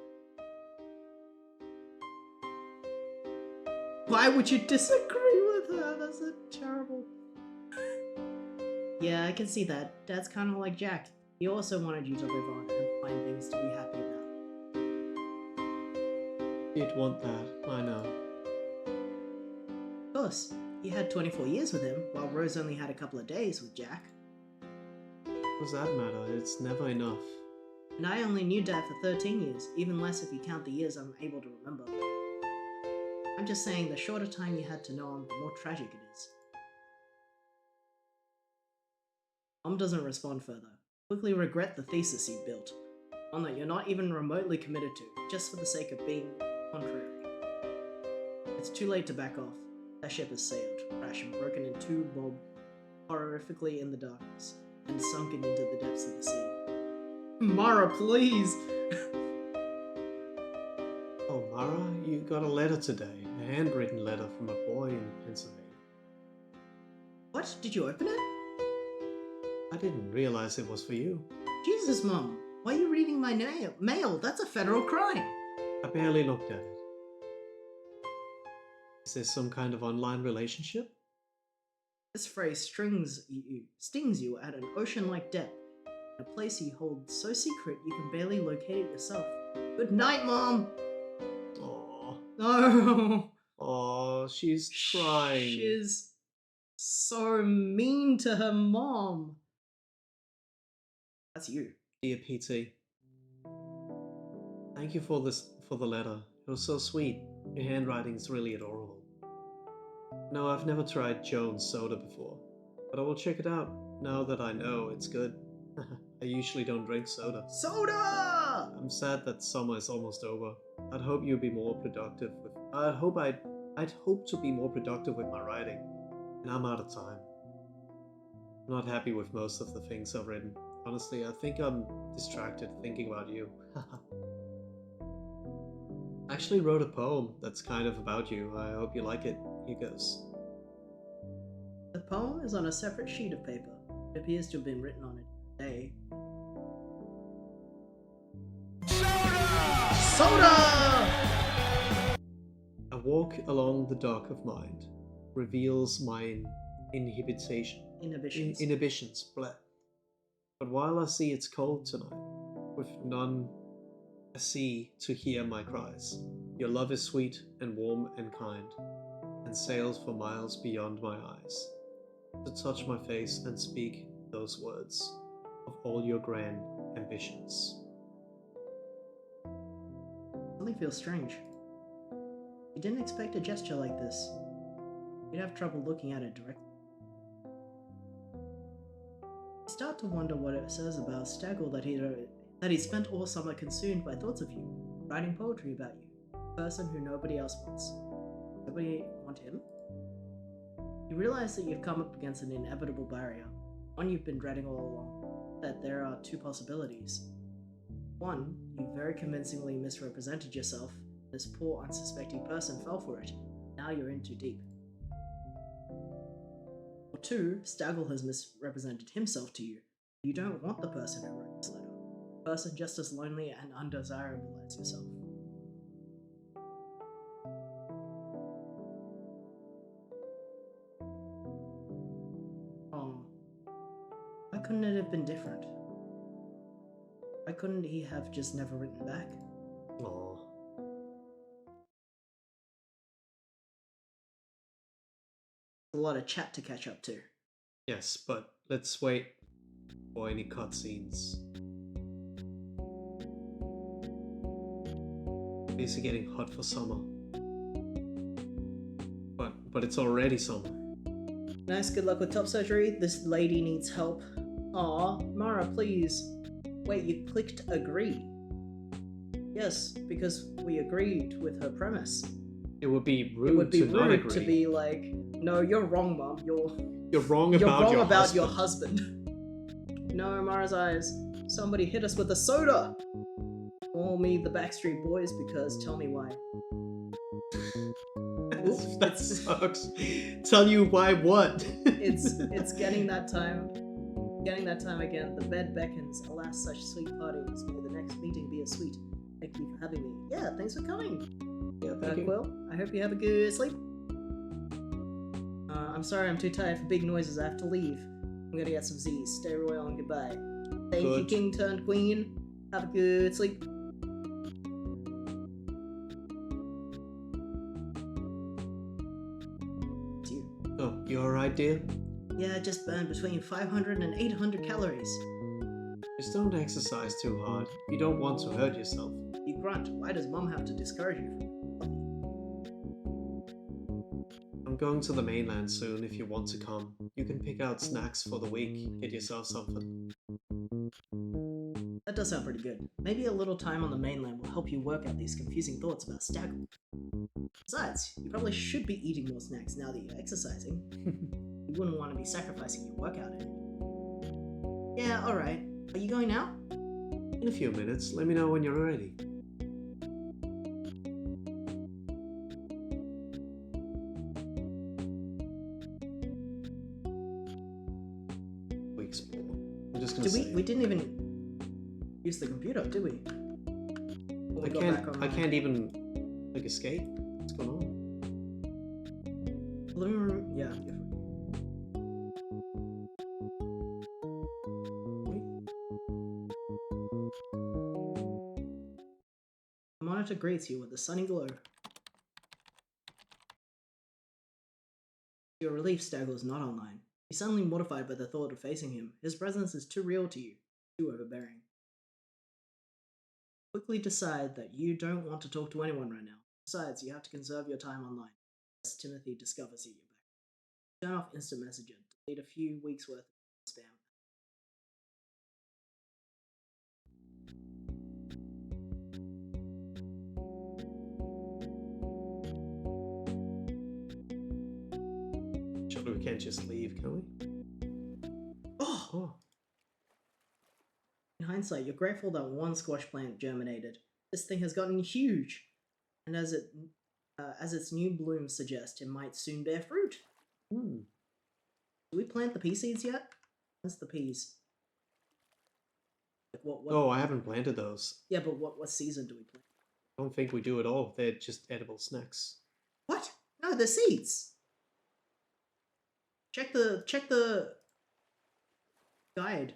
Why would you disagree with her? That's a terrible... Yeah, I can see that. Dad's kind of like Jack. He also wanted you to live on and find things to be happy about. You'd want that, I know. Of course, you had 24 years with him, while Rose only had a couple of days with Jack. What does that matter? It's never enough. And I only knew Dad for 13 years, even less if you count the years I'm able to remember. I'm just saying the shorter time you had to know him, the more tragic it is. Mom doesn't respond further. Quickly regret the thesis you built. One that you're not even remotely committed to, just for the sake of being contrary. It's too late to back off. That ship has sailed, crashed and broken in two, bobbed horrifically in the darkness, and sunken into the depths of the sea. Mara, please! Oh, Mara, you got a letter today. A handwritten letter from a boy in Pennsylvania. What? Did you open it? I didn't realize it was for you. Jesus, Mom. Why are you reading my mail? That's a federal crime. I barely looked at it. Is there some kind of online relationship? This phrase stings you at an ocean-like depth, in a place you hold so secret you can barely locate it yourself. Good night, Mom! Aww. No! Aww, she's crying. She's so mean to her mom. That's you. Dear PT, thank you for the letter. It was so sweet. Your handwriting's really adorable. No, I've never tried Jones soda before, but I will check it out now that I know it's good. I usually don't drink soda. Soda! I'm sad that summer is almost over. I'd hope you'd be more productive with. I'd hope to be more productive with my writing, and I'm out of time. I'm not happy with most of the things I've written. Honestly, I think I'm distracted thinking about you. I actually wrote a poem that's kind of about you. I hope you like it. Here goes. The poem is on a separate sheet of paper. It appears to have been written on it today. Soda! A walk along the dock of mind reveals my inhibitions. Blah. But while I see it's cold tonight, with none a sea to hear my cries, your love is sweet and warm and kind, and sails for miles beyond my eyes, to touch my face and speak those words of all your grand ambitions. Something feels strange. You didn't expect a gesture like this. You'd have trouble looking at it directly. You start to wonder what it says about Staggle that he spent all summer consumed by thoughts of you, writing poetry about you, a person who nobody else wants. Nobody want him? You realize that you've come up against an inevitable barrier, one you've been dreading all along, that there are two possibilities. One, you very convincingly misrepresented yourself, this poor unsuspecting person fell for it, now you're in too deep. Or two, Staggle has misrepresented himself to you. You don't want the person who wrote this letter. A person just as lonely and undesirable as yourself. Oh. Why couldn't it have been different? Why couldn't he have just never written back? Aww. A lot of chat to catch up to. Yes, but let's wait for any cutscenes. It's getting hot for summer. But it's already summer. Nice, good luck with top surgery. This lady needs help. Aw, Mara, please. Wait, you clicked agree. Yes, because we agreed with her premise. It would be rude It would be to not rude agree. to be like, no, you're wrong, Mom. You're wrong you're about wrong your about husband. your husband. No, Mara's eyes. Somebody hit us with a soda. Call me the Backstreet Boys because tell me why. Oops, That sucks. Tell you why what? it's getting that time. Getting that time again. The bed beckons. Alas, such sweet parties. May the next meeting be as sweet. Thank you for having me. Yeah, thanks for coming. Yeah, thank you. Quill, I hope you have a good sleep. I'm sorry, I'm too tired for big noises. I have to leave. I'm gonna get some Z's. Stay royal and goodbye. Thank you, Good. King turned Queen. Have a good sleep. It's you. Oh, you alright, dear? Yeah, I just burned between 500 and 800 calories. Just don't exercise too hard. You don't want to hurt yourself. You grunt. Why does Mom have to discourage you from I'm going to the mainland soon if you want to come. You can pick out snacks for the week. Get yourself something. That does sound pretty good. Maybe a little time on the mainland will help you work out these confusing thoughts about Staggle. Besides, you probably should be eating more snacks now that you're exercising. You wouldn't want to be sacrificing your workout in it. Yeah, alright. Are you going now? In a few minutes. Let me know when you're ready. We explore. I'm just gonna say. We didn't even use the computer, did we? Or we got back I online? can't even like escape. What's going on? Living room? Yeah, you're free. The monitor greets you with a sunny glow. To your relief, Staggle is not online. You're suddenly mortified by the thought of facing him. His presence is too real to you, too overbearing. Quickly decide that you don't want to talk to anyone right now. Besides, you have to conserve your time online, as Timothy discovers you back. Turn off instant messaging. Delete a few weeks worth of spam. Surely we can't just leave, can we? Oh! In hindsight, you're grateful that one squash plant germinated. This thing has gotten huge, and as its new blooms suggest, it might soon bear fruit. Hmm. Do we plant the pea seeds yet? What's the peas? Like what? Oh, I haven't planted those. Yeah, but what season do we plant? I don't think we do at all. They're just edible snacks. What? No, they're seeds. Check the guide.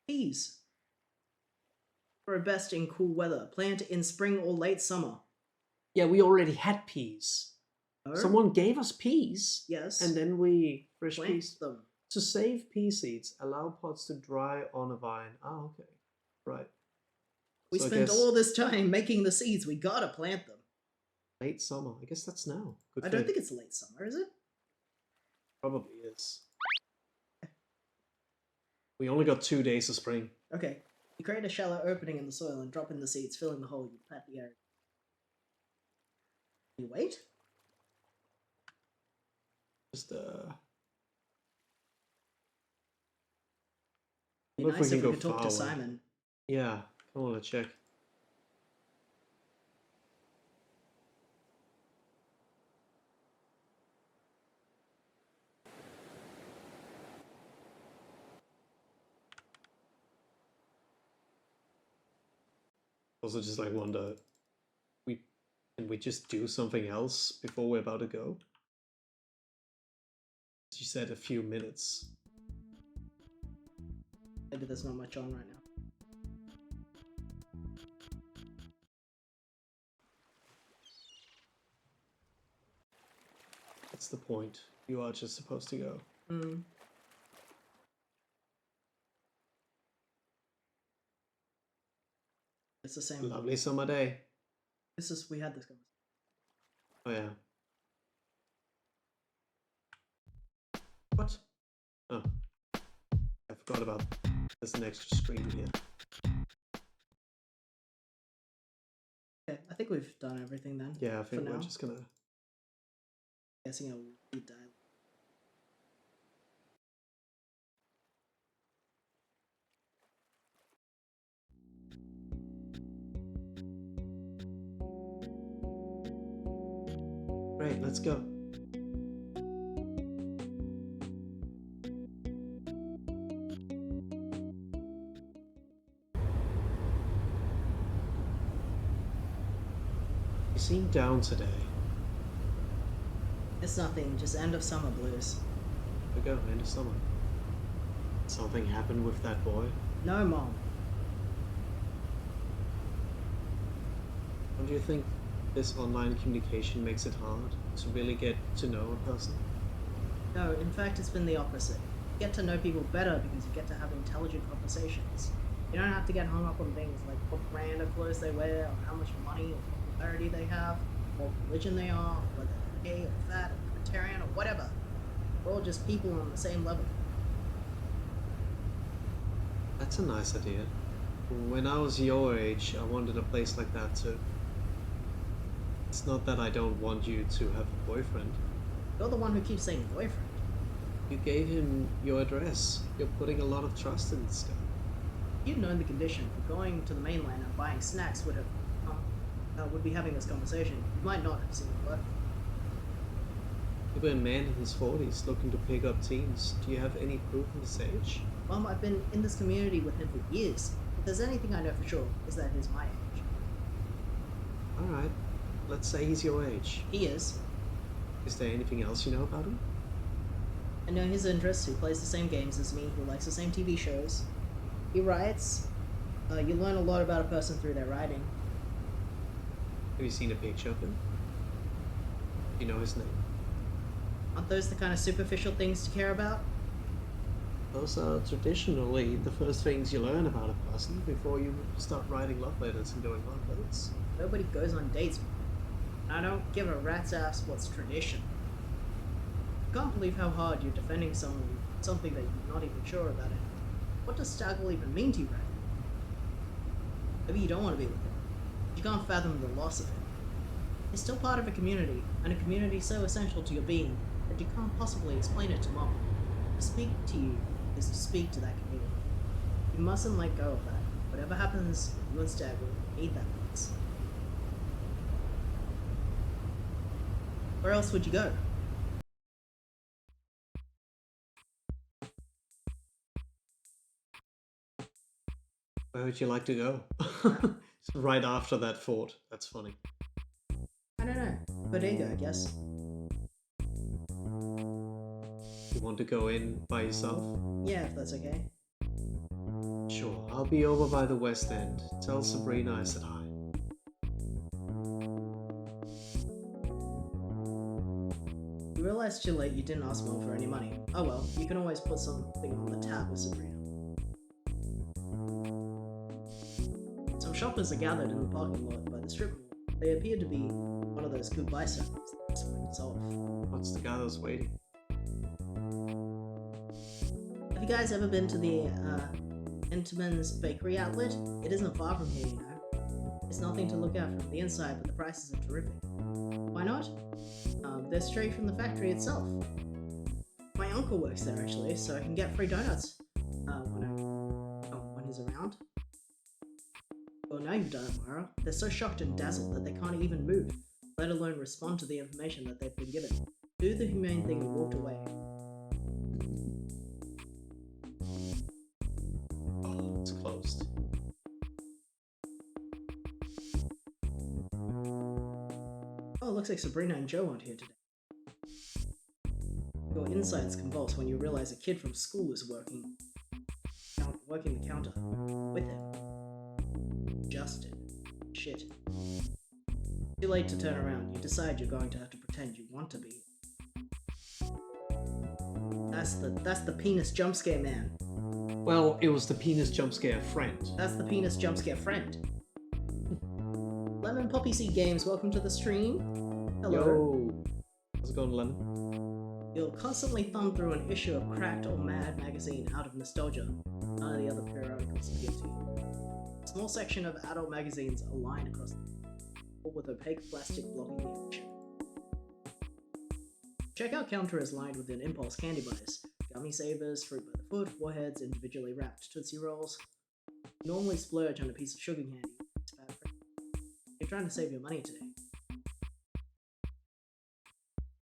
Peas. Grow best in cool weather. Plant in spring or late summer. Yeah, we already had peas. Oh? Someone gave us peas. Yes. And then we fresh Plant peas. them. To save pea seeds, allow pods to dry on a vine. Ah, okay. Right. We So I spent guess all this time making the seeds. We gotta plant them. late summer. I guess that's now. Good I don't fit. think it's late summer, is it? Probably is. We only got 2 days of spring. Okay. You create a shallow opening in the soil and drop in the seeds, filling the hole. You pat the area. You wait? Just Be What if nice we if can we go could talk to far away? Simon. yeah. Come on, let's check. Also, just like wonder, can we just do something else before we're about to go? She said a few minutes. Maybe there's not much on right now. That's the point. You are just supposed to go. Hmm. It's the same. Lovely summer day. We had this conversation. Oh yeah. What? Oh. I forgot about there's an extra screen here. Okay, I think we've done everything then. Yeah, I think for we're now. just gonna... Guessing I'll read dialogue. Great, let's go. You seem down today. It's nothing, just end of summer blues. We go, end of summer. Something happened with that boy. No, Mom. Don't you think this online communication makes it hard to really get to know a person? No, in fact, it's been the opposite. You get to know people better because you get to have intelligent conversations. You don't have to get hung up on things like what brand of clothes they wear, or how much money or popularity they have, what religion they are, whether they're gay or fat or vegetarian or whatever. We're all just people on the same level. That's a nice idea. When I was your age, I wanted a place like that too. It's not that I don't want you to have a boyfriend. You're the one who keeps saying boyfriend. You gave him your address. You're putting a lot of trust in this guy. If you'd known the condition for going to the mainland and buying snacks would be having this conversation, you might not have seen it work. You were a man in his 40s looking to pick up teens. Do you have any proof of his age? Well, I've been in this community with him for years. If there's anything I know for sure, is that he's my age. Alright, let's say he's your age. He is. Is there anything else you know about him? I know his interests, he plays the same games as me, he likes the same TV shows. He writes. You learn a lot about a person through their writing. Have you seen a picture of him? Do you know his name? Aren't those the kind of superficial things to care about? Those are traditionally the first things you learn about a person before you start writing love letters and doing love letters. Nobody goes on dates with me. I don't give a rat's ass what's tradition. I can't believe how hard you're defending something that you're not even sure about it. What does Staggle even mean to you right now? Maybe you don't want to be with him. You can't fathom the loss of him. He's still part of a community, and a community so essential to your being that you can't possibly explain it to Mom. To speak to you is to speak to that community. You mustn't let go of that. Whatever happens, you and Staggle need that place. Where else would you go? Where would you like to go? It's right after that fort. That's funny. I don't know. Bodega, I guess. You want to go in by yourself? Yeah, if that's okay. Sure, I'll be over by the west end. Tell Sabrina I said hi. You realized too late you didn't ask Mom for any money. Oh well, you can always put something on the tab with Sabrina. Some shoppers are gathered in the parking lot by the strip mall. They appear to be one of those goodbye circles that splits off. What's the guy that's waiting? Have you guys ever been to the Entenmann's bakery outlet? It isn't far from here, you know. It's nothing to look at from the inside, but the prices are terrific. Why not? They're straight from the factory itself. My uncle works there actually, so I can get free donuts when he's around. Well, now you've done it, Myra. They're so shocked and dazzled that they can't even move, let alone respond to the information that they've been given. Do the humane thing and walked away. Oh, it's closed. Oh, it looks like Sabrina and Joe aren't here today. Your insides convulse when you realize a kid from school is working the counter with him. Justin. Shit. Too late to turn around. You decide you're going to have to pretend you want to be. That's the penis jump scare man. Well, it was the penis jump scare friend. That's the penis jump scare friend. Lemon Poppy Seed Games, welcome to the stream. Hello. Yo. How's it going, Lemon? You'll constantly thumb through an issue of Cracked or Mad magazine out of nostalgia. None of the other periodicals appeal to you. A small section of adult magazines are lined across the wall with opaque plastic blocking the action. Checkout counter is lined with an impulse candy buys. Gummy savers, fruit by the foot, warheads, individually wrapped Tootsie Rolls. You normally splurge on a piece of sugar candy. It's bad for you. You're trying to save your money today.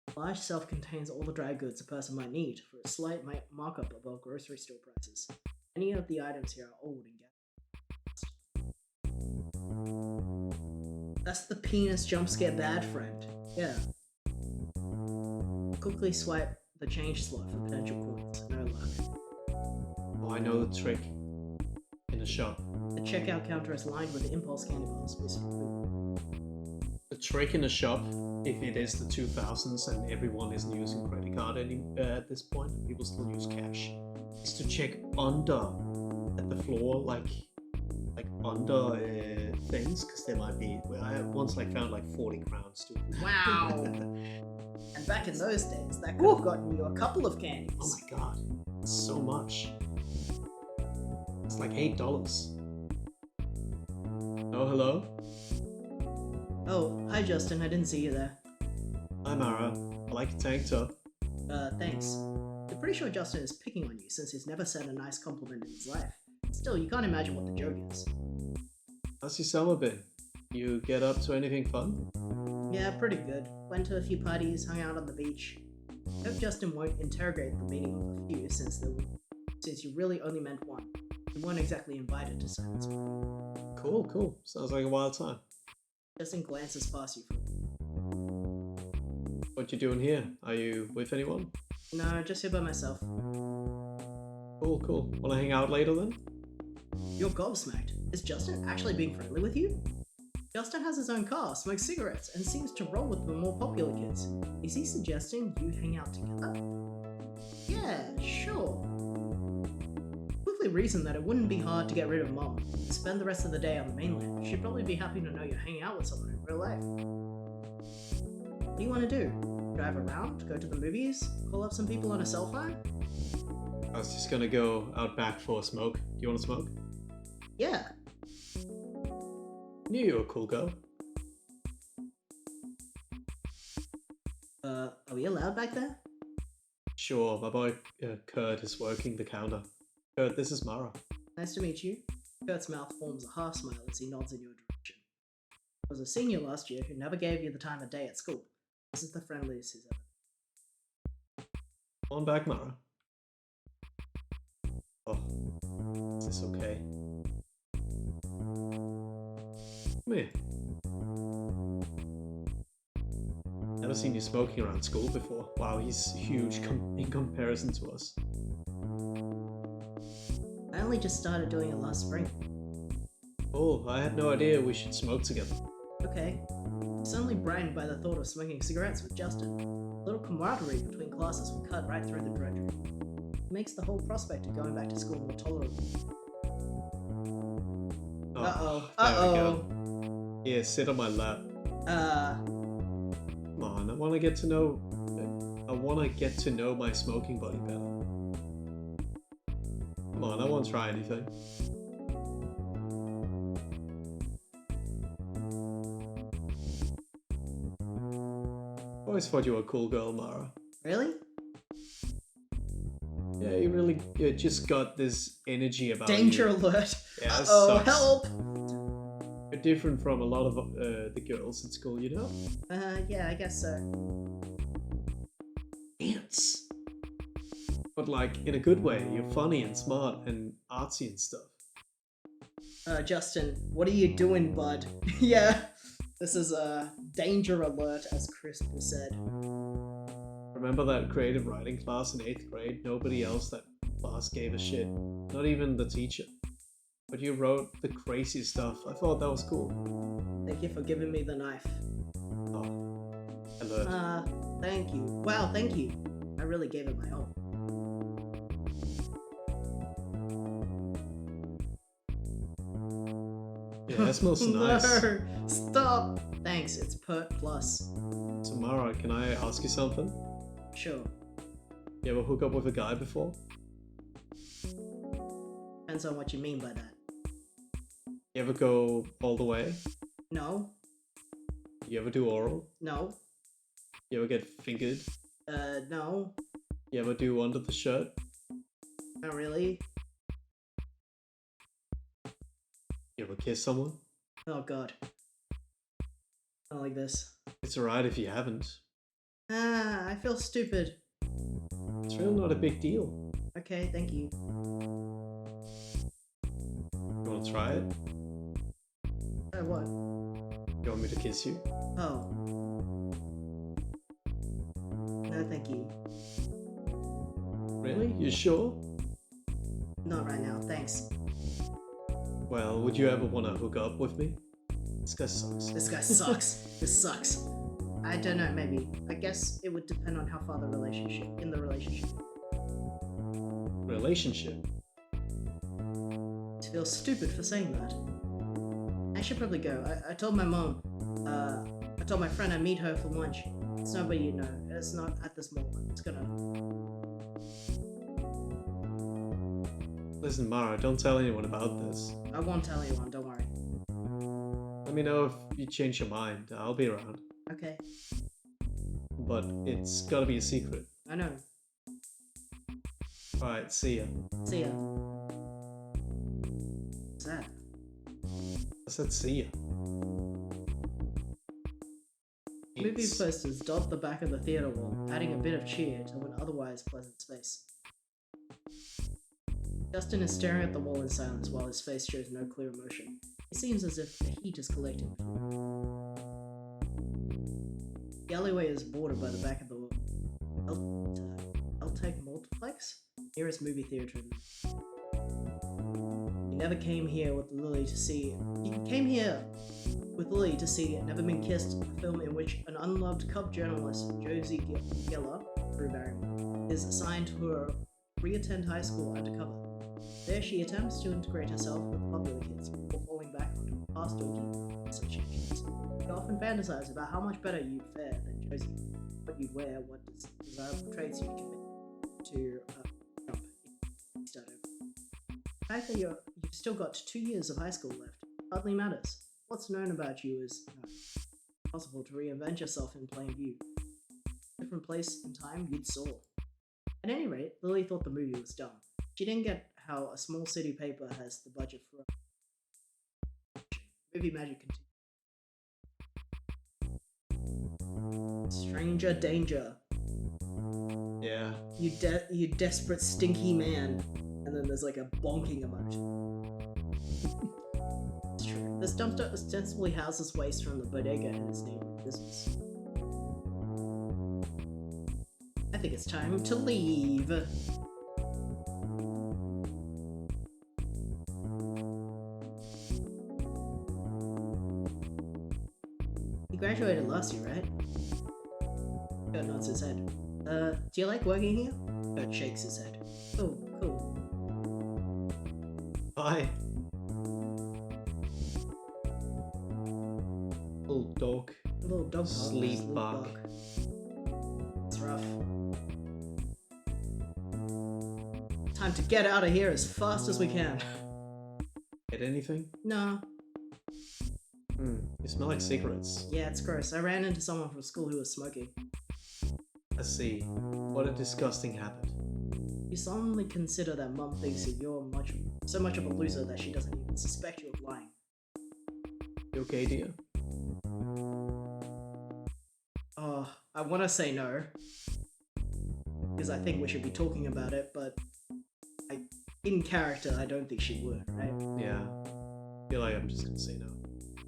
The large shelf contains all the dry goods a person might need for a slight markup above grocery store prices. Many of the items here are old and gathered. That's the penis jump scare bad friend. Yeah. Quickly swipe the change slot for potential coins. No luck. Oh, I know the trick. In a shop. The checkout counter is lined with impulse candy bars. The trick in a shop, if it is the 2000s and everyone isn't using credit card at this point, and people still use cash, is to check under at the floor, like under things, because there might be. Well, I once found 40 crowns too. Wow. And back in those days, that could have gotten you a couple of candies. Oh my god, that's so much. It's like $8. Oh, hello? Oh, hi Justin, I didn't see you there. Hi Mara, I like your tank top. Thanks. I'm pretty sure Justin is picking on you since he's never said a nice compliment in his life. Still, you can't imagine what the joke is. How's your summer been? You get up to anything fun? Yeah, pretty good. Went to a few parties, hung out on the beach. Hope Justin won't interrogate the meaning of a few since you really only meant one. You weren't exactly invited to Simon's party. Cool. Sounds like a wild time. Justin glances past you. What you doing here? Are you with anyone? No, just here by myself. Cool. Wanna hang out later then? You're gobsmacked. Is Justin actually being friendly with you? Justin has his own car, smokes cigarettes, and seems to roll with the more popular kids. Is he suggesting you hang out together? Yeah, sure. Quickly reasoned that it wouldn't be hard to get rid of Mom and spend the rest of the day on the mainland. She'd probably be happy to know you're hanging out with someone in real life. What do you want to do? Drive around? Go to the movies? Call up some people on a cell phone? I was just gonna go out back for a smoke. Do you want to smoke? Yeah. Knew you were a cool girl. Are we allowed back there? Sure, my boy Kurt is working the counter. Kurt, this is Mara. Nice to meet you. Kurt's mouth forms a half smile as he nods in your direction. I was a senior last year who never gave you the time of day at school. This is the friendliest he's ever. On back, Mara. Oh, is this okay? Come here. Never seen you smoking around school before. Wow, he's huge in comparison to us. I only just started doing it last spring. Oh, I had no idea we should smoke together. Okay. I'm suddenly brightened by the thought of smoking cigarettes with Justin. A little camaraderie between classes would cut right through the drudgery. It makes the whole prospect of going back to school more tolerable. Uh-oh. Yeah, sit on my lap. Come on, I want to get to know my smoking buddy better. Come on, I won't try anything. Always thought you were a cool girl, Mara. Really? Yeah, you just got this energy about Danger you. alert! Yeah, Uh-oh, help! You're different from a lot of the girls at school, you know? Yeah, I guess so. Ants! But in a good way, you're funny and smart and artsy and stuff. Justin, what are you doing, bud? Yeah, this is a danger alert, as Crispy said. Remember that creative writing class in 8th grade? Nobody else that class gave a shit. Not even the teacher. But you wrote the crazy stuff. I thought that was cool. Thank you for giving me the knife. Oh, alert. Thank you. Wow, thank you. I really gave it my all. Yeah, it smells nice. No, stop. Thanks, it's Pert Plus. So Mara, can I ask you something? Sure. You ever hook up with a guy before? Depends on what you mean by that. You ever go all the way? No. You ever do oral? No. You ever get fingered? No. You ever do under the shirt? Not really. You ever kiss someone? Oh god. Not like this. It's alright if you haven't. Ah, I feel stupid. It's really not a big deal. Okay, thank you. You wanna try it? What? You want me to kiss you? Oh. No, thank you. Really? You sure? Not right now, thanks. Well, would you ever want to hook up with me? This guy sucks. This guy sucks. This sucks. I don't know, maybe. I guess it would depend on how far the relationship. Relationship? I feel stupid for saying that. I should probably go. I told my mom. I told my friend I'd meet her for lunch. It's nobody you know. It's not at this moment. It's gonna. Listen, Mara, don't tell anyone about this. I won't tell anyone, don't worry. Let me know if you change your mind. I'll be around. Okay. But it's gotta be a secret. I know. Alright, see ya. See ya. What's that? I said see ya. Movie posters dot the back of the theater wall, adding a bit of cheer to an otherwise pleasant space. Justin is staring at the wall in silence while his face shows no clear emotion. It seems as if the heat is collecting. The alleyway is bordered by the back of the Eltec Multiplex, nearest movie theater. He never came here with Lily to see. He came here with Lily to see Never Been Kissed, a film in which an unloved cop journalist, Josie Geller, Drew Barrymore, is assigned to re-attend high school undercover. There she attempts to integrate herself with popular kids before falling back onto past drinking associations. You often fantasize about how much better you'd fare than Josie, what you'd wear, what desirable traits you'd commit to jump if start over. The fact that you've still got 2 years of high school left hardly matters. What's known about you is possible to reinvent yourself in plain view. Different place and time, you'd soar. At any rate, Lily thought the movie was dumb. She didn't get how a small city paper has the budget for movie magic continues. Stranger danger. Yeah. You desperate stinky man. And then there's like a bonking emote. It's true. This dumpster ostensibly houses waste from the bodega in its name of business. I think it's time to leave. He graduated last year, right? Kurt nods his head. Do you like working here? Kurt shakes his head. Oh, cool. Bye. Little dog. Little dog. Sleep bug. It's rough. Time to get out of here as fast as we can. Get anything? No. You smell like cigarettes. Yeah, it's gross. I ran into someone from school who was smoking. Let's see. What a disgusting habit. You solemnly consider that Mum thinks that you're so much of a loser that she doesn't even suspect you of lying. You okay, dear? Oh, I want to say no. Because I think we should be talking about it, but in character, I don't think she would, right? Yeah. I feel like I'm just gonna say no.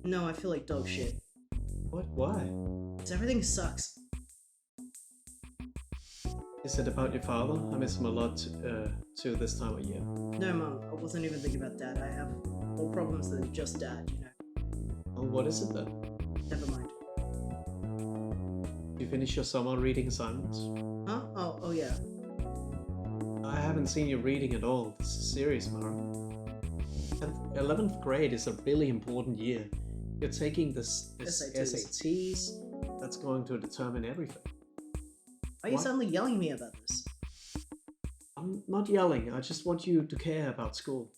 No, I feel like dog shit. What? Why? Because everything sucks. Is it about your father? I miss him a lot too this time of year. No, Mum, I wasn't even thinking about Dad. I have more problems than just Dad, you know. Oh, what is it then? Never mind. You finish your summer reading assignments? Huh? Oh yeah. I haven't seen you reading at all. This is serious, Mara. 11th grade is a really important year. You're taking this SATs. SATs. That's going to determine everything. Why are you suddenly yelling at me about this? I'm not yelling. I just want you to care about school.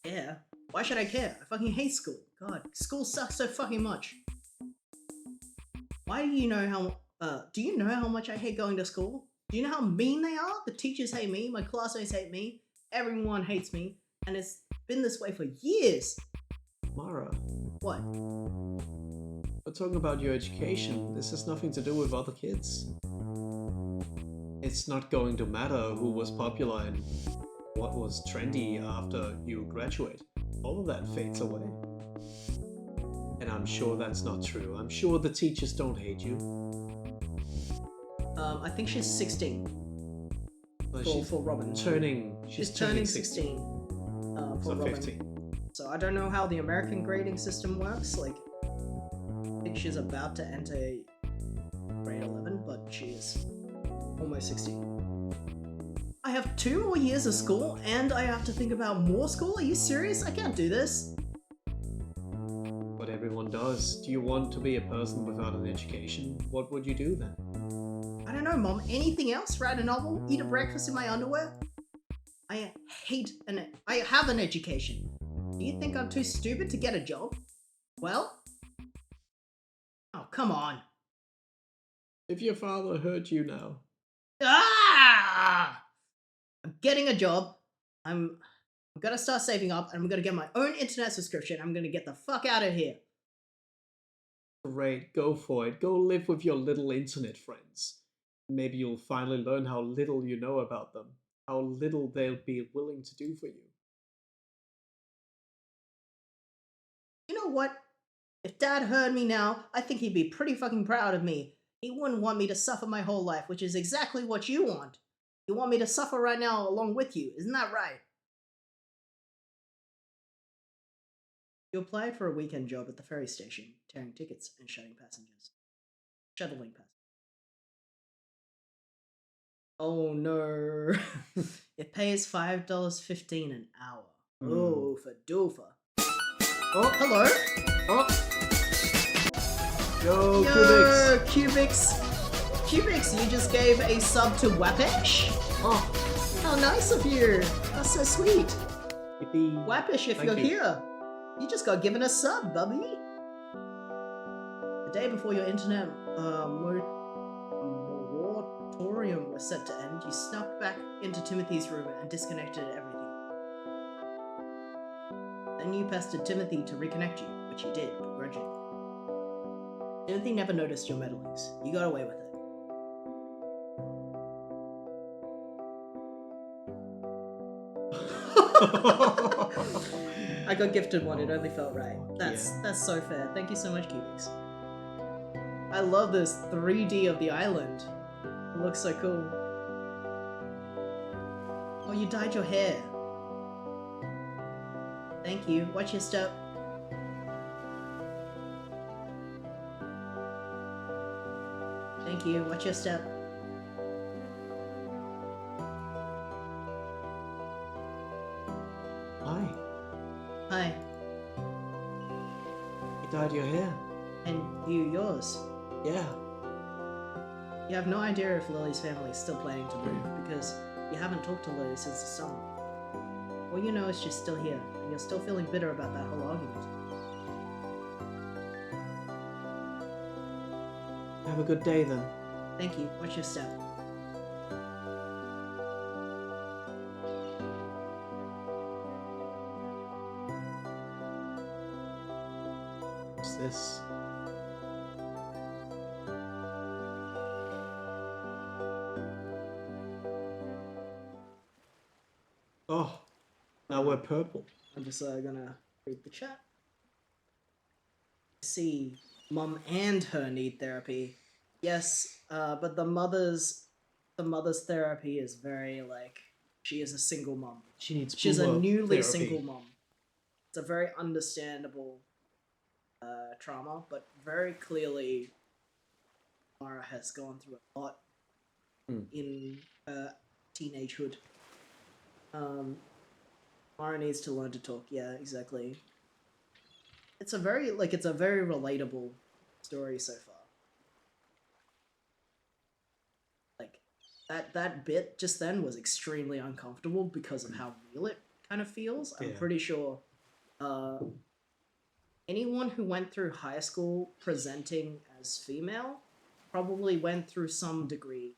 Yeah. Why should I care? I fucking hate school. God, school sucks so fucking much. Why do you know how much I hate going to school? Do you know how mean they are? The teachers hate me, my classmates hate me, everyone hates me, and it's been this way for years. Mara, What? we're talking about your education. This has nothing to do with other kids. It's not going to matter who was popular and what was trendy after you graduate. All of that fades away. And I'm sure that's not true. I'm sure the teachers don't hate you. I think she's 16. For Robin. She's turning 16. For so Robin. 15. So I don't know how the American grading system works. Like, I think she's about to enter grade 11, but she is almost 16. I have 2 more years of school, and I have to think about more school? Are you serious? I can't do this. But everyone does. Do you want to be a person without an education? What would you do then? I don't know, Mom. Anything else? Write a novel? Eat a breakfast in my underwear? I have an education. Do you think I'm too stupid to get a job? Well? Oh, come on. If your father hurt you now. Ah! I'm getting a job. I'm gonna start saving up, and I'm gonna get my own internet subscription. I'm gonna get the fuck out of here. Great, go for it. Go live with your little internet friends. Maybe you'll finally learn how little you know about them. How little they'll be willing to do for you. You know what? If Dad heard me now, I think he'd be pretty fucking proud of me. He wouldn't want me to suffer my whole life, which is exactly what you want. You want me to suffer right now along with you, isn't that right? You applied for a weekend job at the ferry station, tearing tickets and shuttling passengers. Oh no. It pays $5.15 an hour. Oh, for doofer. Oh, hello. Oh. Yo, Yo, Cubics. Cubics, you just gave a sub to Wapish? Oh, how nice of you. That's so sweet. Yippee. Wapish, if Thank you're you. here, you just got given a sub, bubby. The day before your internet moratorium was set to end, you snuck back into Timothy's room and disconnected everything. Then you pestered Timothy to reconnect you, which he did, begrudgingly. Timothy never noticed your meddlings. You got away with it. I got gifted one, it only felt right. That's so fair. Thank you so much, Cubics. I love this 3D of the island. It looks so cool. Oh, you dyed your hair. Thank you. Watch your step. Thank you. Watch your step. Hi. Hi. You dyed your hair. And you yours. Yeah. You have no idea if Lily's family is still planning to move because you haven't talked to Lily since the summer. All you know is she's still here, and you're still feeling bitter about that whole argument. Have a good day then. Thank you. Watch your step. What's this? Oh, now we're purple. I'm just gonna read the chat. See, Mum and her need therapy. Yes, but the mother's therapy is very like she is a single mum. She's a boomer newly therapy. single mum. It's a very understandable trauma, but very clearly Mara has gone through a lot in teenagehood. Mara needs to learn to talk. Yeah, exactly. It's a very relatable story so far. Like that bit just then was extremely uncomfortable because of how real it kind of feels. I'm Yeah. pretty sure anyone who went through high school presenting as female probably went through some degree,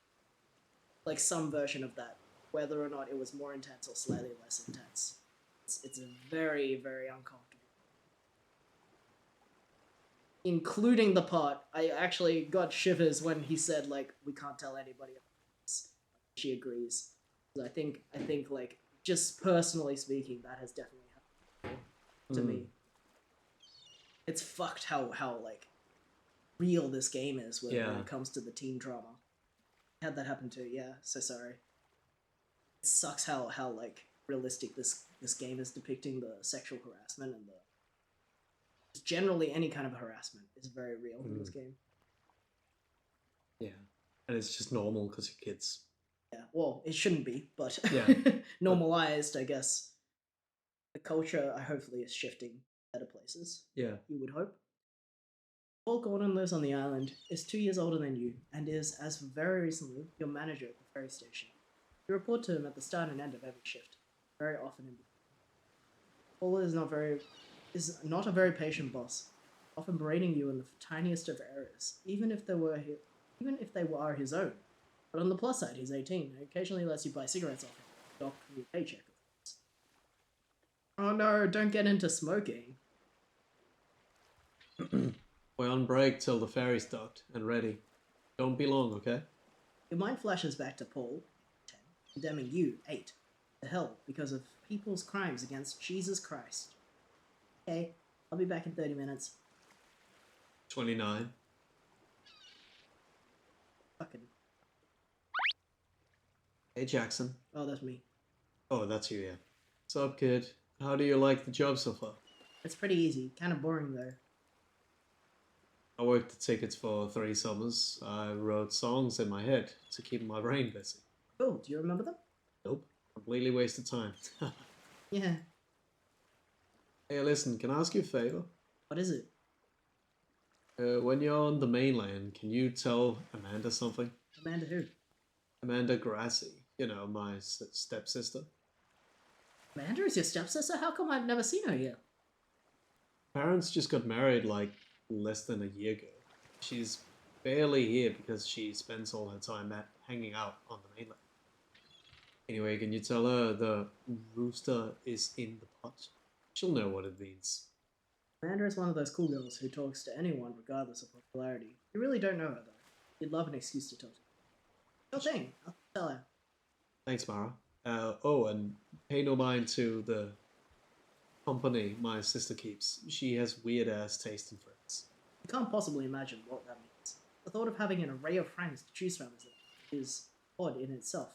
like some version of that, whether or not it was more intense or slightly less intense. It's very, very uncomfortable. Including the part, I actually got shivers when he said, like, we can't tell anybody about this. She agrees. So I think, like, just personally speaking, that has definitely happened to me. It's fucked how like, real this game is when it comes to the teen drama. I had that happen too, yeah, so sorry. It sucks how like, realistic this game is depicting the sexual harassment and the generally any kind of harassment is very real in this game. Yeah, and it's just normal because you're kids. Yeah, well, it shouldn't be, but Yeah. normalized, I guess. The culture, hopefully, is shifting better places. Yeah. You would hope. Paul Gordon lives on the island, is 2 years older than you, and is, as of very recently, your manager at the ferry station. You report to him at the start and end of every shift, very often in between. Paul is not a very patient boss, often berating you in the tiniest of errors, even if they were his own. But on the plus side, he's 18 and occasionally lets you buy cigarettes off him, docked from your paycheck, of course. Oh no, don't get into smoking. We're on break till the ferry's docked and ready. Don't be long, okay? Your mind flashes back to Paul, 10, condemning you, 8, to hell because of people's crimes against Jesus Christ. Okay, I'll be back in 30 minutes. 29. Fucking. Hey, Jackson. Oh, that's me. Oh, that's you, yeah. What's up, kid? How do you like the job so far? It's pretty easy, kind of boring though. I worked the tickets for 3 summers. I wrote songs in my head to keep my brain busy. Cool, do you remember them? Nope. Completely wasted time. Yeah. Hey, listen, can I ask you a favor? What is it? When you're on the mainland, can you tell Amanda something? Amanda who? Amanda Grassi. You know, my stepsister. Amanda is your stepsister? How come I've never seen her yet? Parents just got married like less than a year ago. She's barely here because she spends all her time hanging out on the mainland. Anyway, can you tell her the rooster is in the pot? She'll know what it means. Amanda is one of those cool girls who talks to anyone regardless of popularity. You really don't know her though. You'd love an excuse to talk to her. Sure thing, I'll tell her. Thanks, Mara. Oh, and pay no mind to the company my sister keeps. She has weird-ass taste in friends. You can't possibly imagine what that means. The thought of having an array of friends to choose from is odd in itself.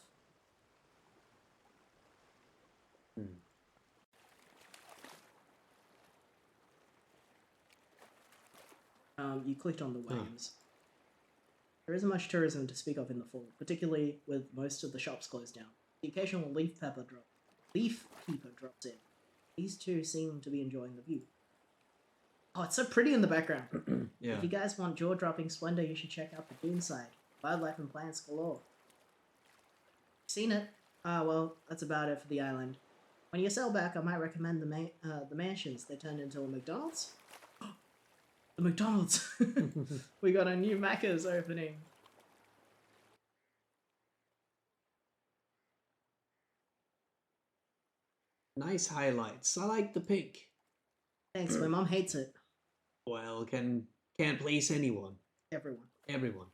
You clicked on the wagons. There isn't much tourism to speak of in the fall, particularly with most of the shops closed down. The occasional leaf peeper drops in. These two seem to be enjoying the view. Oh, it's so pretty in the background. Yeah. If you guys want jaw-dropping splendor, you should check out the dune side. Wildlife and plants galore. Seen it? Ah, well, that's about it for the island. When you sail back, I might recommend the mansions. They turned into a McDonald's. The McDonald's! We got a new Macca's opening. Nice highlights. I like the pink. Thanks, my mom hates it. Well, can't please anyone. Everyone. Everyone.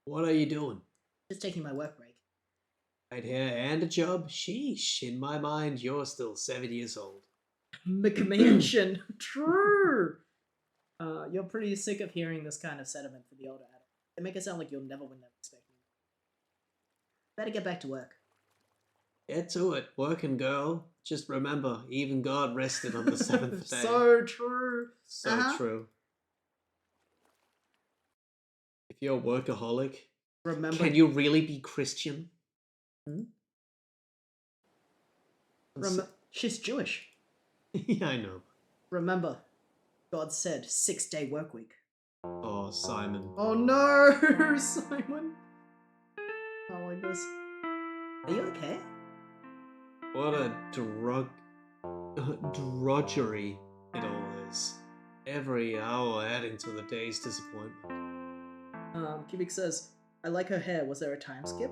What are you doing? Just taking my work break. Right here and a job? Sheesh, in my mind, you're still 7 years old. McMansion! True! You're pretty sick of hearing this kind of sentiment for the older adult. They make it sound like you'll never win their respect. Better get back to work. Get to it, working girl. Just remember, even God rested on the 7th day. So true. So true. If you're a workaholic, remember, can you really be Christian? She's Jewish. Yeah, I know. Remember, God said 6-day work week. Oh, Simon. Oh no, Simon. I like this. Are you okay? What a drudgery it all is. Every hour adding to the day's disappointment. Cubic says, I like her hair. Was there a time skip?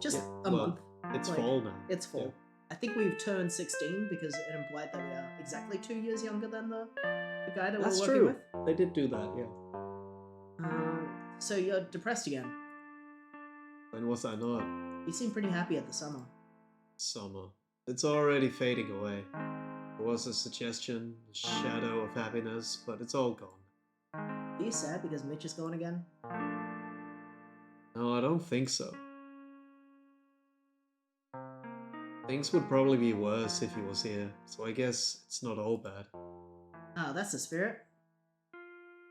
Just a well, month. It's Like, fall now. It's fall. I think we've turned 16 because it implied that we are exactly 2 years younger than the guy that That's we're working true. with. They did do that, yeah. So you're depressed again. When was I not? You seem pretty happy at the summer. Summer. It's already fading away. There was a suggestion, a shadow of happiness, but it's all gone. Are you sad because Mitch is gone again? No, I don't think so. Things would probably be worse if he was here, so I guess it's not all bad. Ah, that's the spirit.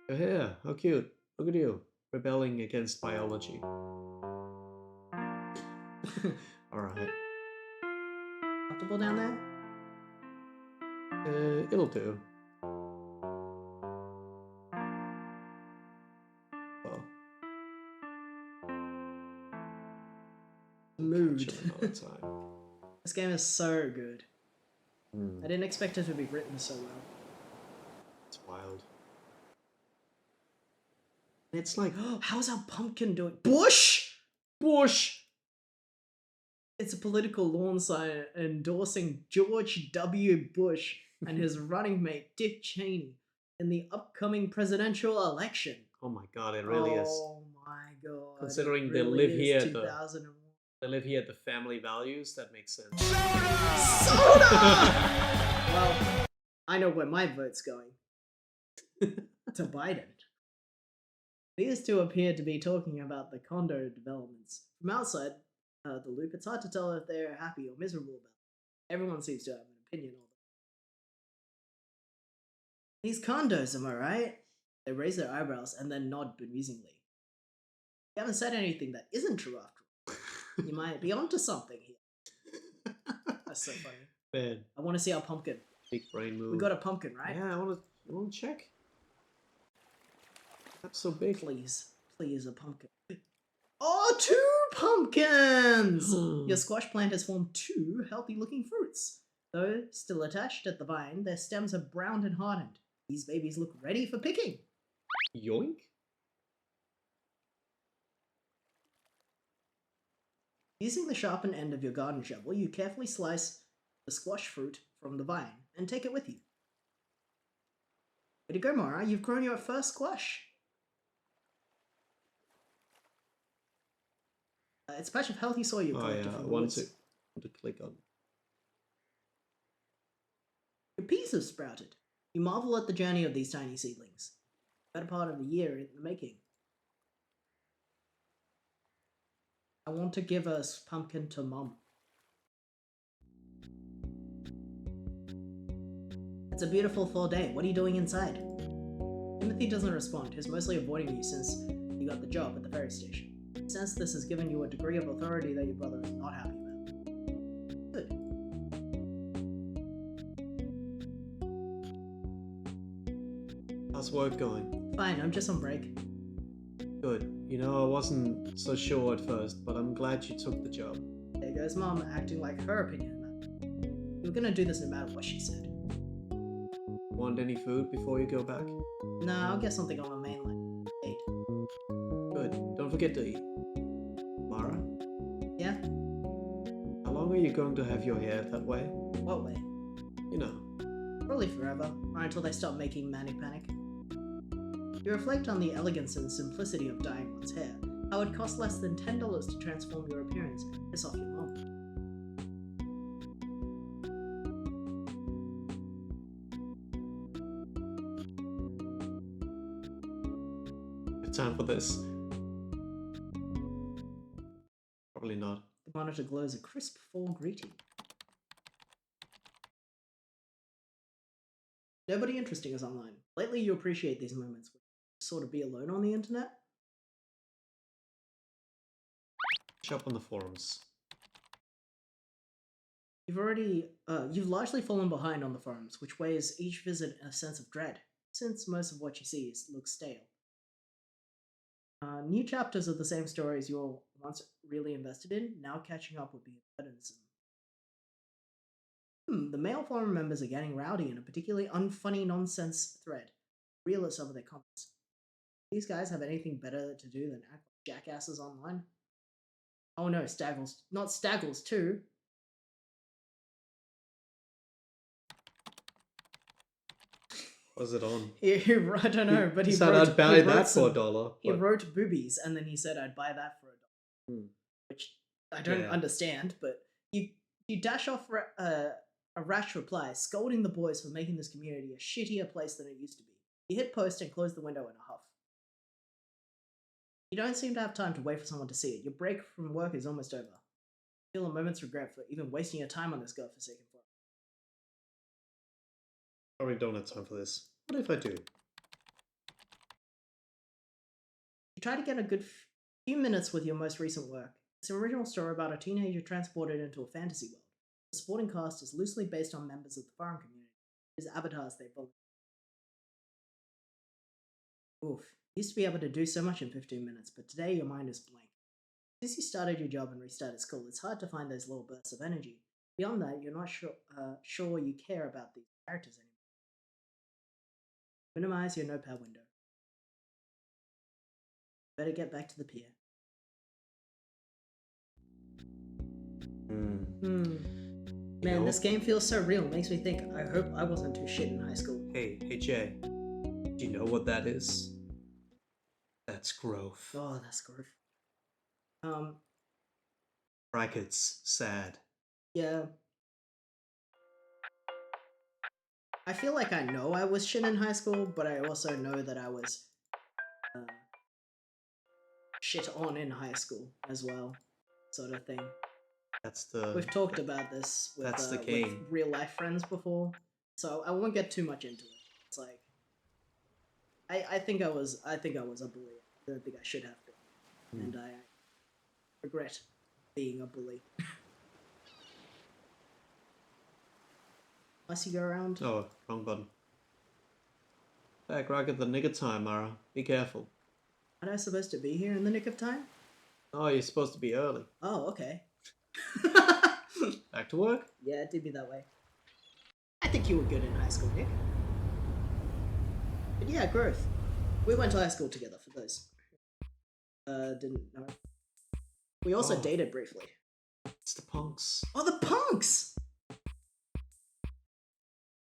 Your hair, how cute. Look at you, rebelling against biology. Alright. Comfortable down there? It'll do. Well. Mood. Catch up another time. This game is so good. Hmm. I didn't expect it to be written so well. It's wild. It's like, how's our pumpkin doing? Bush! Bush! It's a political lawn sign endorsing George W. Bush and his running mate Dick Cheney in the upcoming presidential election. Oh my god, it really is. Oh my god. Considering it they really live is here, 2001. they live here at the family values, that makes sense. Soda! Well, I know where my vote's going. To Biden. These two appear to be talking about the condo developments. From outside the loop, it's hard to tell if they're happy or miserable about it. Everyone seems to have an opinion on them. These condos, am I right? They raise their eyebrows and then nod bemusingly. You haven't said anything that isn't true after all. You might be onto something here. That's so funny. Man, I want to see our pumpkin. big brain move. We got a pumpkin, right? Yeah, I want to check. That's so big. Please, please, a pumpkin. Oh, 2 pumpkins! Your squash plant has formed 2 healthy-looking fruits. Though still attached at the vine, their stems have browned and hardened. These babies look ready for picking. Yoink? Using the sharpened end of your garden shovel, you carefully slice the squash fruit from the vine and take it with you. Way to go, Mara. You've grown your first squash. It's a patch of healthy soil you Oh collected yeah, from I the want woods. to click on. Your peas have sprouted. You marvel at the journey of these tiny seedlings. Better part of a year in the making. I want to give a pumpkin to Mum. It's a beautiful fall day. What are you doing inside? Timothy doesn't respond. He's mostly avoiding you since you got the job at the ferry station. He senses this has given you a degree of authority that your brother is not happy about. Good. How's work going? Fine, I'm just on break. Good. You know, I wasn't so sure at first, but I'm glad you took the job. There goes Mum acting like her opinion mattered. You were gonna do this no matter what she said. Want any food before you go back? Nah, I'll get something on the mainland. Eat. Good. Don't forget to eat. Mara? Yeah? How long are you going to have your hair that way? What way? You know. Probably forever, or until they stop making Manic Panic. You reflect on the elegance and simplicity of dyeing one's hair, how it costs less than $10 to transform your appearance and piss off your mom. Time for this. Probably not. The monitor glows a crisp fall greeting. Nobody interesting is online. Lately you appreciate these moments where you sort of be alone on the internet. Shop on the forums. You've largely fallen behind on the forums, which weighs each visit a sense of dread, since most of what you see looks stale. New chapters of the same stories you were once really invested in, now catching up would be burdensome. The male forum members are getting rowdy in a particularly unfunny nonsense thread. Reel at some of their comments. These guys have anything better to do than act like jackasses online? Oh no, Staggles. Not Staggles too. Was it on? I don't know, but he said wrote, I'd buy he wrote that for some- $1. He wrote boobies, and then he said I'd buy that for $1. Which I don't understand, but you dash off a rash reply, scolding the boys for making this community a shittier place than it used to be. You hit post and close the window in a huff. You don't seem to have time to wait for someone to see it. Your break from work is almost over. You feel a moment's regret for even wasting your time on this godforsaken forum. Probably don't have time for this. What if I do? You try to get a good few minutes with your most recent work. It's an original story about a teenager transported into a fantasy world. The supporting cast is loosely based on members of the forum community, whose avatars they volunteer. Oof. Used to be able to do so much in 15 minutes, but today your mind is blank. Since you started your job and restarted school, it's hard to find those little bursts of energy. Beyond that, you're not sure you care about these characters anymore. Minimize your notepad window. Better get back to the pier. Man, this game feels so real. Makes me think, I hope I wasn't too shit in high school. Hey Jay. Do you know what that is? That's growth. Oh, that's growth. Brackets, sad. Yeah. I feel like I know I was shit in high school, but I also know that I was shit on in high school as well, sort of thing. That's the... We've talked about this with, that's the with game. real life friends before, so I won't get too much into it. It's like I think I was a bully. I don't think I should have been, and I regret being a bully. Unless you go around. Oh, wrong button. Back right at the nick of time, Mara. Be careful. Aren't I supposed to be here in the nick of time? Oh, you're supposed to be early. Oh, okay. Back to work? Yeah, it did be that way. I think you were good in high school, Nick. But yeah, growth. We went to high school together for those. Didn't know. We also dated briefly. It's the punks. Oh, the punks!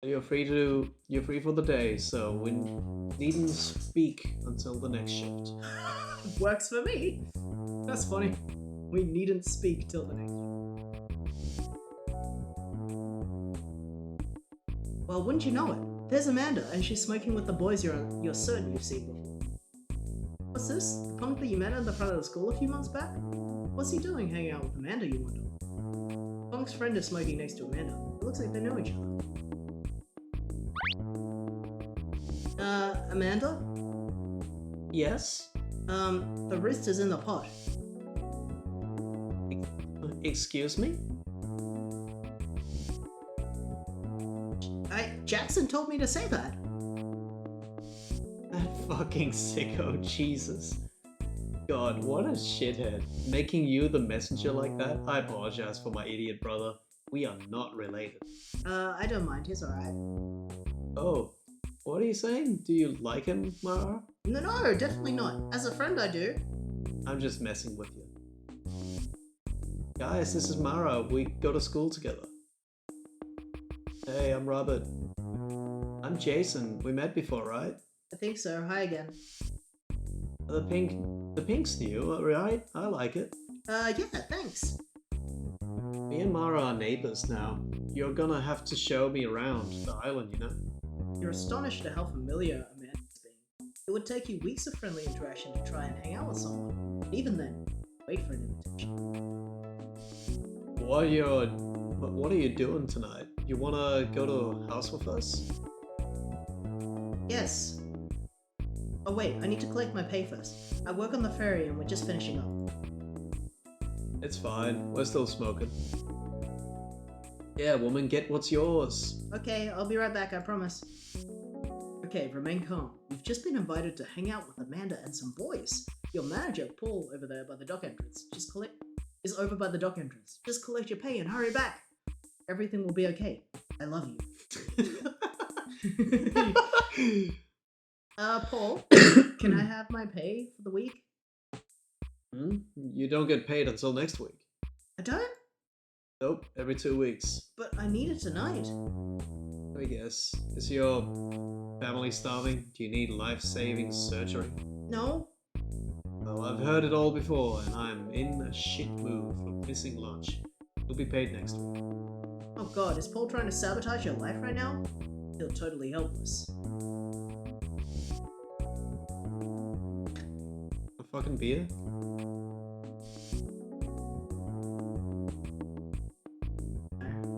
You're free for the day, so we needn't speak until the next shift. Works for me. That's funny. We needn't speak till the next shift. Well, wouldn't you know it? There's Amanda, and she's smoking with the boys you're certain you've seen before. What's this? The punk that you met at the front of the school a few months back? What's he doing hanging out with Amanda, you wonder? Punk's friend is smoking next to Amanda. It looks like they know each other. Amanda? Yes? The wrist is in the pot. Excuse me? Jackson told me to say that. That fucking sicko, Jesus. God, what a shithead. Making you the messenger like that? I apologize for my idiot brother. We are not related. I don't mind, he's alright. Oh, what are you saying? Do you like him, Mara? No, definitely not. As a friend, I do. I'm just messing with you. Guys, this is Mara. We go to school together. Hey, I'm Robert. I'm Jason. We met before, right? I think so. Hi again. The pink's new, right? I like it. Yeah, thanks. Me and Mara are neighbors now. You're gonna have to show me around the island, you know? You're astonished at how familiar Amanda's been. It would take you weeks of friendly interaction to try and hang out with someone. Even then, wait for an invitation. What are you doing tonight? You wanna go to a house with us? Yes. Oh wait, I need to collect my pay first. I work on the ferry and we're just finishing up. It's fine. We're still smoking. Yeah, woman, get what's yours. Okay, I'll be right back, I promise. Okay, remain calm. You've just been invited to hang out with Amanda and some boys. Your manager, Paul, over there by the dock entrance, is over by the dock entrance. Just collect your pay and hurry back. Everything will be okay. I love you. Paul, can I have my pay for the week? You don't get paid until next week. I don't? Nope, every 2 weeks. But I need it tonight. I guess. Is your family starving? Do you need life-saving surgery? No. Well, I've heard it all before, and I'm in a shit mood for missing lunch. You'll be paid next week. Oh god, is Paul trying to sabotage your life right now? I feel totally helpless. A fucking beer?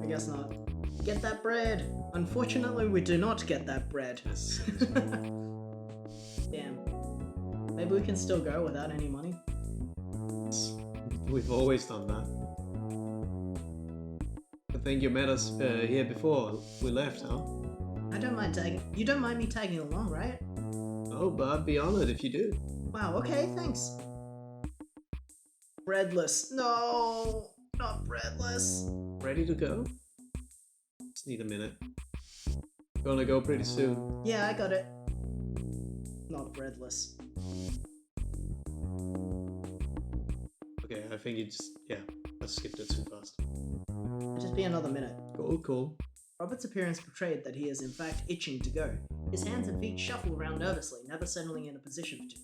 I guess not. Get that bread! Unfortunately, we do not get that bread. Damn. Maybe we can still go without any money? We've always done that. I think you met us here before we left, huh? I don't mind tagging. You don't mind me tagging along, right? Oh, but I'd be honored if you do. Wow, okay, thanks. Breadless. No! Not breadless. Ready to go? Just need a minute. Gonna go pretty soon. Yeah, I got it. Not breadless. Okay, I think you just... yeah, I skipped it too fast. Just be another minute. Cool. Robert's appearance portrayed that he is in fact itching to go. His hands and feet shuffle around nervously, never settling in a position to.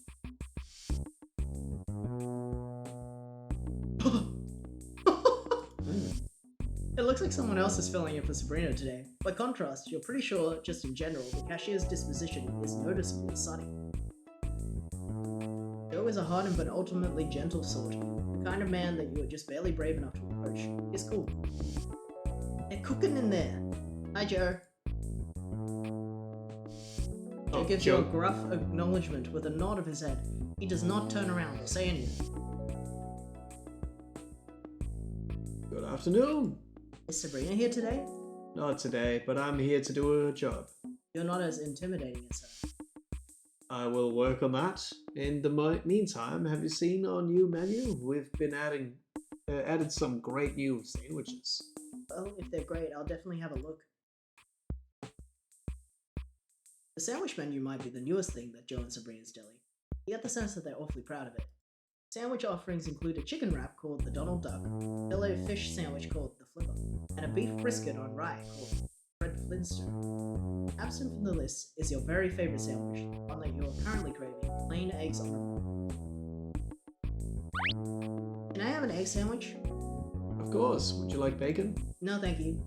It looks like someone else is filling in for Sabrina today. By contrast, you're pretty sure, just in general, the cashier's disposition is noticeably sunny. Joe is a hardened but ultimately gentle sort, the kind of man that you are just barely brave enough to approach. He's cool. They're cooking in there. Hi, Joe. Joe gives you a gruff acknowledgement with a nod of his head. He does not turn around or say anything. Good afternoon. Is Sabrina here today? Not today, but I'm here to do a job. You're not as intimidating as her. I will work on that. In the meantime, have you seen our new menu? We've been added some great new sandwiches. Well, if they're great, I'll definitely have a look. The sandwich menu might be the newest thing that Joe and Sabrina's deli. You get the sense that they're awfully proud of it. Sandwich offerings include a chicken wrap called the Donald Duck, a filet fish sandwich called the Flipper, and a beef brisket on rye called Fred Flintstone. Absent from the list is your very favorite sandwich, the one that you're currently craving, plain eggs on a. Can I have an egg sandwich? Of course. Would you like bacon? No, thank you.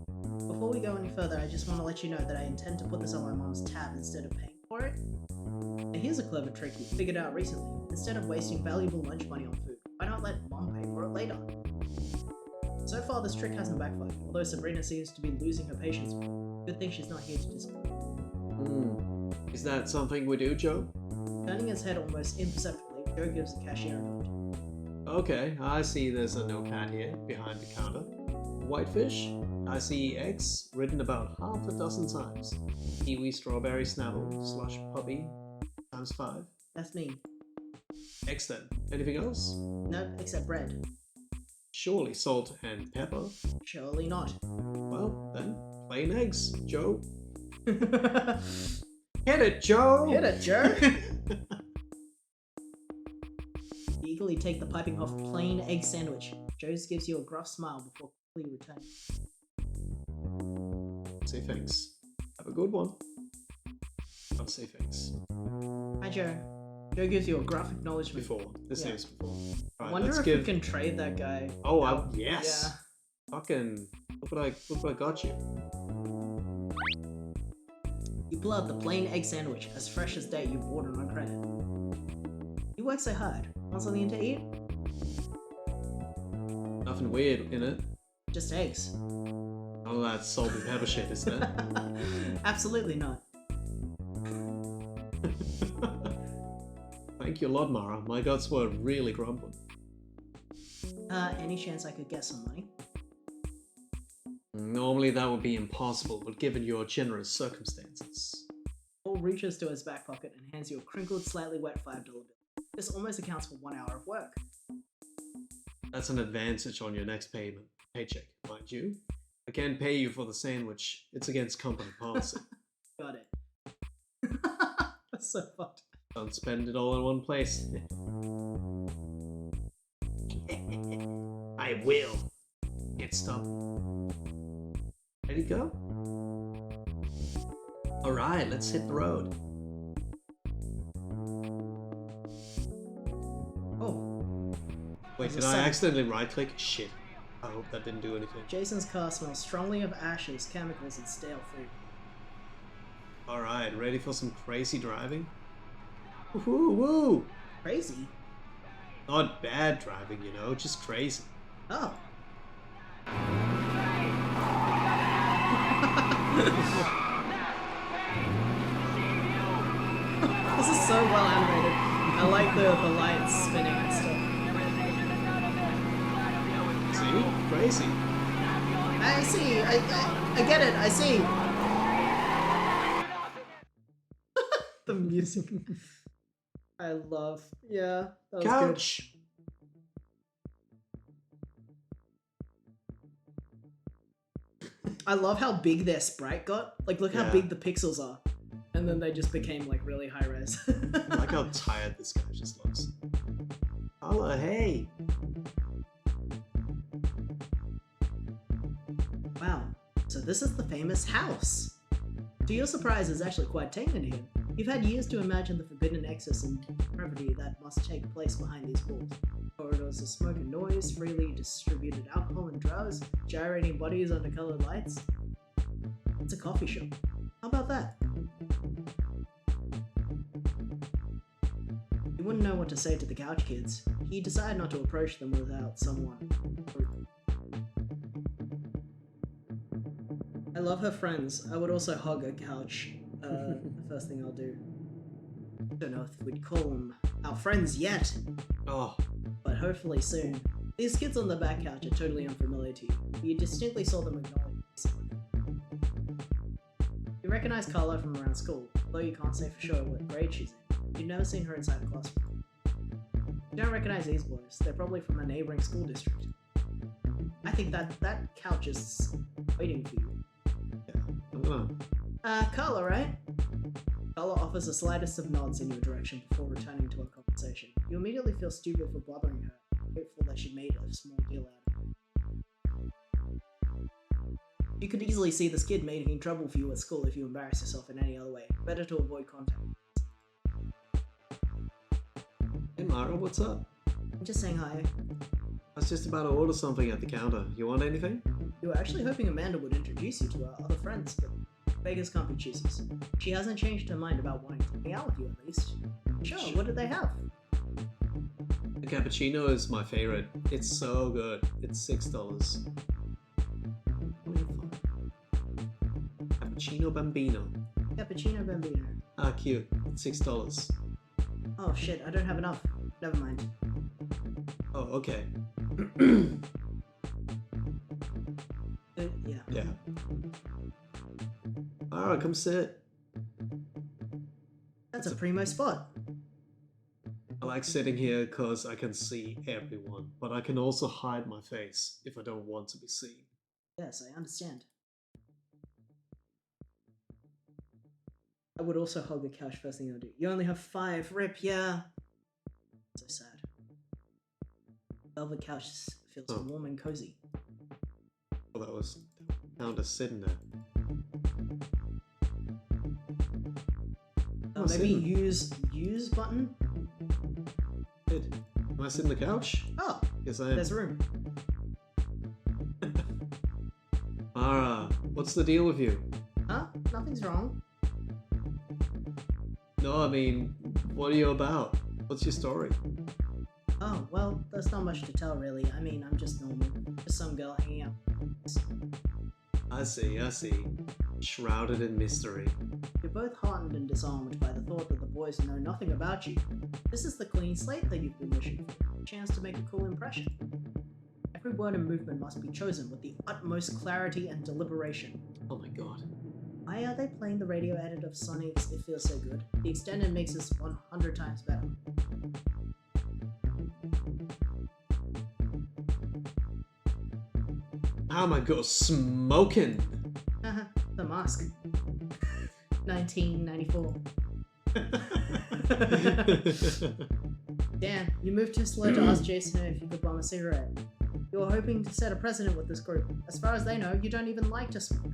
Before we go any further, I just want to let you know that I intend to put this on my mom's tab instead of paying for it. And here's a clever trick we figured out recently. Instead of wasting valuable lunch money on food, why not let mom pay for it later? So far, this trick hasn't backfired, although Sabrina seems to be losing her patience with it. Good thing she's not here to disappoint. Is that something we do, Joe? Turning his head almost imperceptibly, Joe gives the cashier a nod. Okay, I see there's a notepad here behind the counter. Whitefish, I see eggs written about half a dozen times. Kiwi strawberry snapple slush puppy times 5. That's me. Eggs then. Anything else? Nope, except bread. Surely salt and pepper. Surely not. Well, then, plain eggs, Joe. Hit it, Joe! Hit it, Joe! You eagerly take the piping hot plain egg sandwich. Joe gives you a gruff smile before quickly returning. Say thanks. Have a good one. I'll say thanks. Hi, Joe. Joe gives you a gruff acknowledgement. Before. This is before. I wonder if we can trade that guy. Oh, yes. Yeah. Fucking. Look what I got you. You pull out the plain egg sandwich, as fresh as day you ordered on credit. You work so hard. Want something to eat? Nothing weird in it. Just eggs. None of that salt and pepper shit, is there? Absolutely not. Thank you a lot, Mara. My guts were really grumbling. Any chance I could get some money? Normally that would be impossible, but given your generous circumstances. Paul reaches to his back pocket and hands you a crinkled, slightly wet $5 bill. This almost accounts for 1 hour of work. That's an advantage on your next paycheck, mind you. I can't pay you for the sandwich. It's against company policy. Got it. That's so fucked. Don't spend it all in one place. I will. Can't stop. Ready to go? Alright, let's hit the road. Oh. Wait, There's did a I sign. accidentally right click? Shit. I hope that didn't do anything. Jason's car smells strongly of ashes, chemicals, and stale food. Alright, ready for some crazy driving? Woohoo, woo! Crazy? Not bad driving, you know, just crazy. Oh. This is so well animated. I like the lights spinning and stuff. See? Crazy. I see. I get it. I see. The music. I love. Yeah, that was Couch. good. I love how big their sprite got. Like, look how Yeah. big the pixels are. And then they just became, like, really high res. I like how tired this guy just looks. Holla, hey! Wow. So this is the famous house. To your surprise, it's actually quite tame in here. You've had years to imagine the forbidden excess and depravity that must take place behind these walls. Corridors of smoke and noise, freely distributed alcohol and drugs, gyrating bodies under colored lights. It's a coffee shop. How about that? You wouldn't know what to say to the couch kids. He decided not to approach them without someone. I love her friends. I would also hug a couch. The first thing I'll do. Don't know if we'd call them our friends yet, Oh, but hopefully soon. These kids on the back couch are totally unfamiliar to you. You distinctly saw them acknowledge recently. You recognize Carla from around school, although you can't say for sure what grade she's in. You've never seen her inside a classroom. You don't recognize these boys. They're probably from a neighboring school district. I think that couch is waiting for you. I'm gonna... Carla, right? Carla offers the slightest of nods in your direction before returning to our conversation. You immediately feel stupid for bothering her, grateful that she made a small deal out of it. You could easily see this kid making trouble for you at school if you embarrass yourself in any other way. Better to avoid contact. Hey Mara, what's up? I'm just saying hi. I was just about to order something at the counter. You want anything? You were actually hoping Amanda would introduce you to our other friends, but beggars can't be choosers. She hasn't changed her mind about wanting to hang out with you at least. Sure, what did they have? The cappuccino is my favorite. It's so good. It's $6. Cappuccino Bambino. Cappuccino Bambino. Ah, cute. It's $6. Oh shit, I don't have enough. Never mind. Oh, okay. Yeah. Yeah. Alright, come sit. That's a primo spot. I like sitting here because I can see everyone, but I can also hide my face if I don't want to be seen. Yes, I understand. I would also hug the couch first thing I'll do. You only have 5. Rip, yeah. So sad. Velvet couch feels warm and cozy. Well, that was down to sitting there. Maybe use button? Good. Am I sitting on the couch? Oh, Yes, I am. there's room. Mara, what's the deal with you? Huh? Nothing's wrong. No, I mean, what are you about? What's your story? Oh, well, there's not much to tell really. I mean, I'm just normal. Just some girl hanging out. I see. Shrouded in mystery. You're both heartened and disarmed by the thought that the boys know nothing about you. This is the clean slate that you've been wishing for. A chance to make a cool impression. I Every word and movement must be chosen with the utmost clarity and deliberation. Oh my god. Why are they playing the radio edit of Sonic's It Feels So Good? The extended mix is 100 times better. Oh my god, smoking! Haha, The Mask. 1994. Dan, you moved too slow to ask Jason if you could bum a cigarette. You were hoping to set a precedent with this group. As far as they know, you don't even like to smoke.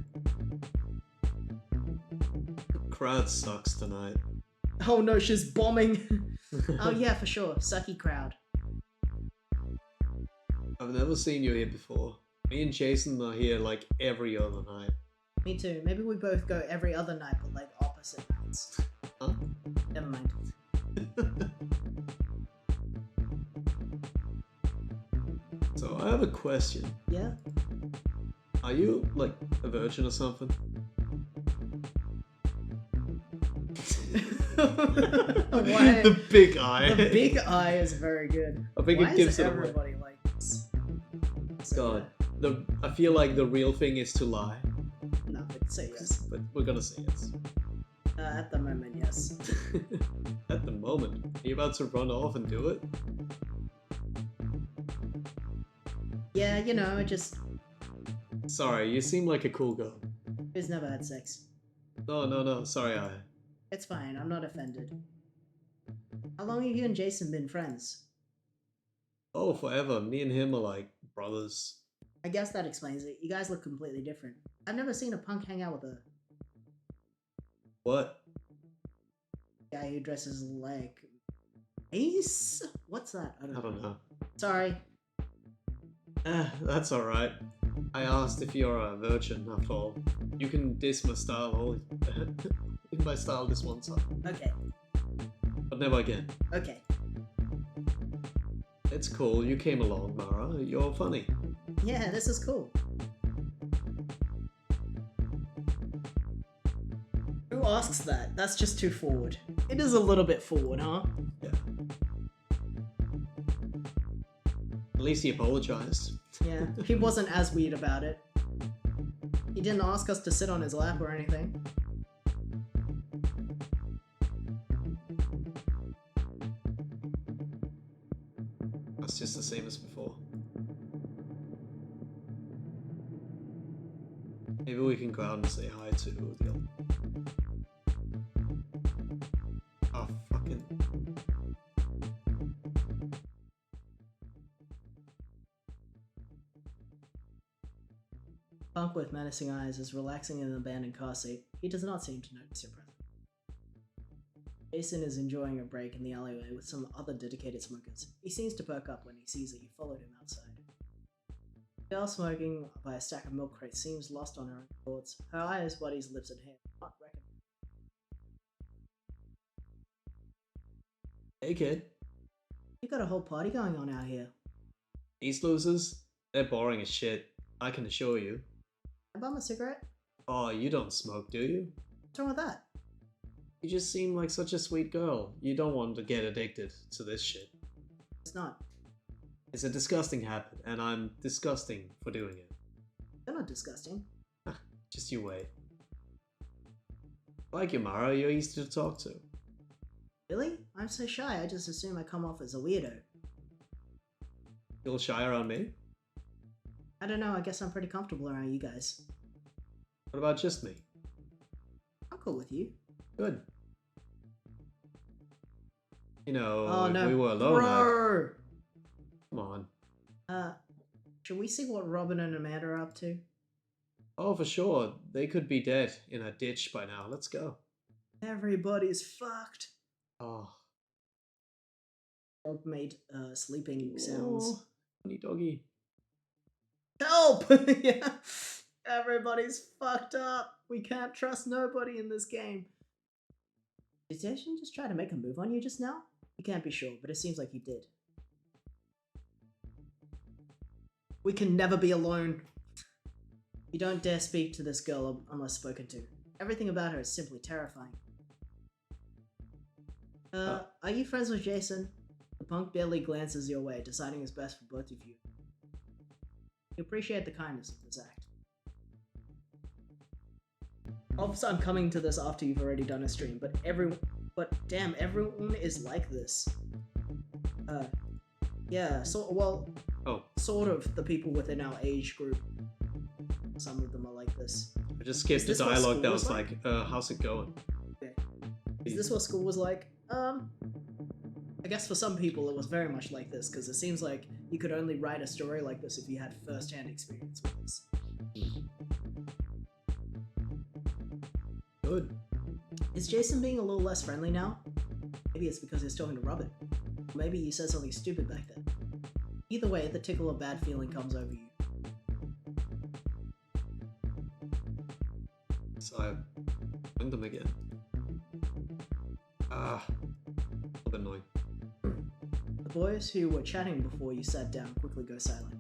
The crowd sucks tonight. Oh no, she's bombing! Oh yeah, for sure. Sucky crowd. I've never seen you here before. Me and Jason are here like every other night. Me too. Maybe we both go every other night, but like opposite nights. Huh? Never mind. So I have a question. Yeah? Are you like a virgin or something? Why? The big eye. The big eye is very good. I think Why it gives is it away. everybody like this? God, I feel like the real thing is to lie. No, but say yes. But we're gonna say yes. At the moment, yes. At the moment, are you about to run off and do it? Yeah, you know, just Sorry, you seem like a cool girl. who's never had sex. No, sorry, I. It's fine, I'm not offended. How long have you and Jason been friends? Oh, forever. Me and him are like brothers. I guess that explains it. You guys look completely different. I've never seen a punk hang out with a What? guy who dresses like Ace? What's that? I don't know. Sorry. That's alright. I asked if you're a virgin, after all. You can diss my style all in my style this one time. Okay. But never again. Okay. It's cool, you came along, Mara. You're funny. Yeah, this is cool. Who asks that? That's just too forward. It is a little bit forward, huh? Yeah. At least he apologized. Yeah, he wasn't as weird about it. He didn't ask us to sit on his lap or anything. That's just the same as before. Maybe we can go out and say hi to the other. Oh, fucking. Punk with menacing eyes is relaxing in an abandoned car seat. He does not seem to notice your presence. Jason is enjoying a break in the alleyway with some other dedicated smokers. He seems to perk up when he sees that you followed him outside. The girl smoking by a stack of milk crates seems lost on her own thoughts. Her eyes, bodies, lips, and hair are not recognized. Hey kid, You got a whole party going on out here. these losers, they're boring as shit. I can assure you. Can I bum a cigarette? Oh, you don't smoke, do you? What's wrong with that? You just seem like such a sweet girl. You don't want to get addicted to this shit. It's not. It's a disgusting habit, and I'm disgusting for doing it. You're not disgusting. Just you wait. Like you, Mara, you're easy to talk to. Really? I'm so shy, I just assume I come off as a weirdo. Feel shy around me? I don't know, I guess I'm pretty comfortable around you guys. What about just me? I'm cool with you. Good. You know, Oh if no, we were alone, bro! come on. Should we see what Robin and Amanda are up to? Oh, for sure. They could be dead in a ditch by now. Let's go. Everybody's fucked. Oh. Dog made sleeping sounds. Oh, funny doggy. Help! Yeah. Everybody's fucked up. We can't trust nobody in this game. Did Jason just try to make a move on you just now? You can't be sure, but it seems like he did. We can never be alone. You don't dare speak to this girl unless spoken to. Everything about her is simply terrifying. Are you friends with Jason? The punk barely glances your way, deciding it's best for both of you. You appreciate the kindness of this act. Obviously, I'm coming to this after you've already done a stream, but damn, everyone is like this. Yeah, sort of the people within our age group. Some of them are like this. I just skipped the dialogue that was like, how's it going? Okay. Is this what school was like? I guess for some people it was very much like this, because it seems like you could only write a story like this if you had first-hand experience with this. Good. Is Jason being a little less friendly now? Maybe it's because he's talking to Robin. Or maybe you said something stupid back then. Either way, the tickle of bad feeling comes over you. So I winged them again. A bit annoying. The boys who were chatting before you sat down quickly go silent.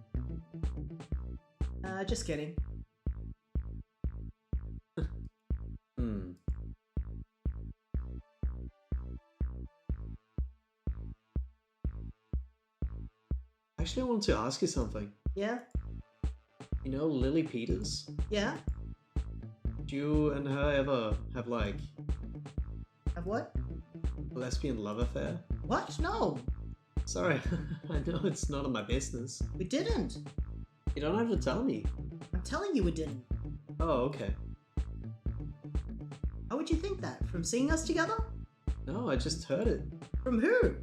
Just kidding. Actually, I wanted to ask you something. Yeah? You know Lily Peters? Yeah? Do you and her ever have, like... Have what? A lesbian love affair? What? No! Sorry, I know it's none of my business. We didn't! You don't have to tell me. I'm telling you we didn't. Oh, okay. How would you think that? From seeing us together? No, I just heard it. From who?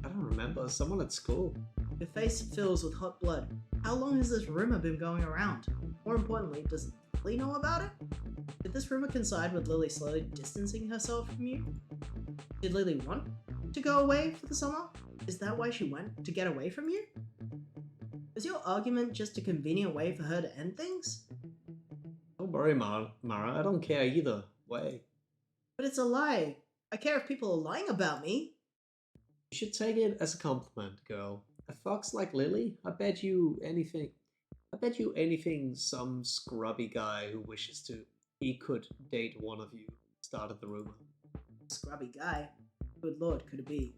I don't remember. Someone at school. Your face fills with hot blood. How long has this rumor been going around? More importantly, does Lily know about it? Did this rumor coincide with Lily slowly distancing herself from you? Did Lily want to go away for the summer? Is that why she went? To get away from you? Was your argument just a convenient way for her to end things? Don't worry, Mara. I don't care either way. But it's a lie. I care if people are lying about me. You should take it as a compliment, girl. A fox like Lily? I bet you anything some scrubby guy who wishes he could date one of you started the rumor. Scrubby guy? Good lord, could it be?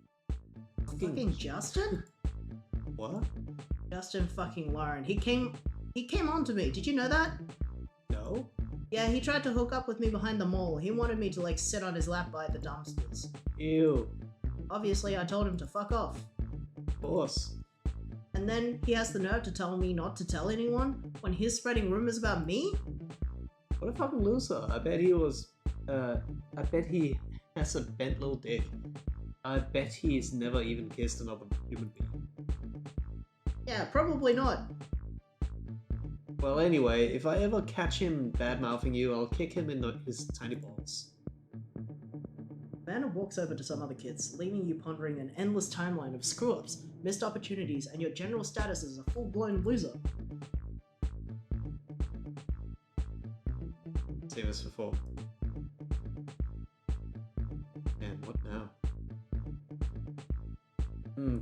Fucking Justin? What? Justin fucking Lauren. He came on to me. Did you know that? No. Yeah, he tried to hook up with me behind the mall. He wanted me to like sit on his lap by the dumpsters. Ew. Obviously, I told him to fuck off. Of course. And then he has the nerve to tell me not to tell anyone when he's spreading rumors about me? What a fucking loser. I bet he has a bent little dick. I bet he's never even kissed another human being. Yeah, probably not. Well, anyway, if I ever catch him bad-mouthing you, I'll kick him in his tiny balls. Vanna walks over to some other kids, leaving you pondering an endless timeline of screw-ups, missed opportunities, and your general status as a full-blown loser. Seen this before. And what now?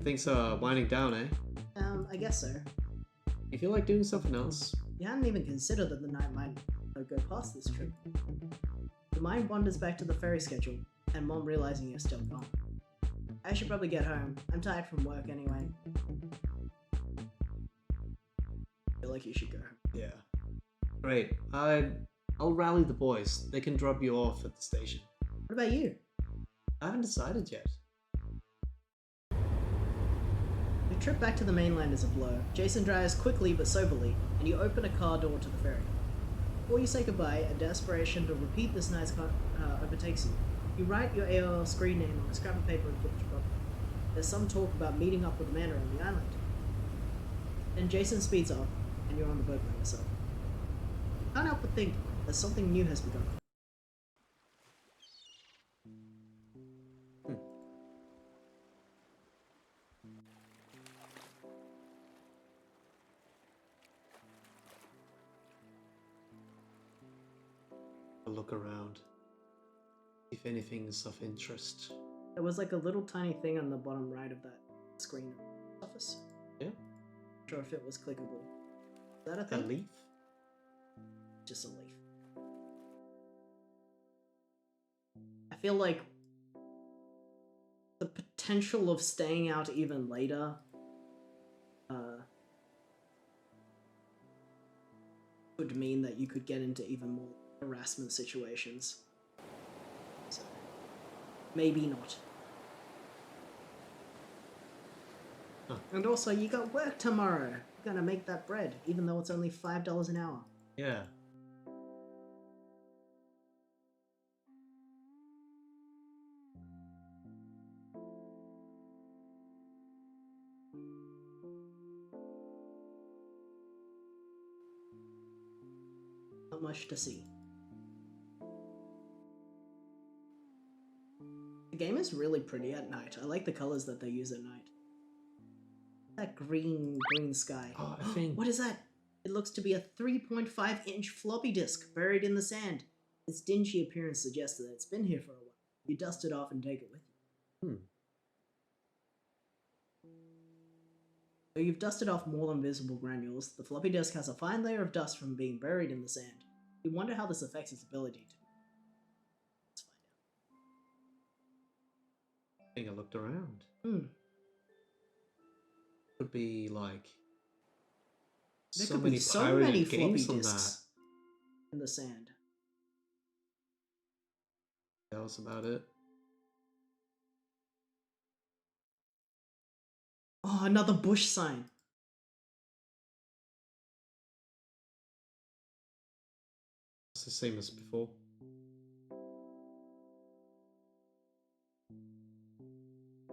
Things are winding down, eh? I guess so. You feel like doing something else? You hadn't even considered that the night might go past this trip. Your mind wanders back to the ferry schedule, and Mom realizing you're still gone. I should probably get home. I'm tired from work anyway. I feel like you should go home. Yeah. Great. I'll rally the boys. They can drop you off at the station. What about you? I haven't decided yet. Your trip back to the mainland is a blur. Jason drives quickly but soberly, and you open a car door to the ferry. Before you say goodbye, a desperation to repeat this night's overtakes you. You write your AOL screen name on a scrap of paper and put it to Robin. There's some talk about meeting up with Amanda on the island. Then Jason speeds off, and you're on the boat by yourself. You can't help but think that something new has begun. I'll look around. If anything's of interest. There was like a little tiny thing on the bottom right of that screen office. Yeah? Not sure if it was clickable. Is that a thing? A leaf? Just a leaf. I feel like the potential of staying out even later would mean that you could get into even more harassment situations. So, maybe not. Huh. And also, you got work tomorrow. You're gonna make that bread, even though it's only $5 an hour. Yeah. Not much to see. The game is really pretty at night. I like the colors that they use at night. That green sky. Oh, I think... What is that? It looks to be a 3.5-inch floppy disk buried in the sand. Its dingy appearance suggests that it's been here for a while. You dust it off and take it with you. Though you've dusted off more than visible granules, the floppy disk has a fine layer of dust from being buried in the sand. You wonder how this affects its ability to... Let's find out. I think I looked around. Could be like There so could many be so pirated many floppy games on that. disks in the sand. That was about it. Oh, another bush sign. It's the same as before.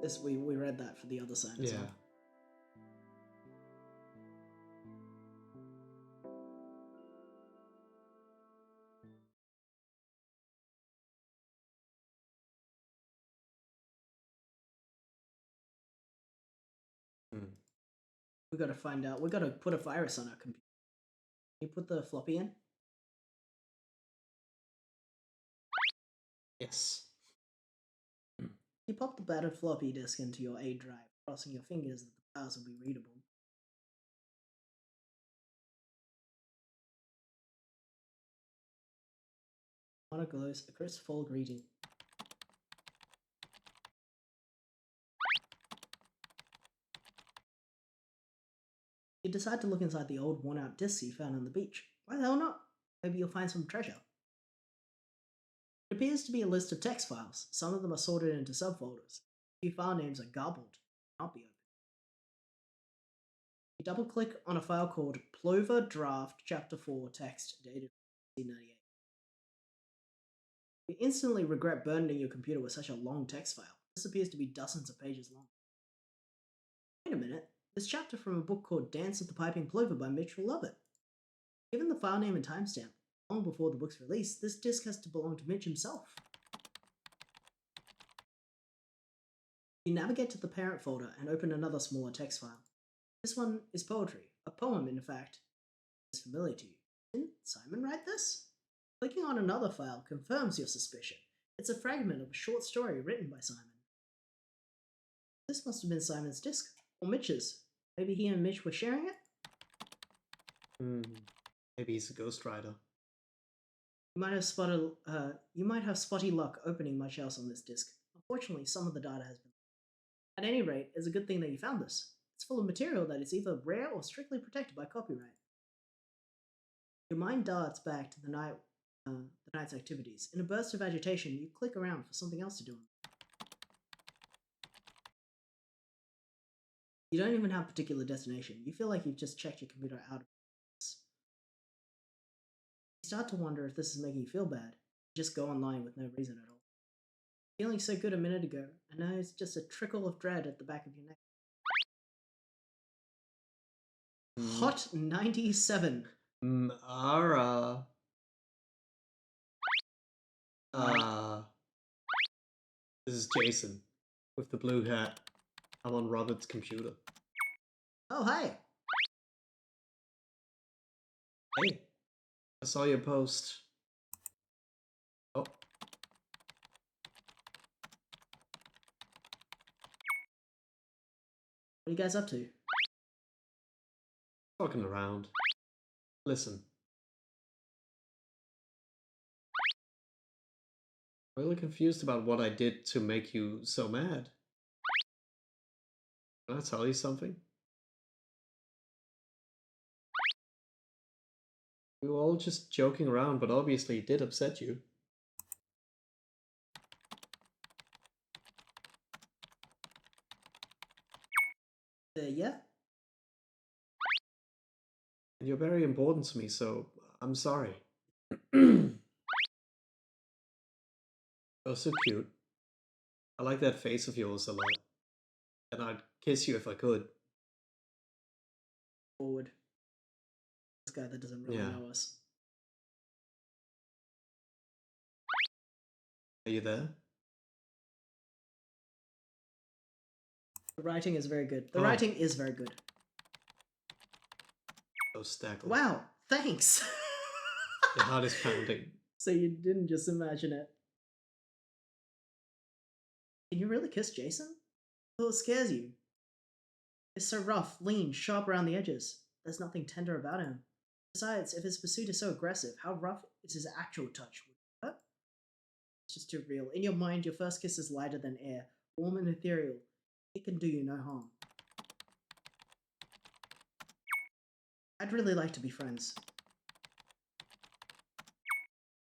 This we read that for the other sign as Yeah. well. We gotta find out. We gotta put a virus on our computer. Can you put the floppy in? Yes. You pop the battered floppy disk into your A drive, crossing your fingers that the files will be readable. On a glows, a crisp fall greeting. You decide to look inside the old worn-out discs you found on the beach. Why the hell not? Maybe you'll find some treasure. It appears to be a list of text files. Some of them are sorted into subfolders. A few file names are garbled. Cannot be opened. You double-click on a file called Plover Draft Chapter 4 Text, dated 1998. You instantly regret burdening your computer with such a long text file. This appears to be dozens of pages long. Wait a minute. This chapter from a book called Dance of the Piping Plover by Mitchell Lovett. Given the file name and timestamp, long before the book's release, this disc has to belong to Mitch himself. You navigate to the parent folder and open another smaller text file. This one is poetry, a poem in fact. Is familiar to you. Didn't Simon write this? Clicking on another file confirms your suspicion. It's a fragment of a short story written by Simon. This must have been Simon's disc, or Mitch's. Maybe he and Mitch were sharing it? Maybe he's a ghostwriter. You might have spotty luck opening much else on this disk. Unfortunately, some of the data has been... At any rate, it's a good thing that you found this. It's full of material that is either rare or strictly protected by copyright. Your mind darts back to the night's activities. In a burst of agitation, you click around for something else to do. You don't even have a particular destination. You feel like you've just checked your computer out of this. You start to wonder if this is making you feel bad. You just go online with no reason at all. Feeling so good a minute ago, and now it's just a trickle of dread at the back of your neck. Hot 97. Mara. This is Jason with the blue hat. I'm on Robert's computer. Oh, hi. Hey, I saw your post. Oh. What are you guys up to? Talking around. Listen. I'm really confused about what I did to make you so mad. Can I tell you something? We were all just joking around, but obviously it did upset you. Yeah. And you're very important to me, so I'm sorry. You're so cute. I like that face of yours a lot. And I'd kiss you if I could. Forward. This guy that doesn't really Yeah. know us. Are you there? The writing is very good. The Oh. writing is very good. Oh, Staggle. Wow, thanks. Your heart is pounding. So you didn't just imagine it. Can you really kiss Jason? What scares you? He's so rough, lean, sharp around the edges. There's nothing tender about him. Besides, if his pursuit is so aggressive, how rough is his actual touch? What? It's just too real. In your mind, your first kiss is lighter than air, warm and ethereal. It can do you no harm. I'd really like to be friends.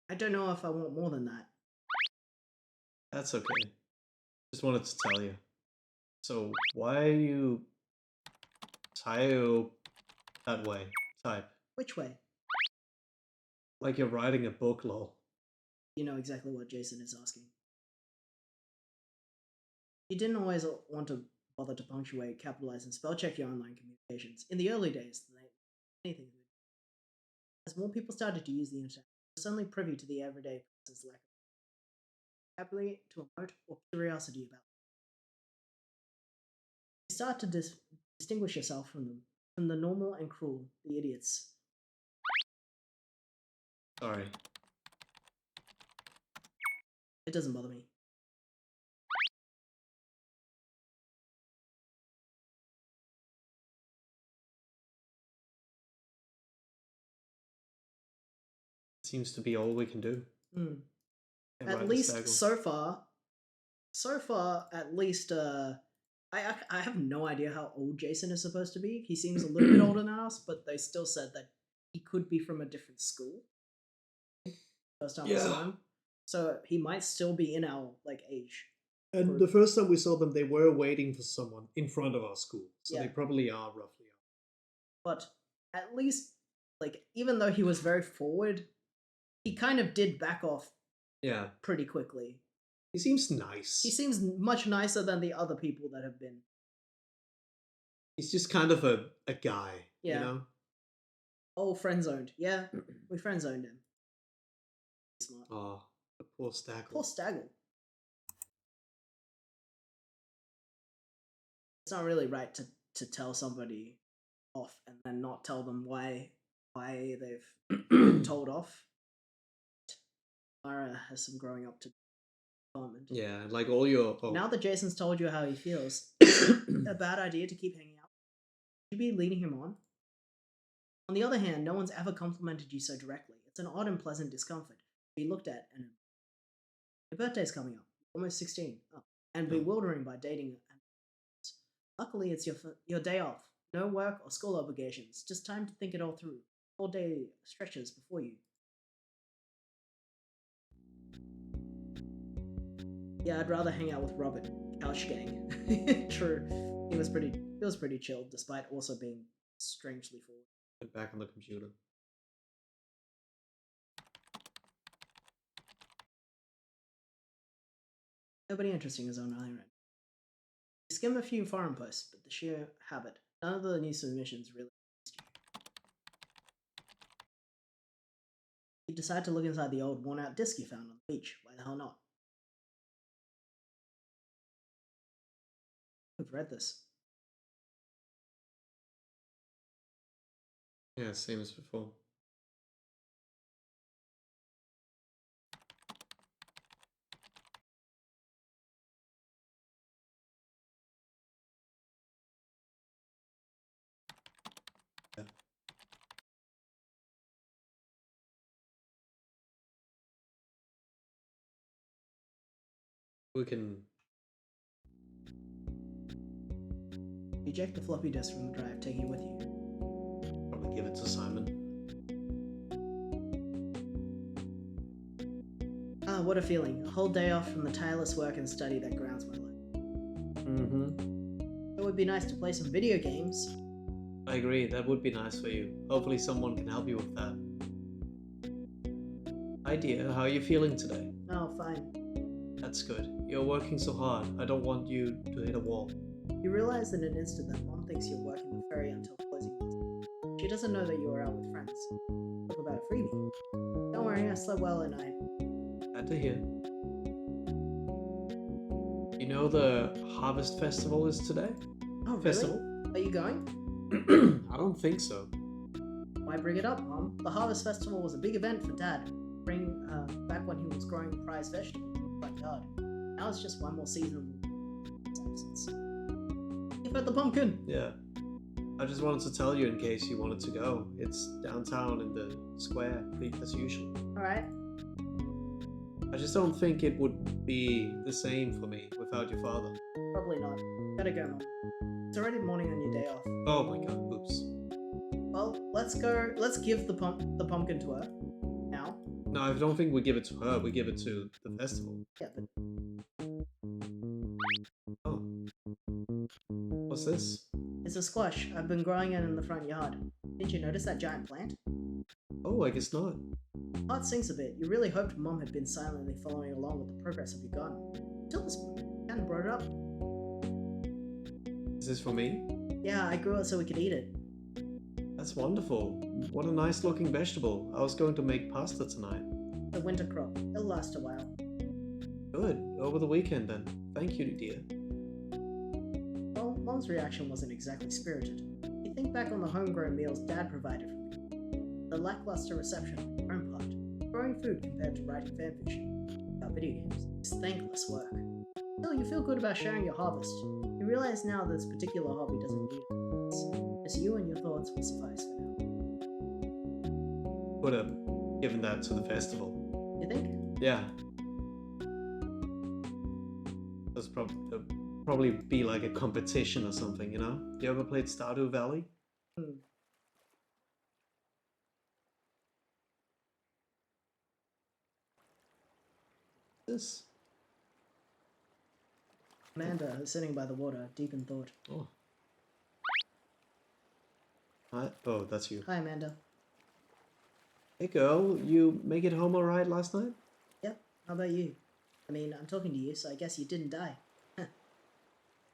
I don't know if I want more than that. That's okay. Just wanted to tell you. So, why are you that way? Type. Which way? Like you're writing a book, lol. You know exactly what Jason is asking. You didn't always want to bother to punctuate, capitalize, and spell check your online communications. In the early days, anything. As more people started to use the internet, they were suddenly privy to the everyday person's lack of vocabulary, to emote, or curiosity about them. You start to distinguish yourself from them, from the normal and cruel, the idiots. Sorry. It doesn't bother me. Seems to be all we can do. Mm. And At ride the least Staggle. so far, at least, I have no idea how old Jason is supposed to be. He seems a little bit older than us, but they still said that he could be from a different school. First time we saw him, so he might still be in our age. And the first time we saw them, they were waiting for someone in front of our school, so Yeah. they probably are roughly. But at least, even though he was very forward, he kind of did back off Yeah. pretty quickly. He seems nice. He seems much nicer than the other people that have been. He's just kind of a guy, Yeah. you know? Oh, friend zoned. Yeah, we friend zoned him. Smart. Oh, the poor Staggle. Poor Staggle. It's not really right to tell somebody off and then not tell them why they've been told off. Mara has some growing up to do. Yeah, like all your... Oh, Now that Jason's told you how he feels, a bad idea to keep hanging out? Should you be leading him on? On the other hand, no one's ever complimented you so directly. It's an odd and pleasant discomfort to be looked at and your birthday's coming up, almost 16, and bewildering by dating. Luckily, it's your day off. No work or school obligations. Just time to think it all through. All day stretches before you. Yeah, I'd rather hang out with Robert. Couch gang. True. He was pretty chill, despite also being strangely forward. Get back on the computer. Nobody interesting is on Island. You skim a few forum posts, but the sheer habit. None of the new submissions really interest you. You decide to look inside the old worn-out disc you found on the beach. Why the hell not? I've read this. Yeah, same as before. Yeah. We can... Eject the floppy disk from the drive, taking it with you. probably give it to Simon. Ah, what a feeling. A whole day off from the tireless work and study that grounds my life. Mm-hmm. It would be nice to play some video games. I agree, that would be nice for you. Hopefully someone can help you with that. Hi dear, how are you feeling today? Oh, fine. That's good. You're working so hard. I don't want you to hit a wall. You realize in an instant that Mom thinks you're working the ferry until closing hours. She doesn't know that you are out with friends. Talk about a freebie. Don't worry, I slept well at night. Glad to hear. You know the Harvest Festival is today? Oh, really? Festival? Are you going? I don't think so. Why bring it up, Mom? The Harvest Festival was a big event for Dad. Back when he was growing prized vegetables in the front yard. Now it's just one more season of his absence. You've heard the pumpkin! Yeah. I just wanted to tell you in case you wanted to go. It's downtown in the square, as usual. Alright. I just don't think it would be the same for me without your father. Probably not. Gotta go, Mom. It's already morning on your day off. Oh my god, oops. Well, let's go. Let's give the pumpkin to her. Now. No, I don't think we give it to her, we give it to the festival. Yeah, but... Oh. What's this? It's a squash. I've been growing it in the front yard. Didn't you notice that giant plant? Oh, I guess not. Heart sinks a bit. You really hoped Mom had been silently following along with the progress of your garden. Until this point, you hadn't brought it up. Is this for me? Yeah, I grew it so we could eat it. That's wonderful. What a nice looking vegetable. I was going to make pasta tonight. The winter crop. It'll last a while. Good. Over the weekend then. Thank you, dear. Well, Mom's reaction wasn't exactly spirited. You think back on the homegrown meals Dad provided for me. The lackluster reception on your own part. Growing food compared to writing fanfiction about video games is thankless work. Still, you feel good about sharing your harvest. You realize now this particular hobby doesn't need it. Just you and your thoughts will suffice for now. Would have given that to the festival. You think? Yeah. There's probably be like a competition or something, you know? You ever played Stardew Valley? This? Amanda is sitting by the water, deep in thought. Oh. Hi. Oh, that's you. Hi, Amanda. Hey girl, you make it home alright last night? Yep. How about you? I mean, I'm talking to you, so I guess you didn't die.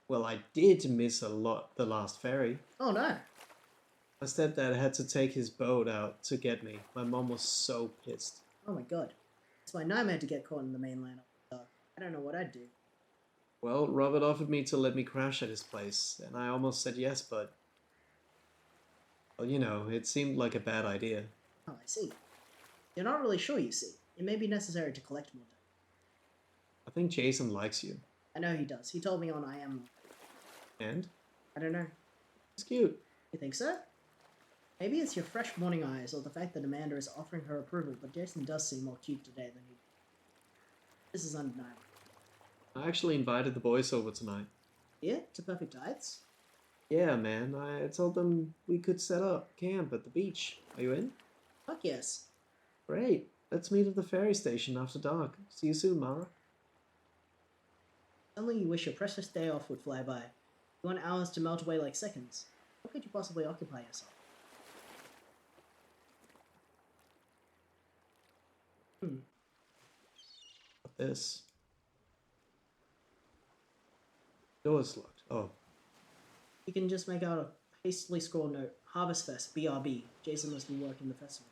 Well, I did miss a lot the last ferry. Oh no. My stepdad had to take his boat out to get me. My mom was so pissed. Oh my god. It's my nightmare to get caught in the mainland. I don't know what I'd do. Well, Robert offered me to let me crash at his place, and I almost said yes, but... Well, you know, it seemed like a bad idea. Oh, I see. You're not really sure, you see. It may be necessary to collect more data. I think Jason likes you. I know he does. He told me on I Am. And? I don't know. It's cute. You think so? Maybe it's your fresh morning eyes or the fact that Amanda is offering her approval, but Jason does seem more cute today than he did. This is undeniable. I actually invited the boys over tonight. Yeah? To Perfect Heights? Yeah, man. I told them we could set up camp at the beach. Are you in? Fuck yes. Great. Let's meet at the ferry station after dark. See you soon, Mara. Suddenly you wish your precious day off would fly by. You want hours to melt away like seconds. What could you possibly occupy yourself? This. Door's locked. Oh. You can just make out a hastily scrawled note. Harvest Fest, BRB. Jason must be working the festival.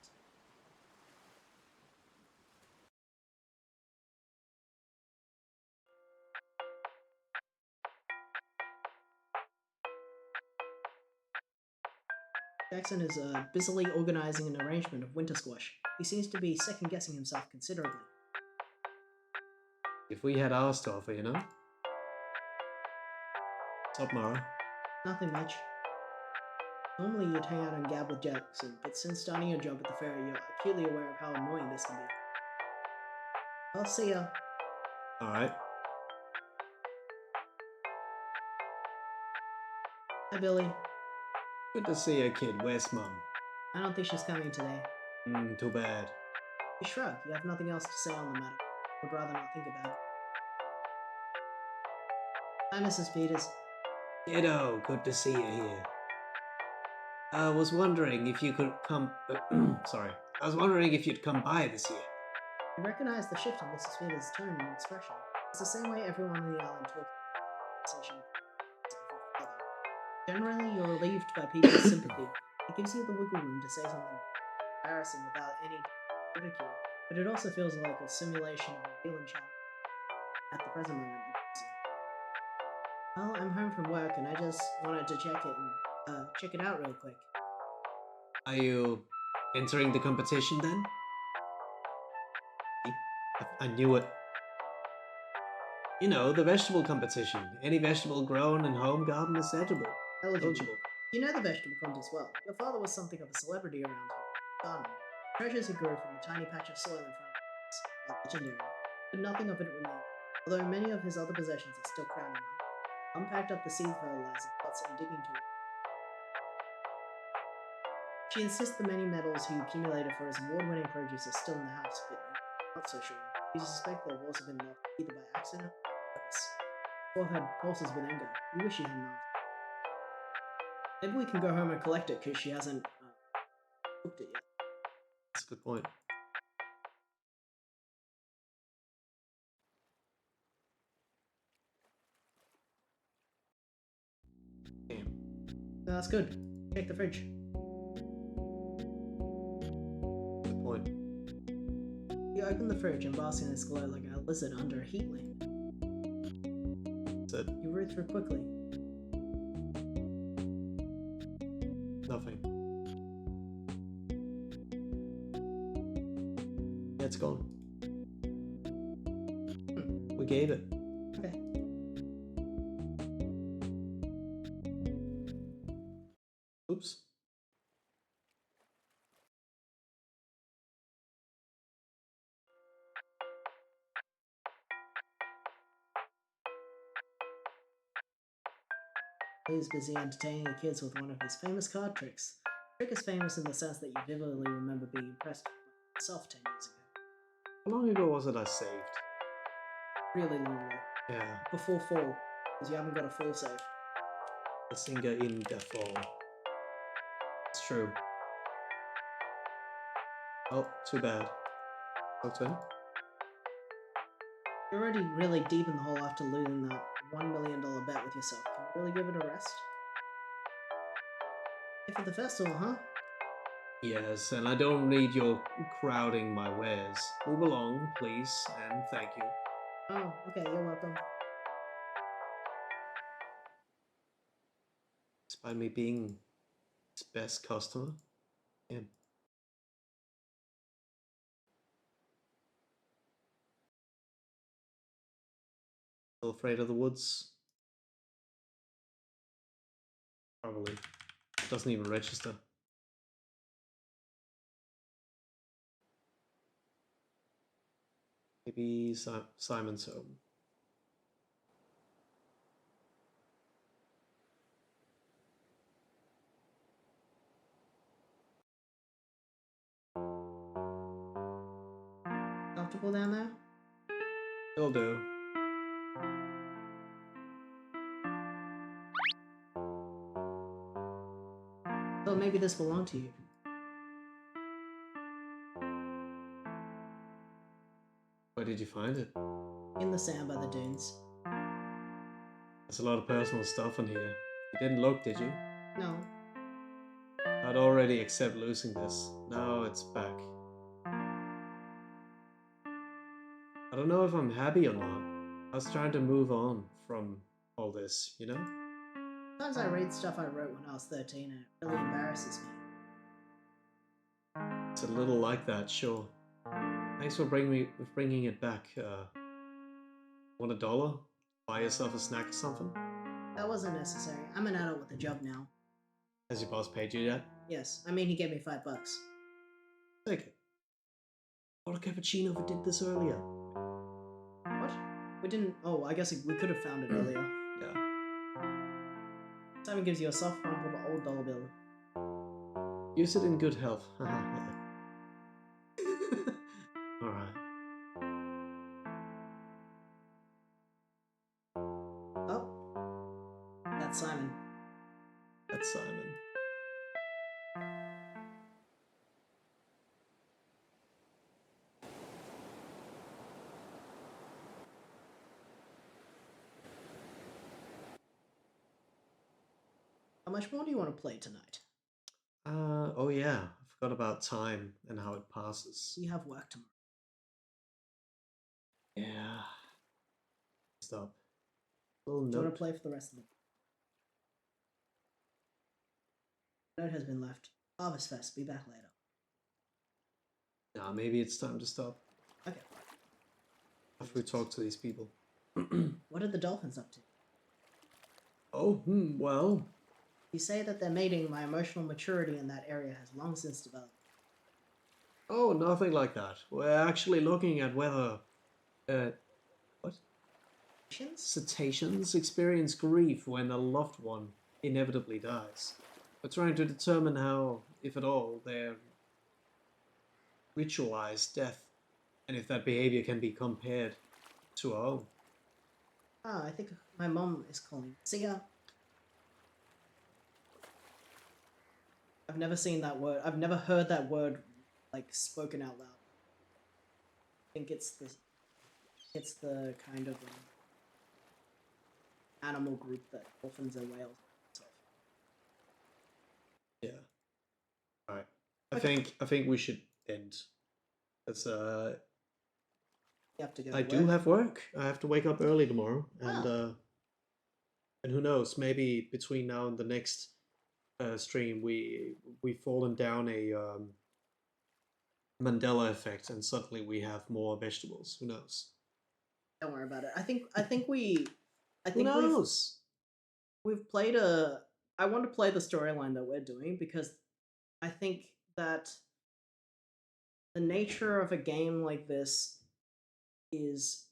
Jackson is busily organizing an arrangement of winter squash. He seems to be second-guessing himself considerably. If we had ours to offer, you know? What's up, Mara? Nothing much. Normally you'd hang out and gab with Jackson, but since starting your job at the ferry, you're acutely aware of how annoying this can be. I'll see ya. Alright. Hi, Billy. Good to see you, kid. Where's Mum? I don't think she's coming today. Too bad. You shrug. You have nothing else to say on the matter. would rather not think about it. Hi, Mrs. Peters. Kiddo, good to see you here. I was wondering if you could come. Sorry. I was wondering if you'd come by this year. I recognize the shift in Mrs. Peters' tone and expression. It's the same way everyone on the island talks. Generally, you're relieved by people's sympathy. It gives you the wiggle room to say something embarrassing without any ridicule, but it also feels like a simulation of a real enchantment at the present moment. Well, I'm home from work and I just wanted to check it out real quick. Are you entering the competition then? I knew it. You know, the vegetable competition. Any vegetable grown in home garden is eligible. You know the vegetable contest well. Your father was something of a celebrity around here. Garden. Treasures he grew from the tiny patch of soil in front of us are legendary, but nothing of it remained, although many of his other possessions are still crowning him. Mum packed up the seed fertilizer pots and digging tools. She insists the many medals he accumulated for his award-winning produce are still in the house, but not so sure. You suspect they've also been lost either by accident or purpose. Forehead pulses with anger. You wish you hadn't asked. Maybe we can go home and collect it because she hasn't cooked it yet. That's a good point. Damn. No, that's good. Check the fridge. Good point. You open the fridge and bask in its glow like a lizard under a heat lamp. That's it. You root through quickly. Nothing. Yeah, it's gone. We gave it. Okay. Oops. He's busy entertaining the kids with one of his famous card tricks. The trick is famous in the sense that you vividly remember being impressed with yourself 10 years ago. How long ago was it I saved? Really long ago. Yeah. Before fall, because you haven't got a full save. The singer in the fall. It's true. Oh, too bad. Talk to him. You're already really deep in the hole after losing that $1 million bet with yourself. Can you really give it a rest? If for the festival, huh? Yes, and I don't need your crowding my wares. Move along, please, and thank you. Oh, okay, you're welcome. Despite me being his best customer. Yeah. Still afraid of the woods? Probably. Doesn't even register. Maybe Simon's home. Comfortable down there? Will do. Well, maybe this belonged to you. Where did you find it? In the sand by the dunes. There's a lot of personal stuff in here. You didn't look, did you? No. I'd already accept losing this. Now it's back. I don't know if I'm happy or not. I was trying to move on from all this, you know? Sometimes I read stuff I wrote when I was 13 and it really embarrasses me. It's a little like that, sure. Thanks for bringing it back. Want $1? Buy yourself a snack or something? That wasn't necessary. I'm an adult with a job now. Has your boss paid you yet? Yes, I mean he gave me $5. Take it. Got a cappuccino if we did this earlier. What? We didn't... Oh, I guess we could have found it earlier. Yeah. Simon gives you a soft crumpled old dollar bill. Use it in good health. Alright. How much more do you want to play tonight? Oh yeah, I forgot about time and how it passes. You have work tomorrow. Yeah. Stop. Little Do you want note. to play for the rest of the... Note has been left. Harvest Fest, be back later. Nah, maybe it's time to stop. Okay. After we talk to these people. What are the dolphins up to? Oh, well. You say that they're mating. My emotional maturity in that area has long since developed. Oh, nothing like that. We're actually looking at whether, what? Cetaceans experience grief when a loved one inevitably dies. We're trying to determine how, if at all, they ritualize death, and if that behavior can be compared to our own. Ah, I think my mom is calling. See ya. I've never seen that word. I've never heard that word, like, spoken out loud. I think it's the kind of animal group that dolphins and whales. Yeah. All right. I think we should end. Because You have to go. I do have work. I have to wake up early tomorrow, and who knows? Maybe between now and the next stream, we've fallen down a Mandela effect, and suddenly we have more vegetables. Who knows? Don't worry about it. I think we. I Who think knows? we've played a. I want to play the storyline that we're doing because I think that the nature of a game like this is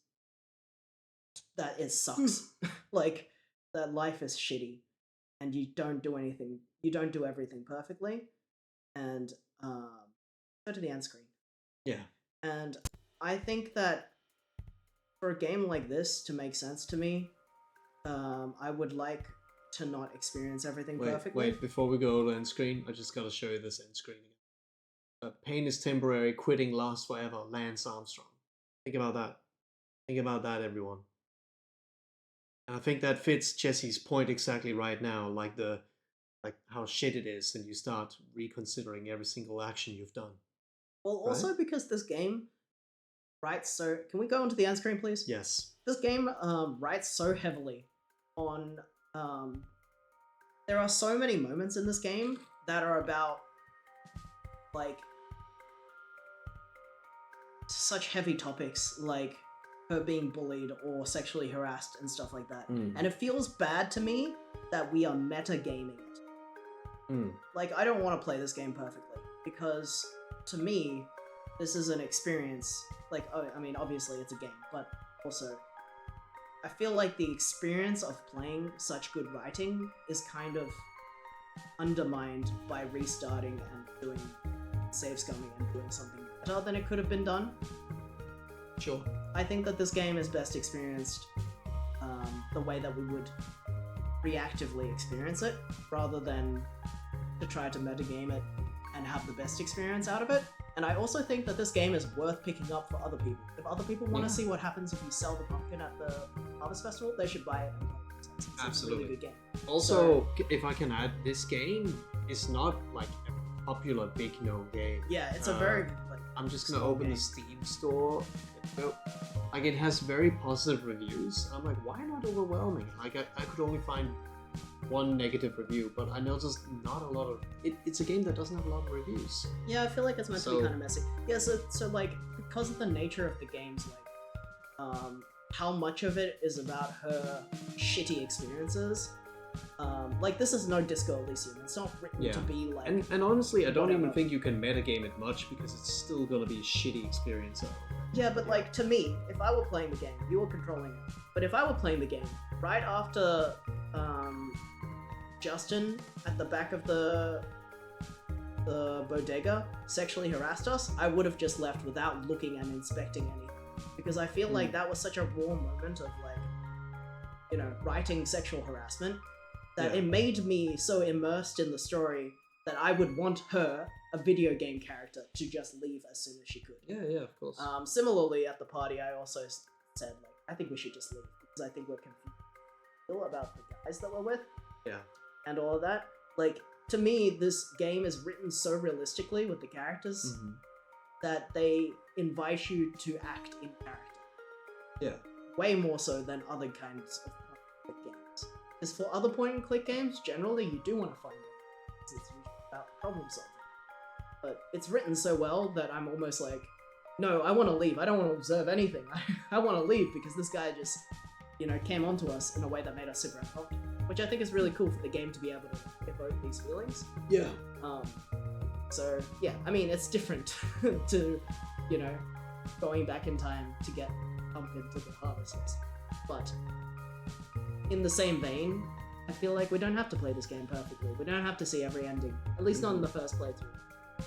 that it sucks. Like, that life is shitty and you don't do anything, you don't do everything perfectly. And go to the end screen. Yeah. And I think that for a game like this to make sense to me, I would like to not experience everything perfectly. Wait, before we go to end screen, I just gotta show you this end screen again. Pain is temporary, quitting lasts forever, Lance Armstrong. Think about that. Think about that, everyone. And I think that fits Jesse's point exactly right now, like how shit it is, and you start reconsidering every single action you've done. Well, also because this game writes so... Can we go into the end screen, please? Yes. This game writes so heavily on... there are so many moments in this game that are about, like, such heavy topics, like her being bullied or sexually harassed and stuff like that. And it feels bad to me that we are metagaming it. Like, I don't want to play this game perfectly, because to me, this is an experience. Like, I mean, obviously it's a game, but also, I feel like the experience of playing such good writing is kind of undermined by restarting and doing save scumming and doing something better than it could have been done. Sure. I think that this game is best experienced the way that we would reactively experience it, rather than to try to metagame it and have the best experience out of it. And I also think that this game is worth picking up for other people. If other people want to see what happens if you sell the pumpkin at the Harvest Festival, they should buy it and play it. It's Absolutely. a really good game. Also, if I can add, this game is not like a popular big known game. Yeah, it's a very... I'm just gonna open the Steam store. Like, it has very positive reviews. I'm like, why not overwhelming? Like, I could only find one negative review, but I noticed not a lot of... It's a game that doesn't have a lot of reviews. Yeah, I feel like it's meant to be kind of messy. Yeah, so like, because of the nature of the games, like, how much of it is about her shitty experiences. Like, this is no Disco Elysium. It's not written to be like... And honestly, I don't even think you can metagame it much, because it's still gonna be a shitty experience. Yeah, but like, to me, if I were playing the game, you were controlling it. But if I were playing the game, right after Justin at the back of the bodega sexually harassed us, I would have just left without looking and inspecting anything. Because I feel like that was such a raw moment of, like, you know, writing sexual harassment, that it made me so immersed in the story that I would want her, a video game character, to just leave as soon as she could. Yeah, of course. Similarly, at the party, I also said, like, I think we should just leave, because I think we're confused still about the guys that we're with. Yeah. and all of that. Like, to me, this game is written so realistically with the characters that they invite you to act in character. Yeah. Way more so than other kinds of point-and-click games. Because for other point-and-click games, generally you do want to find it. It's usually about problem solving. But it's written so well that I'm almost like, no, I want to leave. I don't want to observe anything. I want to leave because this guy just, came onto us in a way that made us super uncomfortable. Which I think is really cool for the game to be able to evoke these feelings. Yeah. So, yeah, I mean, it's different to, going back in time to get pumpkin to the harvests. But in the same vein, I feel like we don't have to play this game perfectly. We don't have to see every ending, at least not in the first playthrough.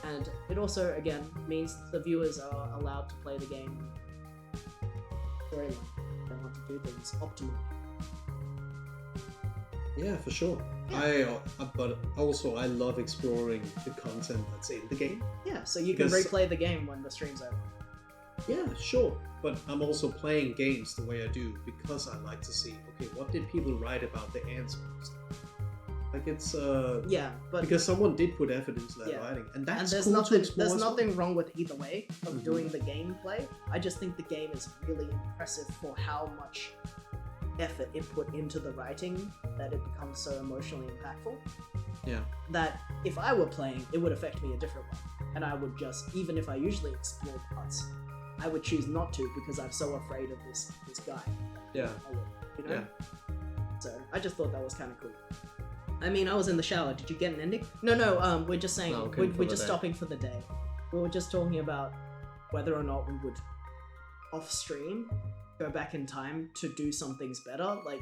And it also, again, means the viewers are allowed to play the game storyline. They want to do things optimally. Yeah, for sure. Yeah. But also I love exploring the content that's in the game. Yeah, so you can replay the game when the stream's over. Yeah, sure. But I'm also playing games the way I do because I like to see, okay, what did people write about the ants first? Like it's but because someone did put effort into that writing, and that's there's cool nothing to explore there's as well. nothing wrong with either way of doing the gameplay. I just think the game is really impressive for how much effort it put into the writing that it becomes so emotionally impactful. Yeah. That if I were playing, it would affect me a different way, and I would just, even if I usually explore parts, I would choose not to because I'm so afraid of this guy. Yeah. Yeah. So I just thought that was kind of cool. I mean, I was in the shower. Did you get an ending? No. We're just saying we're just stopping for the day. We were just talking about whether or not we would off stream go back in time to do some things better, like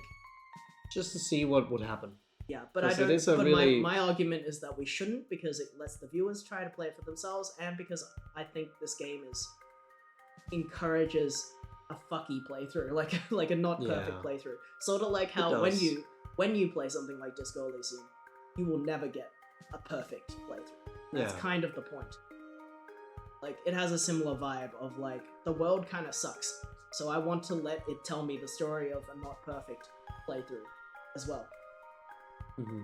just to see what would happen. Yeah, but I don't. But my argument is that we shouldn't because it lets the viewers try to play it for themselves, and because I think this game encourages a fucky playthrough, like a not perfect playthrough. Sort of like how when you play something like Disco Elysium, you will never get a perfect playthrough. That's kind of the point. Like, it has a similar vibe of like, the world kind of sucks, so I want to let it tell me the story of a not perfect playthrough as well.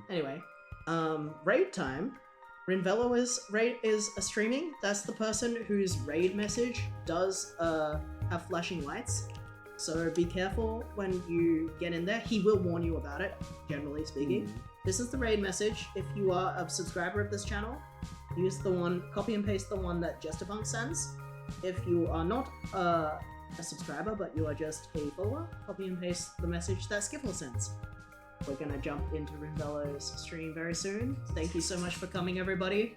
Anyway, raid time. Rinvello is streaming. That's the person whose raid message does have flashing lights. So be careful when you get in there. He will warn you about it, generally speaking. This is the raid message. If you are a subscriber of this channel, copy and paste the one that Jestabunk sends. If you are not a subscriber, but you are just a follower, copy and paste the message that Skiffle sends. We're gonna jump into Rinvello's stream very soon. Thank you so much for coming, everybody.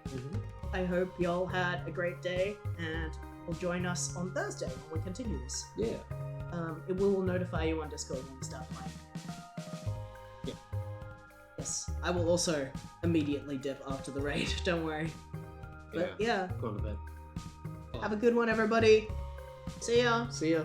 I hope y'all had a great day, and will join us on Thursday when we continue this. Yeah. It will notify you on Discord when we start playing. Yeah. Yes, I will also immediately dip after the raid, don't worry. But yeah. Go on to bed. Have a good one, everybody. See ya. See ya.